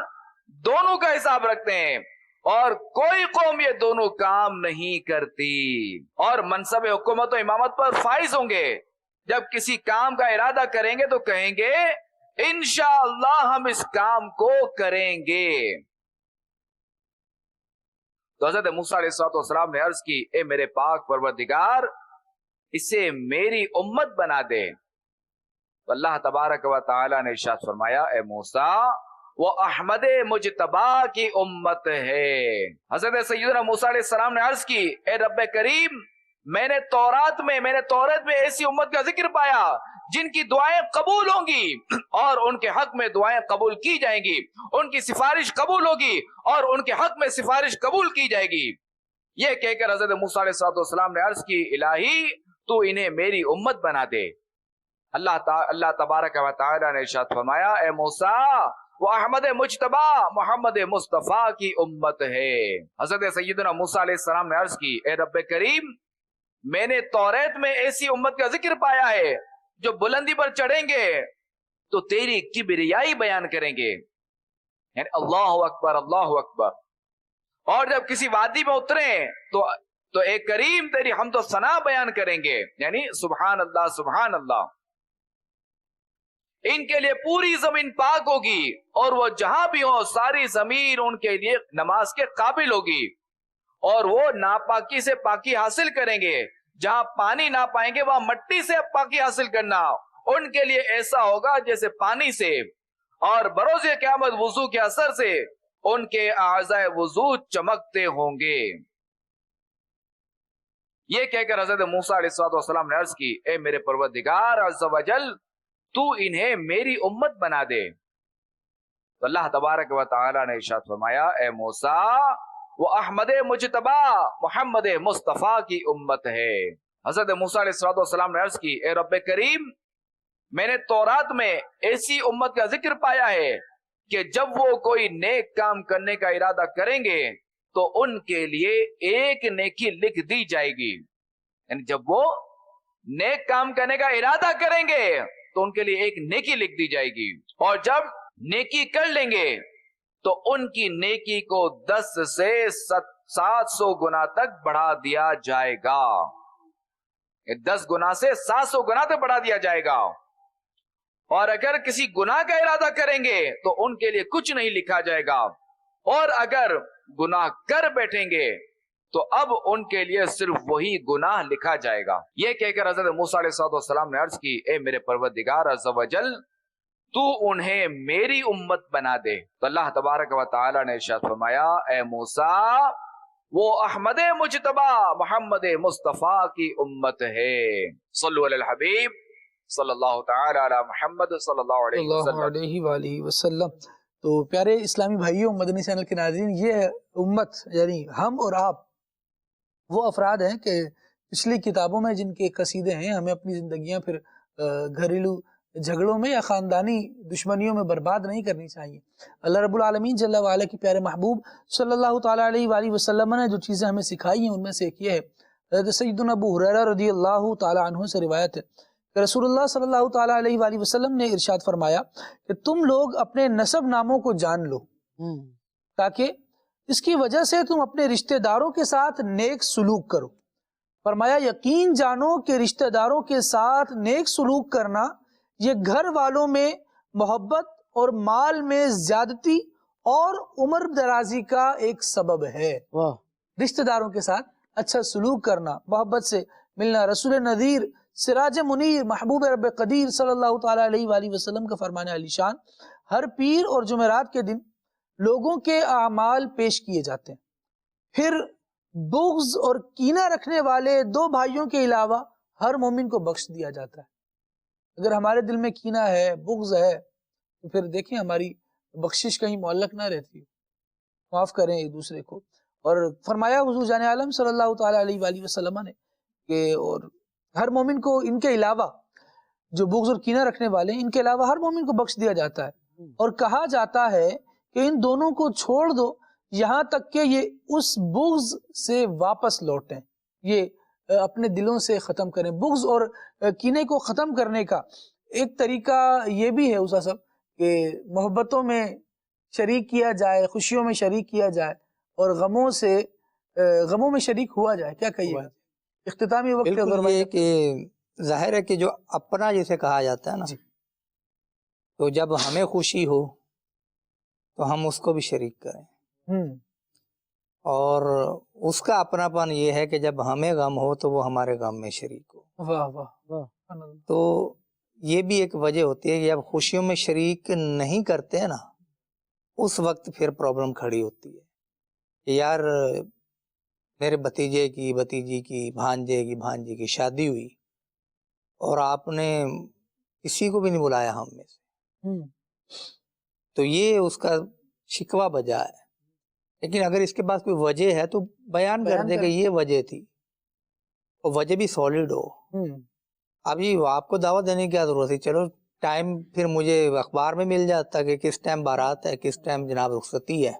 دونوں کا حساب رکھتے ہیں اور کوئی قوم یہ دونوں کام نہیں کرتی، اور منصب حکومت و امامت پر فائز ہوں گے. جب کسی کام کا ارادہ کریں گے تو کہیں گے انشاءاللہ ہم اس کام کو کریں گے. تو حضرت موسیٰ علیہ السلام نے عرض کی، اے میرے پاک پروردگار، اسے میری امت بنا دے. تو اللہ تبارک و تعالی نے ارشاد فرمایا، اے موسیٰ، وہ احمد مجتبی کی امت ہے. حضرت سیدنا موسیٰ علیہ السلام نے عرض کی، اے رب کریم، میں نے تورات میں ایسی امت کا ذکر پایا جن کی دعائیں قبول ہوں گی اور ان کے حق میں دعائیں قبول کی جائیں گی، ان کی سفارش قبول ہوگی اور ان کے حق میں سفارش قبول کی جائے گی. یہ کہہ کر حضرت موسیٰ علیہ السلام نے عرض کی، الہی تو انہیں میری امت بنا دے. اللہ تبارک و تعالی نے ارشاد فرمایا، اے موسیٰ، وہ احمد مجتبی محمد مصطفیٰ کی امت ہے. حضرت سیدنا موسیٰ علیہ السلام نے عرض کی، اے رب کریم، میں نے تورات میں ایسی امت کا ذکر پایا ہے جو بلندی پر چڑھیں گے تو تیری کبریائی بیان کریں گے، یعنی اللہ اکبر اللہ اکبر، اور جب کسی وادی میں اتریں تو اے کریم تیری حمد و ثنا بیان کریں گے، یعنی سبحان اللہ سبحان اللہ. ان کے لیے پوری زمین پاک ہوگی اور وہ جہاں بھی ہوں ساری زمین ان کے لیے نماز کے قابل ہوگی، اور وہ ناپاکی سے پاکی حاصل کریں گے. جہاں پانی نہ پائیں گے وہاں مٹی سے پاکی حاصل کرنا ان کے لیے ایسا ہوگا جیسے پانی سے، اور بروز قیامت وضو کے اثر سے ان کے اعضائے وضو چمکتے ہوں گے. یہ کہہ کر حضرت موسیٰ علیہ السلام نے عرض کی، اے میرے پروردگار عز و جل، تو انہیں میری امت بنا دے. تو اللہ تبارک و تعالی نے ارشاد فرمایا، اے موسیٰ، وہ احمد مجتبی محمد مصطفیٰ کی امت ہے. حضرت موسیٰ علیہ السلام نے عرض کی، اے رب کریم، میں نے تورات میں ایسی امت کا ذکر پایا ہے کہ جب وہ کوئی نیک کام کرنے کا ارادہ کریں گے تو ان کے لیے ایک نیکی لکھ دی جائے گی. یعنی جب وہ نیک کام کرنے کا ارادہ کریں گے تو ان کے لیے ایک نیکی لکھ دی جائے گی، اور جب نیکی کر لیں گے تو ان کی نیکی کو 10 سے 700 گنا تک بڑھا دیا جائے گا. 10 گنا سے 700 گنا تک بڑھا دیا جائے گا. اور اگر کسی گناہ کا ارادہ کریں گے تو ان کے لیے کچھ نہیں لکھا جائے گا، اور اگر گناہ کر بیٹھیں گے تو اب ان کے لیے صرف وہی گناہ لکھا جائے گا. یہ کہہ کر حضرت موسیٰ علیہ السلام نے عرض کی، اے میرے پروردگار عز و جل، تو انہیں میری امت بنا دے. تو اللہ تبارک و تعالی نے ارشاد فرمایا، اے موسیٰ، وہ احمد مجتبی محمد مصطفیٰ کی امت ہے. صلو علی الحبیب صلی اللہ تعالی علی محمد صلی اللہ علیہ وآلہ وسلم. تو پیارے اسلامی بھائیوں، مدنی چینل کے ناظرین، یہ امت یعنی ہم اور آپ وہ افراد ہیں کہ پچھلی کتابوں میں جن کے قصیدے ہیں، ہمیں اپنی زندگیاں پھر گھریلو جھگڑوں میں یا خاندانی دشمنیوں میں برباد نہیں کرنی چاہیے. اللہ رب العالمین جل وعلا کی پیارے محبوب صلی اللہ تعالیٰ علیہ وآلہ وسلم نے جو چیزیں ہمیں سکھائی ہیں ان میں سے ایک یہ ہے، حضرت سیدنا ابو ہریرہ رضی اللہ تعالیٰ عنہ سے روایت ہے کہ رسول اللہ صلی اللہ تعالیٰ علیہ وآلہ وسلم نے ارشاد فرمایا کہ تم لوگ اپنے نسب ناموں کو جان لو. تاکہ اس کی وجہ سے تم اپنے رشتہ داروں کے ساتھ نیک سلوک کرو. فرمایا یقین جانو کہ رشتہ داروں کے ساتھ نیک سلوک کرنا یہ گھر والوں میں محبت اور مال میں زیادتی اور عمر درازی کا ایک سبب ہے. رشتہ داروں کے ساتھ اچھا سلوک کرنا، محبت سے ملنا. رسول نذیر سراج منیر محبوب رب قدیر صلی اللہ تعالی علیہ وآلہ وسلم کا فرمان علی شان، ہر پیر اور جمعرات کے دن لوگوں کے اعمال پیش کیے جاتے ہیں، پھر بغض اور کینہ رکھنے والے دو بھائیوں کے علاوہ ہر مومن کو بخش دیا جاتا ہے. اگر ہمارے دل میں کینہ ہے، بغض ہے، تو پھر دیکھیں ہماری بخشش کہیں معلق نہ رہتی ہے. معاف کریں ایک دوسرے کو. اور فرمایا حضور جان عالم صلی اللہ تعالی علیہ وآلہ وسلم نے کہ اور ہر مومن کو ان کے علاوہ، جو بغض اور کینہ رکھنے والے ہیں، ان کے علاوہ ہر مومن کو بخش دیا جاتا ہے. اور کہا جاتا ہے کہ ان دونوں کو چھوڑ دو یہاں تک کہ یہ اس بغض سے واپس لوٹیں، یہ اپنے دلوں سے ختم کریں. بغض اور کینے کو ختم کرنے کا ایک طریقہ یہ بھی ہے اسا صاحب کہ محبتوں میں شریک کیا جائے، خوشیوں میں شریک کیا جائے، اور غموں میں شریک ہوا جائے. کیا کہیے گا اختتامی وقت؟ بالکل یہ کہ ظاہر ہے کہ جو اپنا جسے کہا جاتا ہے نا، تو جب ہمیں خوشی ہو تو ہم اس کو بھی شریک کریں، اور اس کا اپناپن یہ ہے کہ جب ہمیں غم ہو تو وہ ہمارے غم میں شریک ہو. واہ واہ واہ. تو یہ بھی ایک وجہ ہوتی ہے کہ جب خوشیوں میں شریک نہیں کرتے ہیں نا، اس وقت پھر پرابلم کھڑی ہوتی ہے کہ یار میرے بھتیجے کی، بھتیجی کی، بھانجے کی، بھانجی کی شادی ہوئی اور آپ نے کسی کو بھی نہیں بلایا ہم میں سے، تو یہ اس کا شکوہ بجا ہے. لیکن اگر اس کے پاس کوئی وجہ ہے تو بیان کر دے کہ یہ وجہ تھی، اور وجہ بھی سالڈ ہو. ابھی آپ کو دعوت دینے کی کیا ضرورت ہے؟ چلو ٹائم پھر مجھے اخبار میں مل جاتا کہ کس ٹائم بارات ہے، کس ٹائم جناب رخصتی ہے،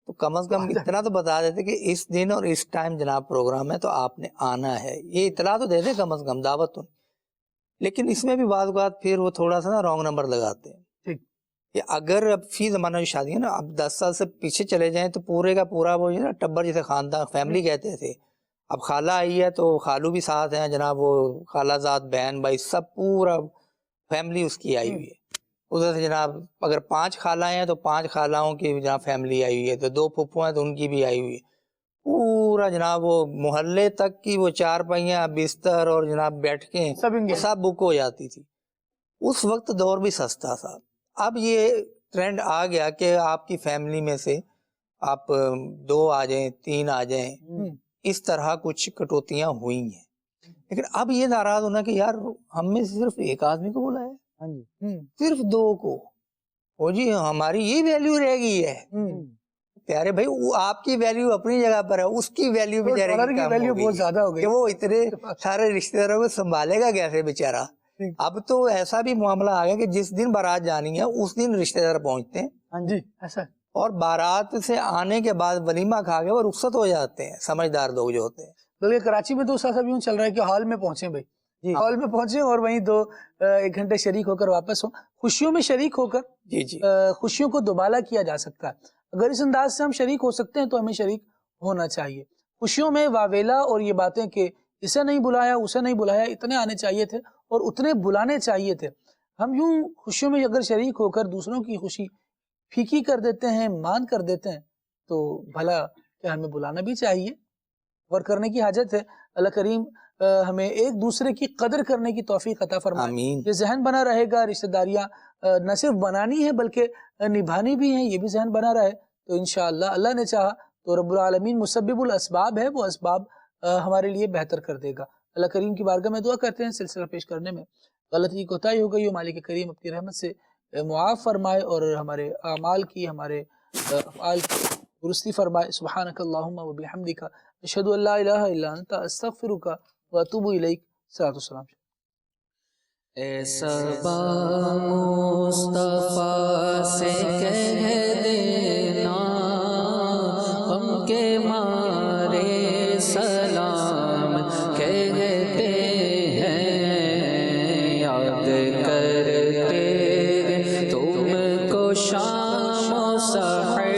تو کم از کم اتنا تو بتا دیتے کہ اس دن اور اس ٹائم جناب پروگرام ہے تو آپ نے آنا ہے. یہ اطلاع تو دے دے کم از کم، دعوت تو. لیکن اس میں بھی بعض اوقات پھر وہ تھوڑا سا نا رانگ نمبر لگاتے ہیں کہ اگر اب فی زمانہ جو شادی ہے نا، اب 10 سال سے پیچھے چلے جائیں تو پورے کا پورا وہ نا ٹبر جیسے خاندان فیملی کہتے تھے. اب خالہ آئی ہے تو خالو بھی ساتھ ہیں جناب، وہ خالہ زاد بہن بھائی سب پورا فیملی اس کی آئی ہوئی ہے. ادھر سے جناب اگر 5 خالہ ہیں تو 5 خالہوں کی جناب فیملی آئی ہوئی ہے، تو 2 پھپھو ہیں تو ان کی بھی آئی ہوئی ہے. پورا جناب وہ محلے تک کی وہ 4 پہیاں بستر اور جناب بیٹھ کے سب بک ہو جاتی تھی. اس وقت دور بھی سستا تھا. اب یہ ٹرینڈ آ گیا کہ آپ کی فیملی میں سے آپ 2 آ جائیں، 3 آ جائیں، اس طرح کچھ کٹوتیاں ہوئی ہیں. لیکن اب یہ ناراض ہونا کہ یار ہم میں صرف ایک آدمی کو بلایا، صرف 2 کو، وہ جی ہماری یہ ویلیو رہ گئی ہے. پیارے بھائی آپ کی ویلیو اپنی جگہ پر ہے، اس کی ویلیو بھی بہت زیادہ ہو گئی. وہ اتنے سارے رشتے داروں کو سنبھالے گا کیسے بیچارہ. اب تو ایسا بھی معاملہ آ گیا کہ جس دن بارات جانی ہے اس دن رشتے دار پہنچتے ہیں. جی ایسا. اور بارات سے آنے کے بعد ولیمہ کھا کے وہ رخصت ہو جاتے ہیں، سمجھدار لوگ جو ہوتے ہیں. بلکہ کراچی میں تو سب یوں چل رہا ہے کہ ہال میں پہنچے بھائی، ہال میں پہنچے اور وہیں 1 گھنٹے شریک ہو کر واپس ہو. خوشیوں میں شریک ہو کر خوشیوں کو دوبالا کیا جا سکتا ہے. اگر اس انداز سے ہم شریک ہو سکتے ہیں تو ہمیں شریک ہونا چاہیے. خوشیوں میں واویلا اور یہ باتیں کہ اسے نہیں بلایا اسے نہیں بلایا اتنے آنے چاہیے تھے اور اتنے بلانے چاہیے تھے. ہم یوں خوشیوں میں اگر شریک ہو کر دوسروں کی خوشی پھیکی کر دیتے ہیں، مان کر دیتے ہیں، تو بھلا کیا ہمیں بلانا بھی چاہیے، غور کرنے کی حاجت ہے. اللہ کریم ہمیں ایک دوسرے کی قدر کرنے کی توفیق عطا فرمائے. یہ ذہن بنا رہے گا، رشتہ داریاں نہ صرف بنانی ہے بلکہ نبھانی بھی ہیں، یہ بھی ذہن بنا رہے تو انشاءاللہ اللہ نے چاہا تو رب العالمین مسبب الاسباب ہے، وہ اسباب ہمارے لیے بہتر کر دے گا. اللہ کریم کی بارگاہ میں دعا کرتے ہیں سلسلہ پیش کرنے میں غلطی کوتاہی ہو گئی ہو، مالک کریم اپنی رحمت سے معاف فرمائے اور ہمارے اعمال کی، ہمارے افعال کی درستی فرمائے. سبحانک اللہم و بحمدک اشہد ان لا الہ الا انت استغفرک و اتوب الیک. صلاۃ والسلام. اے صبا مصطفیٰ سے کہہ دینا ہم کے مارے سلام کہتے ہیں، یاد کرتے تم کو شام و سحر